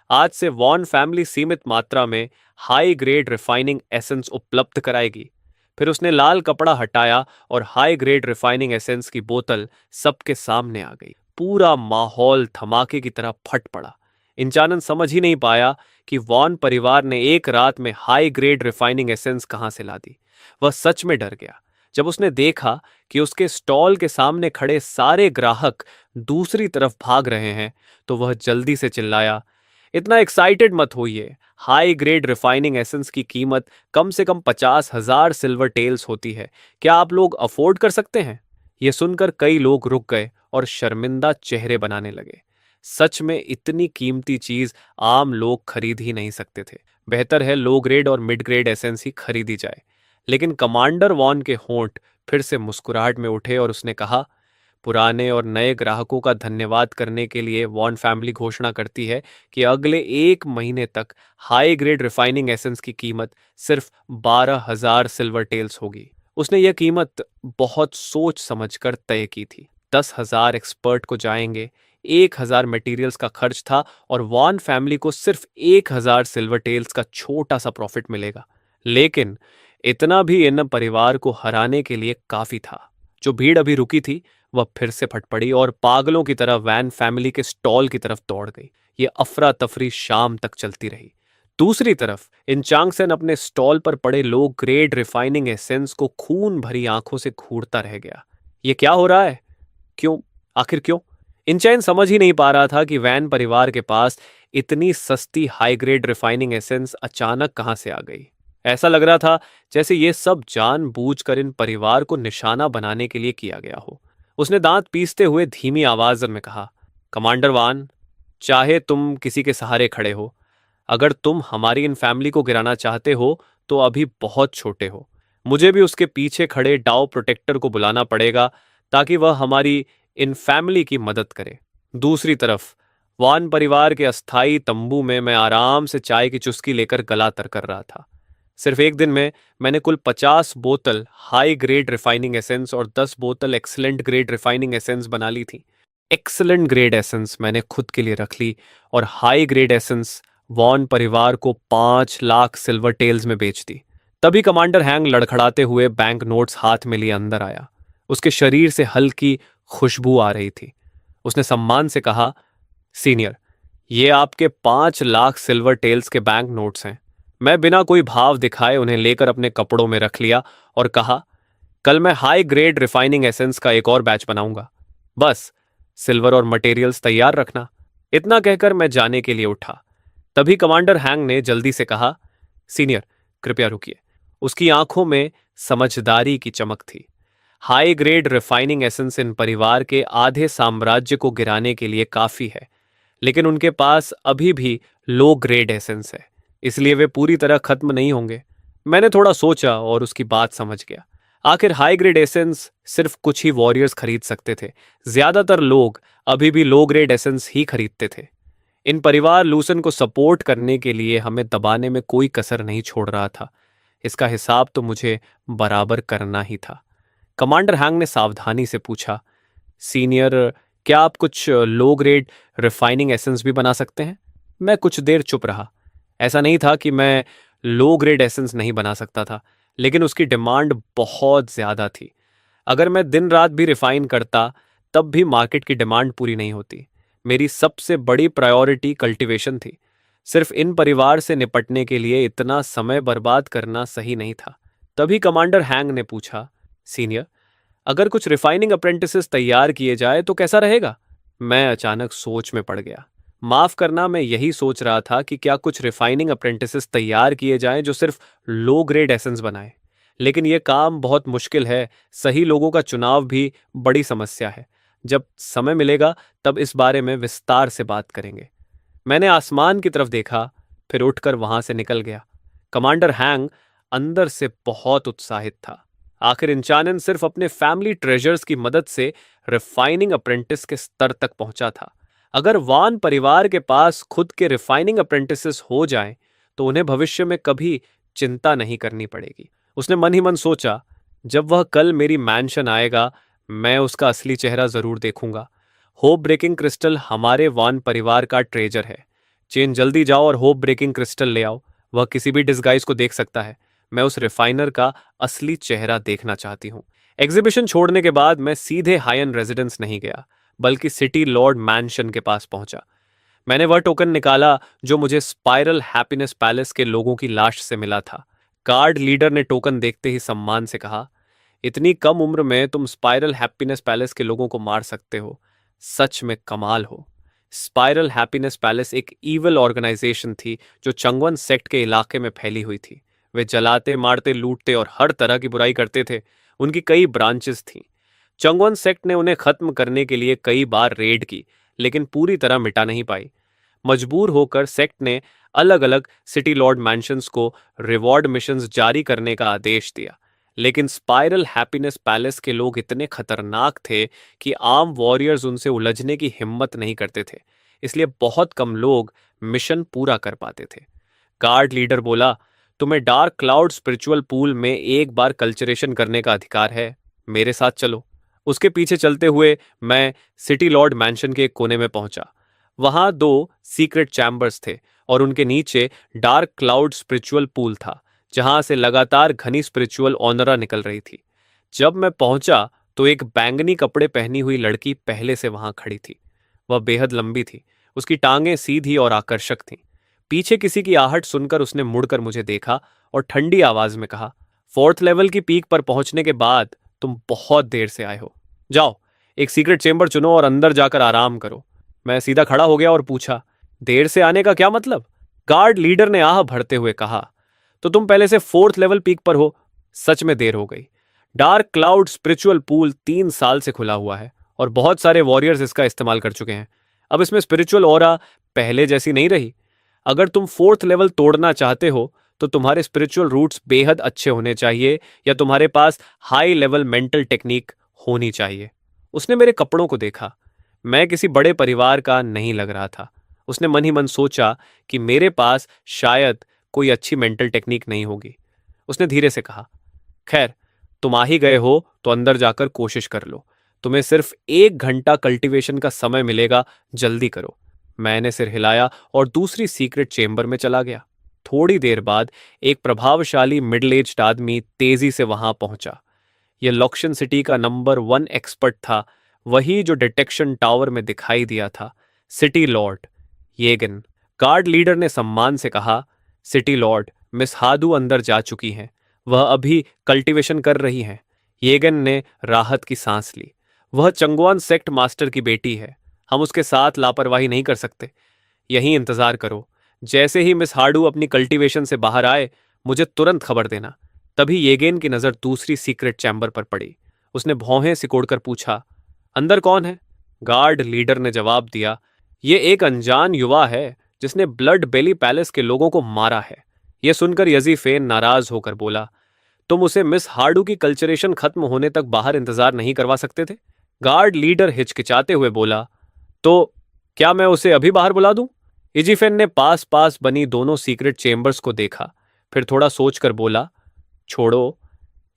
आज से वॉन फैमिली सीमित मात्रा में हाई ग्रेड रिफाइनिंग एसेंस उपलब्ध कराएगी। फिर उसने लाल कपड़ा हटाया और हाई ग्रेड रिफाइनिंग एसेंस की बोतल सबके सामने आ गई। पूरा माहौल धमाके की तरह फट पड़ा। इंचानन समझ ही नहीं पाया कि वॉन परिवार ने एक रात में हाई ग्रेड रिफाइनिंग एसेंस कहां से ला दी। वह सच में डर गया जब उसने देखा कि उसके स्टॉल के सामने खड़े सारे ग्राहक दूसरी तरफ भाग रहे हैं। तो वह जल्दी से चिल्लाया, इतना एक्साइटेड मत होइए। हाई ग्रेड रिफाइनिंग एसेंस की कीमत कम से कम 50,000 सिल्वर टेल्स होती है। क्या आप लोग अफोर्ड कर सकते हैं? यह सुनकर कई लोग रुक गए और शर्मिंदा चेहरे बनाने लगे। सच में इतनी कीमती चीज आम लोग खरीद ही नहीं सकते थे। बेहतर है लो ग्रेड और मिड ग्रेड एसेंस ही खरीदी जाए। लेकिन कमांडर वॉन के होंठ फिर से मुस्कुराहट में उठे और उसने कहा, पुराने और नए ग्राहकों का धन्यवाद करने के लिए वॉन फैमिली घोषणा करती है कि अगले 1 महीने तक हाई ग्रेड रिफाइनिंग एसेंस की कीमत सिर्फ 12,000 सिल्वर टेल्स होगी। उसने यह कीमत बहुत सोच समझकर तय की थी। 10,000 एक्सपर्ट को जाएंगे, 1,000 मटेरियल्स का खर्च था और वॉन फैमिली को सिर्फ 1,000 सिल्वर टेल्स का छोटा सा प्रॉफिट मिलेगा। लेकिन इतना भी इन परिवार को हराने के लिए काफी था। जो भीड़ अभी रुकी थी वह फिर से फट पड़ी और पागलों की तरह वैन फैमिली के स्टॉल की तरफ दौड़ गई। ये अफरा तफरी शाम तक चलती रही। दूसरी तरफ इन चांगसेन अपने स्टॉल पर पड़े लो ग्रेड रिफाइनिंग एसेंस को खून भरी आंखों से घूरता रह गया। ये क्या हो रहा है? क्यों? आखिर क्यों? इनचैन समझ ही नहीं पा रहा था कि वैन परिवार के पास इतनी सस्ती हाई ग्रेड रिफाइनिंग एसेंस अचानक कहां से आ गई। ऐसा लग रहा था जैसे ये सब जानबूझकर इन परिवार को निशाना बनाने के लिए किया गया हो। उसने दांत पीसते हुए धीमी आवाज में कहा, कमांडर वान, चाहे तुम किसी के सहारे खड़े हो, अगर तुम हमारी इन फैमिली को गिराना चाहते हो तो अभी बहुत छोटे हो। मुझे भी उसके पीछे खड़े डाउ प्रोटेक्टर को बुलाना पड़ेगा ताकि वह हमारी इन फैमिली की मदद करे। दूसरी तरफ वान परिवार के अस्थाई तंबू में मैं आराम से चाय की चुस्की लेकर गला तर कर रहा था। सिर्फ एक दिन में मैंने कुल 50 बोतल हाई ग्रेड रिफाइनिंग एसेंस और 10 बोतल एक्सीलेंट ग्रेड रिफाइनिंग एसेंस बना ली थी। एक्सीलेंट ग्रेड एसेंस मैंने खुद के लिए रख ली और हाई ग्रेड एसेंस वॉन परिवार को 5 लाख सिल्वर टेल्स में बेच दी। तभी कमांडर हैंग लड़खड़ाते हुए बैंक नोट्स हाथ में लिए अंदर आया। उसके शरीर से हल्की खुशबू आ रही थी। उसने सम्मान से कहा, सीनियर, ये आपके 5 लाख सिल्वर टेल्स के बैंक नोट्स हैं। मैं बिना कोई भाव दिखाए उन्हें लेकर अपने कपड़ों में रख लिया और कहा, कल मैं हाई ग्रेड रिफाइनिंग एसेंस का एक और बैच बनाऊंगा। बस सिल्वर और मटेरियल्स तैयार रखना। इतना कहकर मैं जाने के लिए उठा। तभी कमांडर हैंग ने जल्दी से कहा, सीनियर, कृपया रुकिए। उसकी आंखों में समझदारी की चमक थी। हाई ग्रेड रिफाइनिंग एसेंस इन परिवार के आधे साम्राज्य को गिराने के लिए काफी है, लेकिन उनके पास अभी भी लो ग्रेड एसेंस है, इसलिए वे पूरी तरह खत्म नहीं होंगे। मैंने थोड़ा सोचा और उसकी बात समझ गया। आखिर हाई ग्रेड एसेंस सिर्फ कुछ ही वॉरियर्स खरीद सकते थे। ज्यादातर लोग अभी भी लो ग्रेड एसेंस ही खरीदते थे। इन परिवार लूसन को सपोर्ट करने के लिए हमें दबाने में कोई कसर नहीं छोड़ रहा था। इसका हिसाब तो मुझे बराबर करना ही था। कमांडर हैंग ने सावधानी से पूछा, सीनियर, क्या आप कुछ लो ग्रेड रिफाइनिंग एसेंस भी बना सकते हैं? मैं कुछ देर चुप रहा। ऐसा नहीं था कि मैं लो ग्रेड एसेंस नहीं बना सकता था, लेकिन उसकी डिमांड बहुत ज्यादा थी। अगर मैं दिन रात भी रिफाइन करता तब भी मार्केट की डिमांड पूरी नहीं होती। मेरी सबसे बड़ी प्रायोरिटी कल्टीवेशन थी। सिर्फ इन परिवार से निपटने के लिए इतना समय बर्बाद करना सही नहीं था। तभी कमांडर हैंग ने पूछा, सीनियर, अगर कुछ रिफाइनिंग अप्रेंटिसेस तैयार किए जाए तो कैसा रहेगा? मैं अचानक सोच में पड़ गया। माफ करना, मैं यही सोच रहा था कि क्या कुछ रिफाइनिंग अप्रेंटिसेस तैयार किए जाएं जो सिर्फ लो ग्रेड एसेंस बनाए। लेकिन यह काम बहुत मुश्किल है। सही लोगों का चुनाव भी बड़ी समस्या है। जब समय मिलेगा तब इस बारे में विस्तार से बात करेंगे। मैंने आसमान की तरफ देखा, फिर उठकर वहां से निकल गया। कमांडर हैंग अंदर से बहुत उत्साहित था। आखिर इंचानन सिर्फ अपने फैमिली ट्रेजर्स की मदद से रिफाइनिंग अप्रेंटिस के स्तर तक पहुंचा था। अगर वान परिवार के पास खुद के रिफाइनिंग अप्रेंटिसेस हो जाएं, तो उन्हें भविष्य में कभी चिंता नहीं करनी पड़ेगी। उसने मन ही मन सोचा, जब वह कल मेरी मैंशन आएगा, मैं उसका असली चेहरा जरूर देखूंगा। होप ब्रेकिंग क्रिस्टल हमारे वान परिवार का ट्रेजर है। चेन, जल्दी जाओ और होप ब्रेकिंग क्रिस्टल ले आओ। वह किसी भी डिस्गाइज को देख सकता है। मैं उस रिफाइनर का असली चेहरा देखना चाहती हूँ। एग्जीबिशन छोड़ने के बाद मैं सीधे हायन रेजिडेंस नहीं गया, बल्कि सिटी लॉर्ड मैंशन के पास पहुंचा। मैंने वह टोकन निकाला जो मुझे स्पाइरल हैप्पीनेस पैलेस के लोगों की लाश से मिला था। गार्ड लीडर ने टोकन देखते ही सम्मान से कहा, इतनी कम उम्र में तुम स्पाइरल हैप्पीनेस पैलेस के लोगों को मार सकते हो, सच में कमाल हो। स्पाइरल हैप्पीनेस पैलेस एक ईवल ऑर्गेनाइजेशन थी जो चंगवन सेक्ट के इलाके में फैली हुई थी। वे जलाते, मारते, लूटते और हर तरह की बुराई करते थे। उनकी कई ब्रांचेस थीं। चंगवन सेक्ट ने उन्हें खत्म करने के लिए कई बार रेड की, लेकिन पूरी तरह मिटा नहीं पाई। मजबूर होकर सेक्ट ने अलग अलग सिटी लॉर्ड मैंशंस को रिवॉर्ड मिशंस जारी करने का आदेश दिया। लेकिन स्पाइरल हैप्पीनेस पैलेस के लोग इतने खतरनाक थे कि आम वॉरियर्स उनसे उलझने की हिम्मत नहीं करते थे, इसलिए बहुत कम लोग मिशन पूरा कर पाते थे। गार्ड लीडर बोला, तुम्हें डार्क क्लाउड स्पिरिचुअल पूल में एक बार कल्चरेशन करने का अधिकार है, मेरे साथ चलो। उसके पीछे चलते हुए मैं सिटी लॉर्ड मैंशन के एक कोने में पहुंचा। वहां दो सीक्रेट चैम्बर्स थे और उनके नीचे डार्क क्लाउड स्पिरिचुअल पूल था, जहां से लगातार घनी स्पिरिचुअल ऑनरा निकल रही थी। जब मैं पहुंचा तो एक बैंगनी कपड़े पहनी हुई लड़की पहले से वहां खड़ी थी। वह बेहद लंबी थी, उसकी टांगें सीधी और आकर्षक थीं। पीछे किसी की आहट सुनकर उसने मुड़कर मुझे देखा और ठंडी आवाज में कहा, फोर्थ लेवल की पीक पर पहुंचने के बाद तुम बहुत देर से आए हो। जाओ, एक सीक्रेट चेंबर चुनो और अंदर जाकर आराम करो। मैं सीधा खड़ा हो गया और पूछा, देर से आने का क्या मतलब? गार्ड लीडर ने आह भरते हुए कहा, तो तुम पहले से फोर्थ लेवल पीक पर हो। सच में देर हो गई। डार्क क्लाउड स्पिरिचुअल पूल 3 साल से खुला हुआ है और बहुत सारे वॉरियर्स इसका इस्तेमाल कर चुके हैं। अब इसमें स्पिरिचुअल ऑरा पहले जैसी नहीं रही। अगर तुम फोर्थ लेवल तोड़ना चाहते हो तो तुम्हारे स्पिरिचुअल रूट्स बेहद अच्छे होने चाहिए या तुम्हारे पास हाई लेवल मेंटल टेक्निक होनी चाहिए। उसने मेरे कपड़ों को देखा। मैं किसी बड़े परिवार का नहीं लग रहा था। उसने मन ही मन सोचा कि मेरे पास शायद कोई अच्छी मेंटल टेक्निक नहीं होगी। उसने धीरे से कहा, खैर, तुम आ ही गए हो तो अंदर जाकर कोशिश कर लो। तुम्हें सिर्फ 1 घंटा कल्टीवेशन का समय मिलेगा, जल्दी करो। मैंने सिर हिलाया और दूसरी सीक्रेट चेंबर में चला गया। थोड़ी देर बाद एक प्रभावशाली मिडिल एज्ड आदमी तेजी से वहां पहुंचा। यह लॉक्शन सिटी का नंबर 1 एक्सपर्ट था, वही जो डिटेक्शन टावर में दिखाई दिया था, सिटी लॉर्ड येगन। गार्ड लीडर ने सम्मान से कहा, सिटी लॉर्ड, मिस हादू अंदर जा चुकी हैं। वह अभी कल्टीवेशन कर रही हैं। येगन ने राहत की सांस ली। वह चंगवान सेक्ट मास्टर की बेटी है। हम उसके साथ लापरवाही नहीं कर सकते। यहीं इंतजार करो। जैसे ही मिस हाडू अपनी कल्टीवेशन से बाहर आए, मुझे तुरंत खबर देना। तभी येगेन की नजर दूसरी सीक्रेट चैम्बर पर पड़ी। उसने भौहें सिकोड़कर पूछा, अंदर कौन है? गार्ड लीडर ने जवाब दिया, ये एक अनजान युवा है जिसने ब्लड बेली पैलेस के लोगों को मारा है। यह सुनकर यजीफेन नाराज होकर बोला, तुम उसे मिस हार्डू की कल्चरेशन खत्म होने तक बाहर इंतजार नहीं करवा सकते थे? गार्ड लीडर हिचकिचाते हुए बोला, तो क्या मैं उसे अभी बाहर बुला दूं? इजीफेन ने पास पास बनी दोनों सीक्रेट चेंबर्स को देखा, फिर थोड़ा सोचकर बोला, छोड़ो,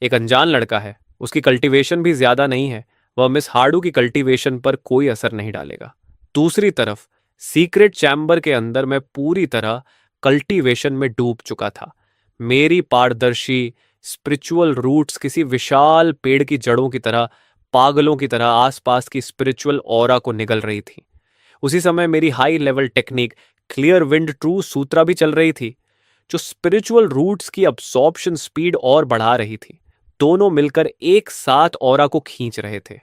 एक अनजान लड़का है, उसकी कल्टीवेशन भी ज्यादा नहीं है। वह मिस हार्डू की कल्टीवेशन पर कोई असर नहीं डालेगा। दूसरी तरफ सीक्रेट चैम्बर के अंदर मैं पूरी तरह कल्टीवेशन में डूब चुका था। मेरी पारदर्शी स्पिरिचुअल रूट्स किसी विशाल पेड़ की जड़ों की तरह, पागलों की तरह आसपास की स्पिरिचुअल ऑरा को निगल रही थी। उसी समय मेरी high level technique clear wind true sutra भी चल रही थी, जो स्पिरिचुअल रूट्स की अब्सॉर्प्शन स्पीड और बढ़ा रही थी। दोनों मिलकर एक साथ ऑरा को खींच रहे थे।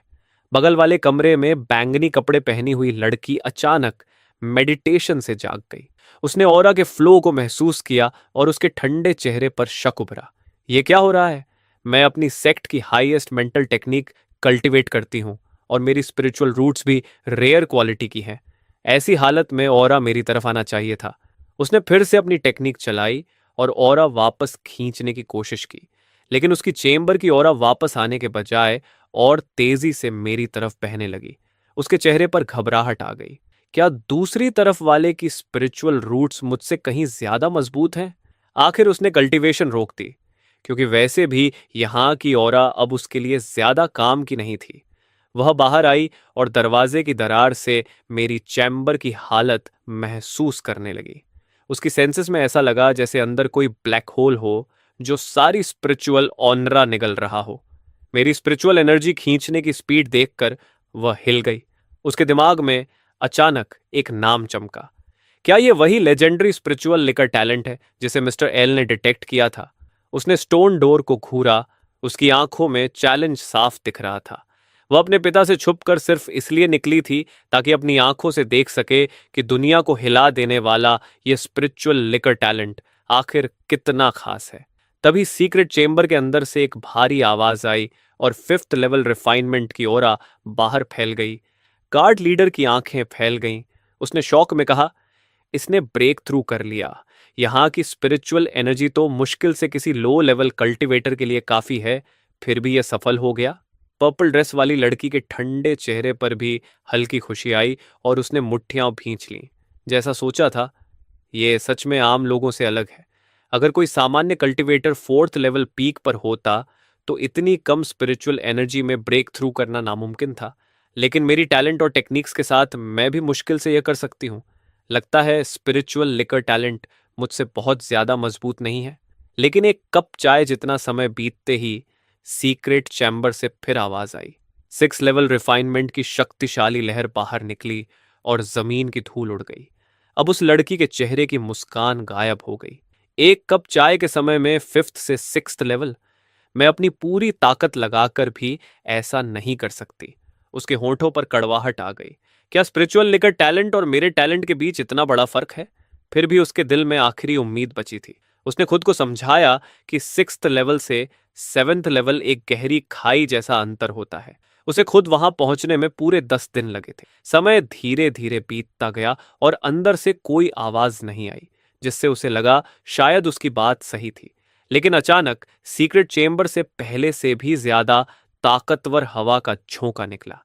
बगल वाले कमरे में बैंगनी कपड़े पहनी हुई लड़की अचानक मेडिटेशन से जाग गई। उसने ऑरा के फ्लो को महसूस किया और उसके ठंडे चेहरे पर शक उभरा। यह क्या हो रहा है? मैं अपनी सेक्ट की हाईएस्ट मेंटल टेक्निक कल्टीवेट करती हूं और मेरी स्पिरिचुअल रूट्स भी रेयर क्वालिटी की हैं। ऐसी हालत में ऑरा मेरी तरफ आना चाहिए था। उसने फिर से अपनी टेक्निक चलाई और ऑरा वापस खींचने की कोशिश की, लेकिन उसकी चेंबर की ऑरा वापस आने के बजाय और तेजी से मेरी तरफ बहने लगी। उसके चेहरे पर घबराहट आ गई। क्या दूसरी तरफ वाले की स्पिरिचुअल रूट्स मुझसे कहीं ज्यादा मजबूत हैं? आखिर उसने कल्टीवेशन रोक दी, क्योंकि वैसे भी यहां की ऑरा अब उसके लिए ज्यादा काम की नहीं थी। वह बाहर आई और दरवाजे की दरार से मेरी चैम्बर की हालत महसूस करने लगी। उसकी सेंसेस में ऐसा लगा जैसे अंदर कोई ब्लैक होल हो जो सारी स्पिरिचुअल ऑनरा निगल रहा हो। मेरी स्पिरिचुअल एनर्जी खींचने की स्पीड देखकर वह हिल गई। उसके दिमाग में अचानक एक नाम चमका। क्या ये वही लेजेंडरी स्पिरिचुअल लिकर टैलेंट है जिसे मिस्टर एल ने डिटेक्ट किया था? उसने स्टोन डोर को घूरा। उसकी आंखों में चैलेंज साफ दिख रहा था। वह अपने पिता से छुपकर सिर्फ इसलिए निकली थी ताकि अपनी आंखों से देख सके कि दुनिया को हिला देने वाला यह स्पिरिचुअल लिकर टैलेंट आखिर कितना खास है। तभी सीक्रेट चेंबर के अंदर से एक भारी आवाज आई और फिफ्थ लेवल रिफाइनमेंट की ओर बाहर फैल गई। गार्ड लीडर की आंखें फैल गईं। उसने शौक में कहा, इसने ब्रेक थ्रू कर लिया। यहाँ की स्पिरिचुअल एनर्जी तो मुश्किल से किसी लो लेवल कल्टीवेटर के लिए काफी है, फिर भी यह सफल हो गया। पर्पल ड्रेस वाली लड़की के ठंडे चेहरे पर भी हल्की खुशी आई और उसने मुट्ठियां भींच लीं। जैसा सोचा था, ये सच में आम लोगों से अलग है। अगर कोई सामान्य कल्टीवेटर फोर्थ लेवल पीक पर होता तो इतनी कम स्पिरिचुअल एनर्जी में ब्रेक थ्रू करना नामुमकिन था। लेकिन मेरी टैलेंट और टेक्निक्स के साथ मैं भी मुश्किल से यह कर सकती हूँ। लगता है स्पिरिचुअल लिकर टैलेंट मुझसे बहुत ज्यादा मजबूत नहीं है। लेकिन एक कप चाय जितना समय बीतते ही सीक्रेट चैम्बर से फिर आवाज आई। सिक्स लेवल रिफाइनमेंट की शक्तिशाली लहर बाहर निकली और जमीन की धूल उड़ गई। अब उस लड़की के चेहरे की मुस्कान गायब हो गई। एक कप चाय के समय में फिफ्थ से सिक्स्थ लेवल? मैं अपनी पूरी ताकत लगाकर भी ऐसा नहीं कर सकती। उसके होंठों पर कड़वाहट आ गई। क्या स्पिरिचुअल लिकर टैलेंट और मेरे टैलेंट के बीच इतना बड़ा फर्क है? फिर भी उसके दिल में आखिरी उम्मीद बची थी। उसने खुद को समझाया कि सिक्स्थ लेवल से सेवेंथ लेवल एक गहरी खाई जैसा अंतर होता है। उसे खुद वहां पहुंचने में पूरे 10 दिन लगे थे। समय धीरे धीरे बीतता गया और अंदर से कोई आवाज नहीं आई, जिससे उसे लगा शायद उसकी बात सही थी। लेकिन अचानक सीक्रेट चेंबर से पहले से भी ज्यादा ताकतवर हवा का झोंका निकला।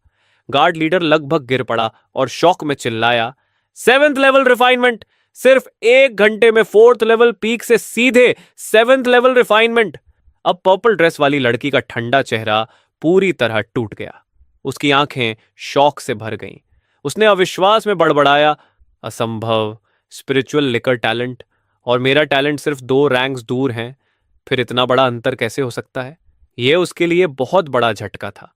गार्ड लीडर लगभग गिर पड़ा और शॉक में चिल्लाया, सेवेंथ लेवल रिफाइनमेंट! सिर्फ 1 घंटे में फोर्थ लेवल पीक से सीधे सेवेंथ लेवल रिफाइनमेंट! अब पर्पल ड्रेस वाली लड़की का ठंडा चेहरा पूरी तरह टूट गया। उसकी आंखें शौक से भर गईं। उसने अविश्वास में बड़बड़ाया, असंभव! स्पिरिचुअल लिकर टैलेंट और मेरा टैलेंट सिर्फ 2 रैंक्स दूर हैं। फिर इतना बड़ा अंतर कैसे हो सकता है? यह उसके लिए बहुत बड़ा झटका था।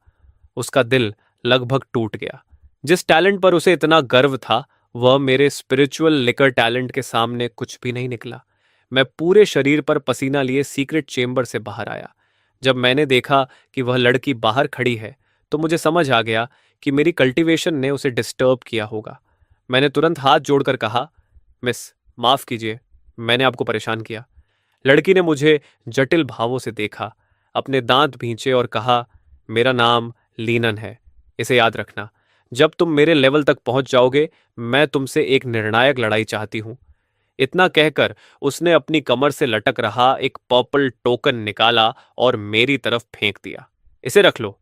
उसका दिल लगभग टूट गया। जिस टैलेंट पर उसे इतना गर्व था, वह मेरे स्पिरिचुअल लिकर टैलेंट के सामने कुछ भी नहीं निकला। मैं पूरे शरीर पर पसीना लिए सीक्रेट चेंबर से बाहर आया। जब मैंने देखा कि वह लड़की बाहर खड़ी है, तो मुझे समझ आ गया कि मेरी कल्टीवेशन ने उसे डिस्टर्ब किया होगा। मैंने तुरंत हाथ जोड़कर कहा, मिस, माफ कीजिए, मैंने आपको परेशान किया। लड़की ने मुझे जटिल भावों से देखा, अपने दांत भींचे और कहा, मेरा नाम लीनन है, इसे याद रखना। जब तुम मेरे लेवल तक पहुंच जाओगे, मैं तुमसे एक निर्णायक लड़ाई चाहती हूं। इतना कहकर उसने अपनी कमर से लटक रहा एक पर्पल टोकन निकाला और मेरी तरफ फेंक दिया। इसे रख लो।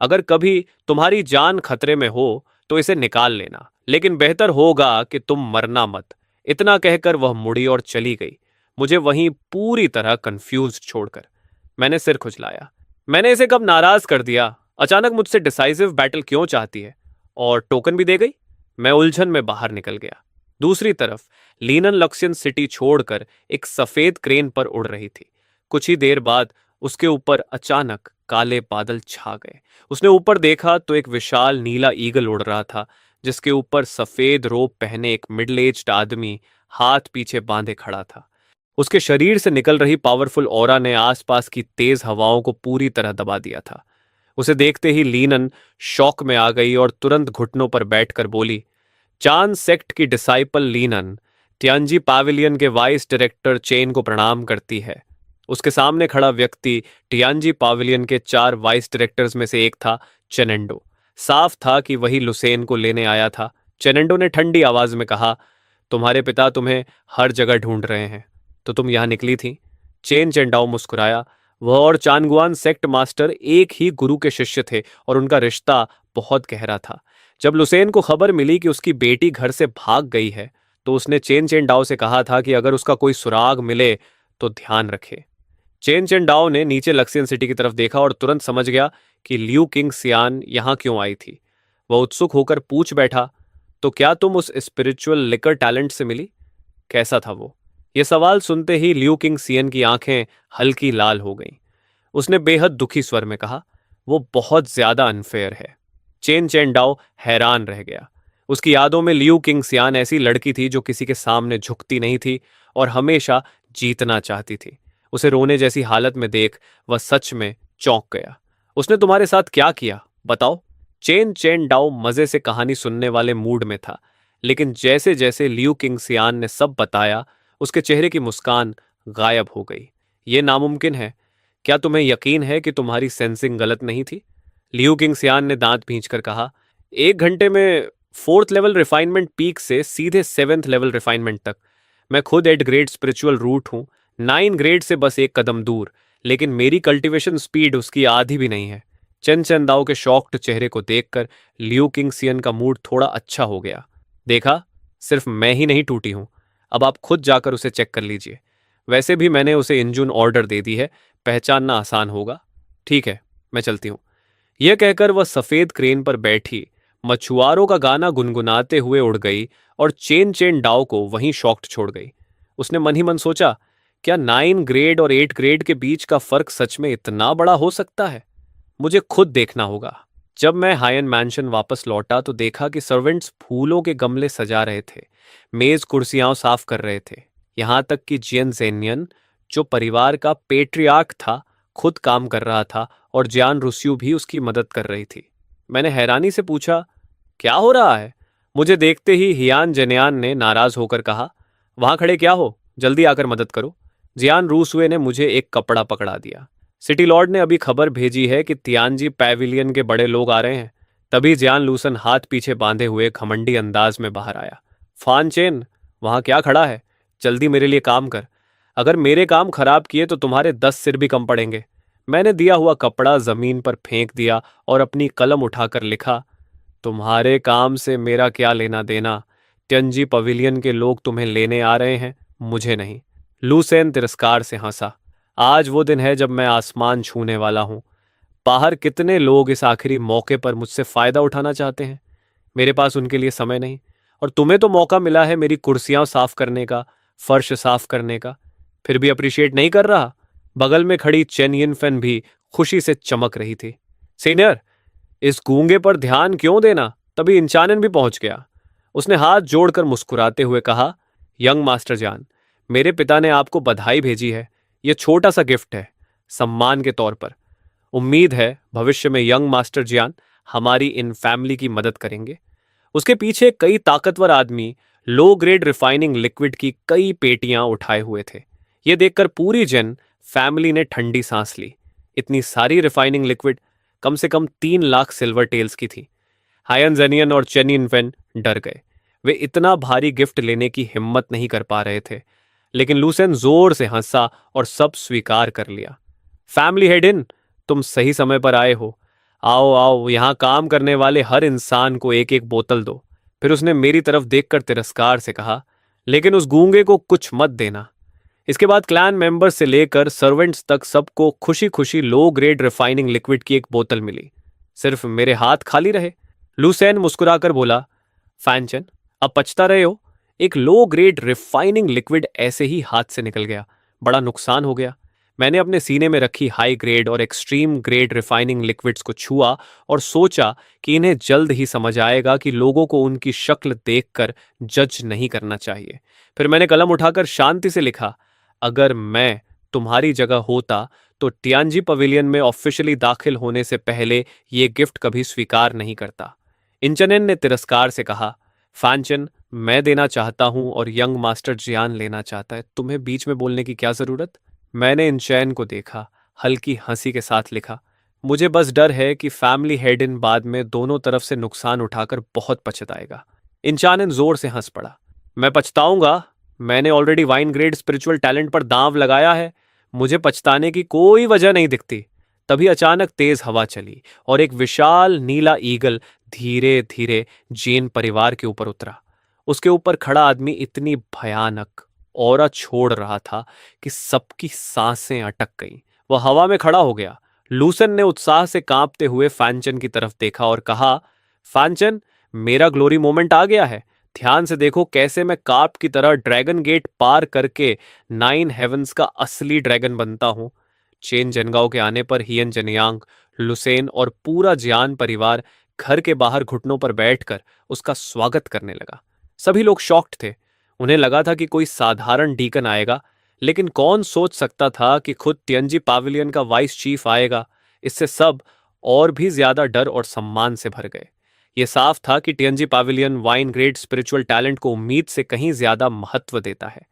अगर कभी तुम्हारी जान खतरे में हो तो इसे निकाल लेना, लेकिन बेहतर होगा कि तुम मरना मत। इतना कहकर वह मुड़ी और चली गई, मुझे वहीं पूरी तरह कंफ्यूज छोड़कर। मैंने सिर खुजलाया। मैंने इसे कब नाराज कर दिया? अचानक मुझसे डिसाइसिव बैटल क्यों चाहती है? और टोकन भी दे गई। मैं उलझन में बाहर निकल गया। दूसरी तरफ लीनन लक्ष्यन सिटी छोड़कर एक सफेद क्रेन पर उड़ रही थी। कुछ ही देर बाद उसके ऊपर अचानक काले बादल छा गए। उसने ऊपर देखा तो एक विशाल नीला ईगल उड़ रहा था, जिसके ऊपर सफेद रोब पहने एक मिडिल एज्ड आदमी हाथ पीछे बांधे खड़ा था। उसके शरीर से निकल रही पावरफुल ऑरा ने आसपास की तेज हवाओं को पूरी तरह दबा दिया था। उसे देखते ही लीनन शॉक में आ गई और तुरंत घुटनों पर बैठकर बोली, चांद सेक्ट की डिसाइपल लीनन ट्यानजी पैविलियन के वाइस डायरेक्टर चेन को प्रणाम करती है। उसके सामने खड़ा व्यक्ति टियानजी पैविलियन के 4 वाइस डायरेक्टर्स में से एक था, चेनेंडो। साफ था कि वही लुसेन को लेने आया था। चेनेंडो ने ठंडी आवाज में कहा, तुम्हारे पिता तुम्हें हर जगह ढूंढ रहे हैं, तो तुम यहां निकली थी? चेन चेंडाओ मुस्कुराया। वह और चानगुआन सेक्ट मास्टर एक ही गुरु के शिष्य थे और उनका रिश्ता बहुत गहरा था। जब लुसेन को खबर मिली कि उसकी बेटी घर से भाग गई है तो उसने चेन चेन डाओ से कहा था कि अगर उसका कोई सुराग मिले तो ध्यान रखे। चेन चेन डाओ ने नीचे लक्सियन सिटी की तरफ देखा और तुरंत समझ गया कि लियू किंग सियान यहां क्यों आई थी। वह उत्सुक होकर पूछ बैठा, तो क्या तुम उस स्पिरिचुअल लिकर टैलेंट से मिली? कैसा था वो? यह सवाल सुनते ही लियू किंग सियन की आंखें हल्की लाल हो गईं। उसने बेहद दुखी स्वर में कहा, वो बहुत ज्यादा अनफेयर है। चेन चेन डाओ हैरान रह गया। उसकी यादों में लियू किंग सियान ऐसी लड़की थी जो किसी के सामने झुकती नहीं थी और हमेशा जीतना चाहती थी। उसे रोने जैसी हालत में देख वह सच में चौंक गया। उसने तुम्हारे साथ क्या किया, बताओ? चेन चेन डाओ मजे से कहानी सुनने वाले मूड में था, लेकिन जैसे जैसे लियू किंग सियान ने सब बताया उसके चेहरे की मुस्कान गायब हो गई। यह नामुमकिन है। क्या तुम्हें यकीन है कि तुम्हारी सेंसिंग गलत नहीं थी? लियू किंग सियान ने दांत भींचकर कहा, 1 घंटे में 4th लेवल रिफाइनमेंट पीक से सीधे 7th लेवल रिफाइनमेंट तक। मैं खुद 8 ग्रेड स्पिरिचुअल रूट हूं, 9 ग्रेड से बस एक कदम दूर, लेकिन मेरी कल्टीवेशन स्पीड उसकी आधी भी नहीं है। चन चंदाओ के शॉक्ड चेहरे को देखकर लियू किंग सियन का मूड थोड़ा अच्छा हो गया। देखा, सिर्फ मैं ही नहीं टूटी हूं। अब आप खुद जाकर उसे चेक कर लीजिए। वैसे भी मैंने उसे इंजन ऑर्डर दे दी है, पहचानना आसान होगा। ठीक है, मैं चलती हूं। यह कहकर वह सफेद क्रेन पर बैठी मछुआरों का गाना गुनगुनाते हुए उड़ गई और चेन चेन डाओ को वहीं शॉक्ड छोड़ गई। उसने मन ही मन सोचा, क्या 9 ग्रेड और 8 ग्रेड के बीच का फर्क सच में इतना बड़ा हो सकता है? मुझे खुद देखना होगा। जब मैं हायन मैंशन वापस लौटा तो देखा कि सर्वेंट्स फूलों के गमले सजा रहे थे, मेज कुर्सियां साफ कर रहे थे। यहां तक कि जियन जेनियन, जो परिवार का पेट्रियार्क था, खुद काम कर रहा था और जियान रुस्यू भी उसकी मदद कर रही थी। मैंने हैरानी से पूछा, क्या हो रहा है? मुझे देखते ही हियान जेनियान ने नाराज होकर कहा, वहां खड़े क्या हो, जल्दी आकर मदद करो। जियान रूसुए ने मुझे एक कपड़ा पकड़ा दिया। सिटी लॉर्ड ने अभी खबर भेजी है कि तियानजी पैविलियन के बड़े लोग आ रहे हैं। तभी जियान लूसन हाथ पीछे बांधे हुए घमंडी अंदाज में बाहर आया। फान चेन, वहां क्या खड़ा है? जल्दी मेरे लिए काम कर। अगर मेरे काम खराब किए तो तुम्हारे 10 सिर भी कम पड़ेंगे। मैंने दिया हुआ कपड़ा जमीन पर फेंक दिया और अपनी कलम उठाकर लिखा, तुम्हारे काम से मेरा क्या लेना देना? त्यंजी पवेलियन के लोग तुम्हें लेने आ रहे हैं, मुझे नहीं। लूसेन तिरस्कार से हंसा। आज वो दिन है जब मैं आसमान छूने वाला हूं। बाहर कितने लोग इस आखिरी मौके पर मुझसे फायदा उठाना चाहते हैं। मेरे पास उनके लिए समय नहीं। और तुम्हें तो मौका मिला है मेरी कुर्सियां साफ करने का, फर्श साफ करने का, फिर भी अप्रिशिएट नहीं कर रहा। बगल में खड़ी चेन यिनफेन भी खुशी से चमक रही थी। सीनियर, इस गूंगे पर ध्यान क्यों देना? तभी इंचानन भी पहुंच गया। उसने हाथ जोड़कर मुस्कुराते हुए कहा, यंग मास्टर जान, मेरे पिता ने आपको बधाई भेजी है। यह छोटा सा गिफ्ट है, सम्मान के तौर पर। उम्मीद है भविष्य में यंग मास्टर जियान हमारी इन फैमिली की मदद करेंगे। उसके पीछे कई ताकतवर आदमी लो ग्रेड रिफाइनिंग लिक्विड की कई पेटियां उठाए हुए थे। यह देखकर पूरी जन फैमिली ने ठंडी सांस ली। इतनी सारी रिफाइनिंग लिक्विड कम से कम 3 लाख सिल्वर टेल्स की थी। हायन जेनियन और चेन यिनफेन डर गए। वे इतना भारी गिफ्ट लेने की हिम्मत नहीं कर पा रहे थे, लेकिन लूसेन जोर से हंसा और सब स्वीकार कर लिया। फैमिली हेड इन, तुम सही समय पर आए हो। आओ आओ, यहां काम करने वाले हर इंसान को एक एक बोतल दो। फिर उसने मेरी तरफ देखकर तिरस्कार से कहा, लेकिन उस गूंगे को कुछ मत देना। इसके बाद क्लैन मेंबर्स से लेकर सर्वेंट्स तक सबको खुशी खुशी लो ग्रेड रिफाइनिंग लिक्विड की एक बोतल मिली। सिर्फ मेरे हाथ खाली रहे। लूसेन मुस्कुराकर बोला, फैनचन, अब पछता रहे हो? एक लो ग्रेड रिफाइनिंग लिक्विड ऐसे ही हाथ से निकल गया, बड़ा नुकसान हो गया। मैंने अपने सीने में रखी हाई ग्रेड और एक्सट्रीम ग्रेड रिफाइनिंग लिक्विड्स को छुआ और सोचा कि इन्हें जल्द ही समझ आएगा कि लोगों को उनकी शक्ल देखकर जज नहीं करना चाहिए। फिर मैंने कलम उठाकर शांति से लिखा, अगर मैं तुम्हारी जगह होता तो टियानजी पवेलियन में ऑफिशियली दाखिल होने से पहले ये गिफ्ट कभी स्वीकार नहीं करता। इंचनेन ने तिरस्कार से कहा, फैनचन, मैं देना चाहता हूं और यंग मास्टर जियान लेना चाहता है, तुम्हें बीच में बोलने की क्या जरूरत? मैंने इंचैन को देखा, हल्की हंसी के साथ लिखा, मुझे बस डर है कि फैमिली हेड इन बाद में दोनों तरफ से नुकसान उठाकर बहुत पछताएगा। इंचानन जोर से हंस पड़ा, मैं पछताऊंगा? मैंने already wine grade spiritual talent पर दांव लगाया है। मुझे पछताने की कोई वजह नहीं दिखती। तभी अचानक तेज हवा चली और एक विशाल नीला ईगल धीरे धीरे जैन परिवार के ऊपर उतरा। उसके ऊपर खड़ा आदमी इतनी भयानक ऑरा छोड़ रहा था कि सबकी सांसें अटक गईं। वह हवा में खड़ा हो गया। लूसन ने उत्साह से कांपते हुए फैंचन की तरफ देखा और कहा, फैंचन, मेरा ग्लोरी मोमेंट आ गया है। ध्यान से देखो कैसे मैं कार्प की तरह ड्रैगन गेट पार करके 9 हेवंस का असली ड्रैगन बनता हूं। चेन जनगांव के आने पर हियन जनियांग, लुसेन और पूरा जियान परिवार घर के बाहर घुटनों पर बैठकर उसका स्वागत करने लगा। सभी लोग शॉक्ड थे। उन्हें लगा था कि कोई साधारण डीकन आएगा, लेकिन कौन सोच सकता था कि खुद तियंजी पाविलियन का वाइस चीफ आएगा। इससे सब और भी ज्यादा डर और सम्मान से भर गए। यह साफ था कि टियंजी पाविलियन वाइन ग्रेड स्पिरिचुअल टैलेंट को उम्मीद से कहीं ज्यादा महत्व देता है।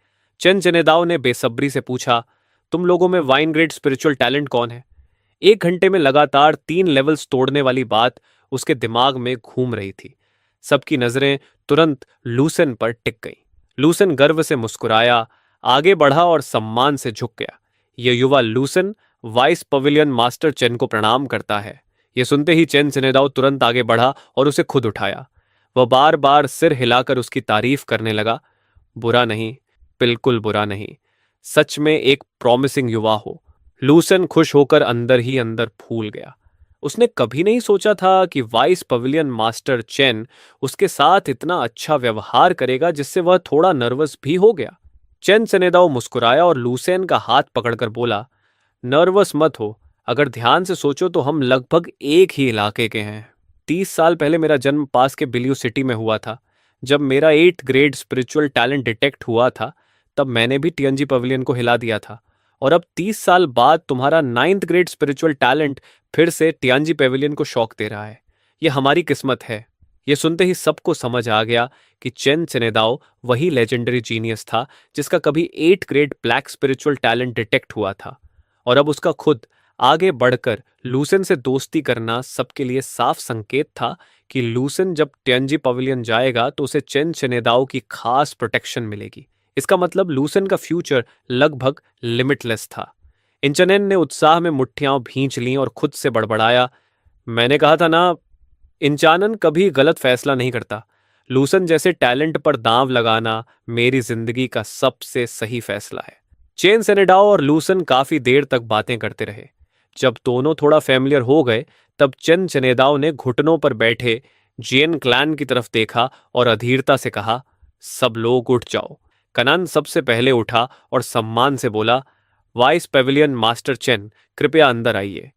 चेन चेनेदाओ ने बेसब्री से पूछा, तुम लोगों में वाइन ग्रेड स्पिरिचुअल टैलेंट कौन है? 1 घंटे में लगातार 3 लेवल्स तोड़ने वाली बात उसके दिमाग में घूम रही थी। सबकी नजरें तुरंत लूसन पर टिक गईं। लूसन गर्व से मुस्कुराया, आगे बढ़ा और सम्मान से झुक गया। यह युवा लूसन वाइस पवेलियन मास्टर चेन को प्रणाम करता है। यह सुनते ही चेन सिनेदाओ तुरंत आगे बढ़ा और उसे खुद उठाया। वह बार बार सिर हिलाकर उसकी तारीफ करने लगा। बुरा नहीं, बिल्कुल बुरा नहीं। सच में एक प्रॉमिसिंग युवा हो। लूसन खुश होकर अंदर ही अंदर फूल गया। उसने कभी नहीं सोचा था कि वाइस पवेलियन मास्टर चेन उसके साथ इतना अच्छा व्यवहार करेगा, जिससे वह थोड़ा नर्वस भी हो गया। चेन सेनेदाओ मुस्कुराया और लूसेन का हाथ पकड़कर बोला, नर्वस मत हो। अगर ध्यान से सोचो तो हम लगभग एक ही इलाके के हैं। 30 साल पहले मेरा जन्म पास के बिलियो सिटी में हुआ था। जब मेरा 8th grade spiritual talent detect हुआ था, तब मैंने भी टियंजी पवेलियन को हिला दिया था। और अब 30 साल बाद तुम्हारा 9th ग्रेड स्पिरिचुअल टैलेंट फिर से टियांजी पेविलियन को शॉक दे रहा है। यह हमारी किस्मत है। यह सुनते ही सबको समझ आ गया कि चेन चेनेदाओ वही लेजेंडरी जीनियस था जिसका कभी 8th grade black spiritual talent detect हुआ था। और अब उसका खुद आगे बढ़कर लूसेन से दोस्ती करना सबके लिए साफ संकेत था कि लूसेन जब टियांजी पवेलियन जाएगा तो उसे चेन चेनेदाओ की खास प्रोटेक्शन मिलेगी। इसका मतलब लूसेन का फ्यूचर लगभग लिमिटलेस था। इंचनेन ने उत्साह में मुट्ठियां भींच लीं और खुद से बड़बड़ाया, मैंने कहा था ना, इंचानन कभी गलत फैसला नहीं करता। लूसन जैसे टैलेंट पर दांव लगाना मेरी जिंदगी का सबसे सही फैसला है। चेन सेनेडाओ और लूसन काफी देर तक बातें करते रहे। जब दोनों थोड़ा फैमिलियर हो गए, तब चेन चेनेदाओ ने घुटनों पर बैठे जियन क्लैन की तरफ देखा और अधीरता से कहा, सब लोग उठ जाओ। कनान सबसे पहले उठा और सम्मान से बोला, वाइस पेविलियन मास्टर चेन, कृपया अंदर आइए।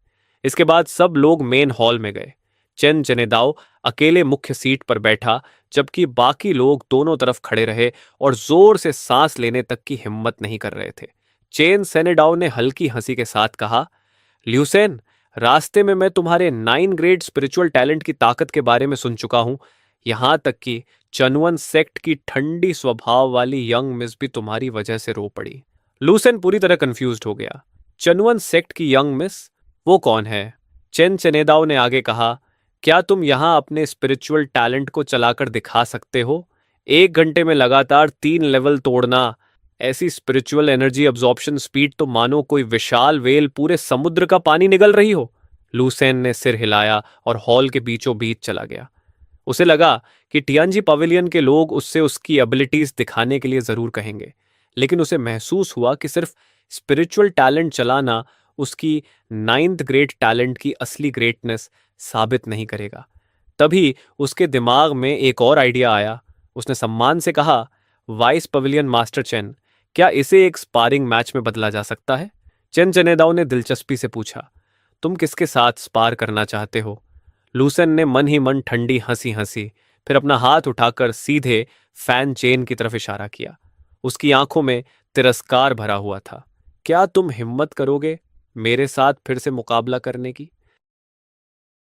इसके बाद सब लोग मेन हॉल में गए। चेन चेनेदाओ अकेले मुख्य सीट पर बैठा, जबकि बाकी लोग दोनों तरफ खड़े रहे और जोर से सांस लेने तक की हिम्मत नहीं कर रहे थे। चेन सेनेडाओ ने हल्की हंसी के साथ कहा, ल्यूसेन, रास्ते में मैं तुम्हारे 9 ग्रेड स्पिरिचुअल टैलेंट की ताकत के बारे में सुन चुका हूं। यहां तक कि चनवन सेक्ट की ठंडी स्वभाव वाली यंग मिस भी तुम्हारी वजह से रो पड़ी। लूसेन पूरी तरह कंफ्यूज्ड हो गया। चनवन सेक्ट की यंग मिस? वो कौन है? चेन चेनेदाओ ने आगे कहा, क्या तुम यहां अपने स्पिरिचुअल टैलेंट को चलाकर दिखा सकते हो? 1 घंटे में लगातार 3 लेवल तोड़ना, ऐसी स्पिरिचुअल एनर्जी अब्जॉर्प्शन स्पीड तो मानो कोई विशाल वेल पूरे समुद्र का पानी निगल रही हो। लूसेन ने सिर हिलाया और हॉल के बीचों बीच चला गया। उसे लगा कि टियांजी पवेलियन के लोग उससे उसकी एबिलिटीज दिखाने के लिए जरूर कहेंगे, लेकिन उसे महसूस हुआ कि सिर्फ स्पिरिचुअल टैलेंट चलाना उसकी 9th ग्रेड टैलेंट की असली ग्रेटनेस साबित नहीं करेगा। तभी उसके दिमाग में एक और आइडिया आया। उसने सम्मान से कहा, वाइस पवेलियन मास्टर चेन, क्या इसे एक स्पारिंग मैच में बदला जा सकता है? चेन चेनेदाओ ने दिलचस्पी से पूछा, तुम किसके साथ स्पार करना चाहते हो? लूसेन ने मन ही मन ठंडी हंसी हंसी, फिर अपना हाथ उठाकर सीधे फैन चेन की तरफ इशारा किया। उसकी आंखों में तिरस्कार भरा हुआ था। क्या तुम हिम्मत करोगे मेरे साथ फिर से मुकाबला करने की?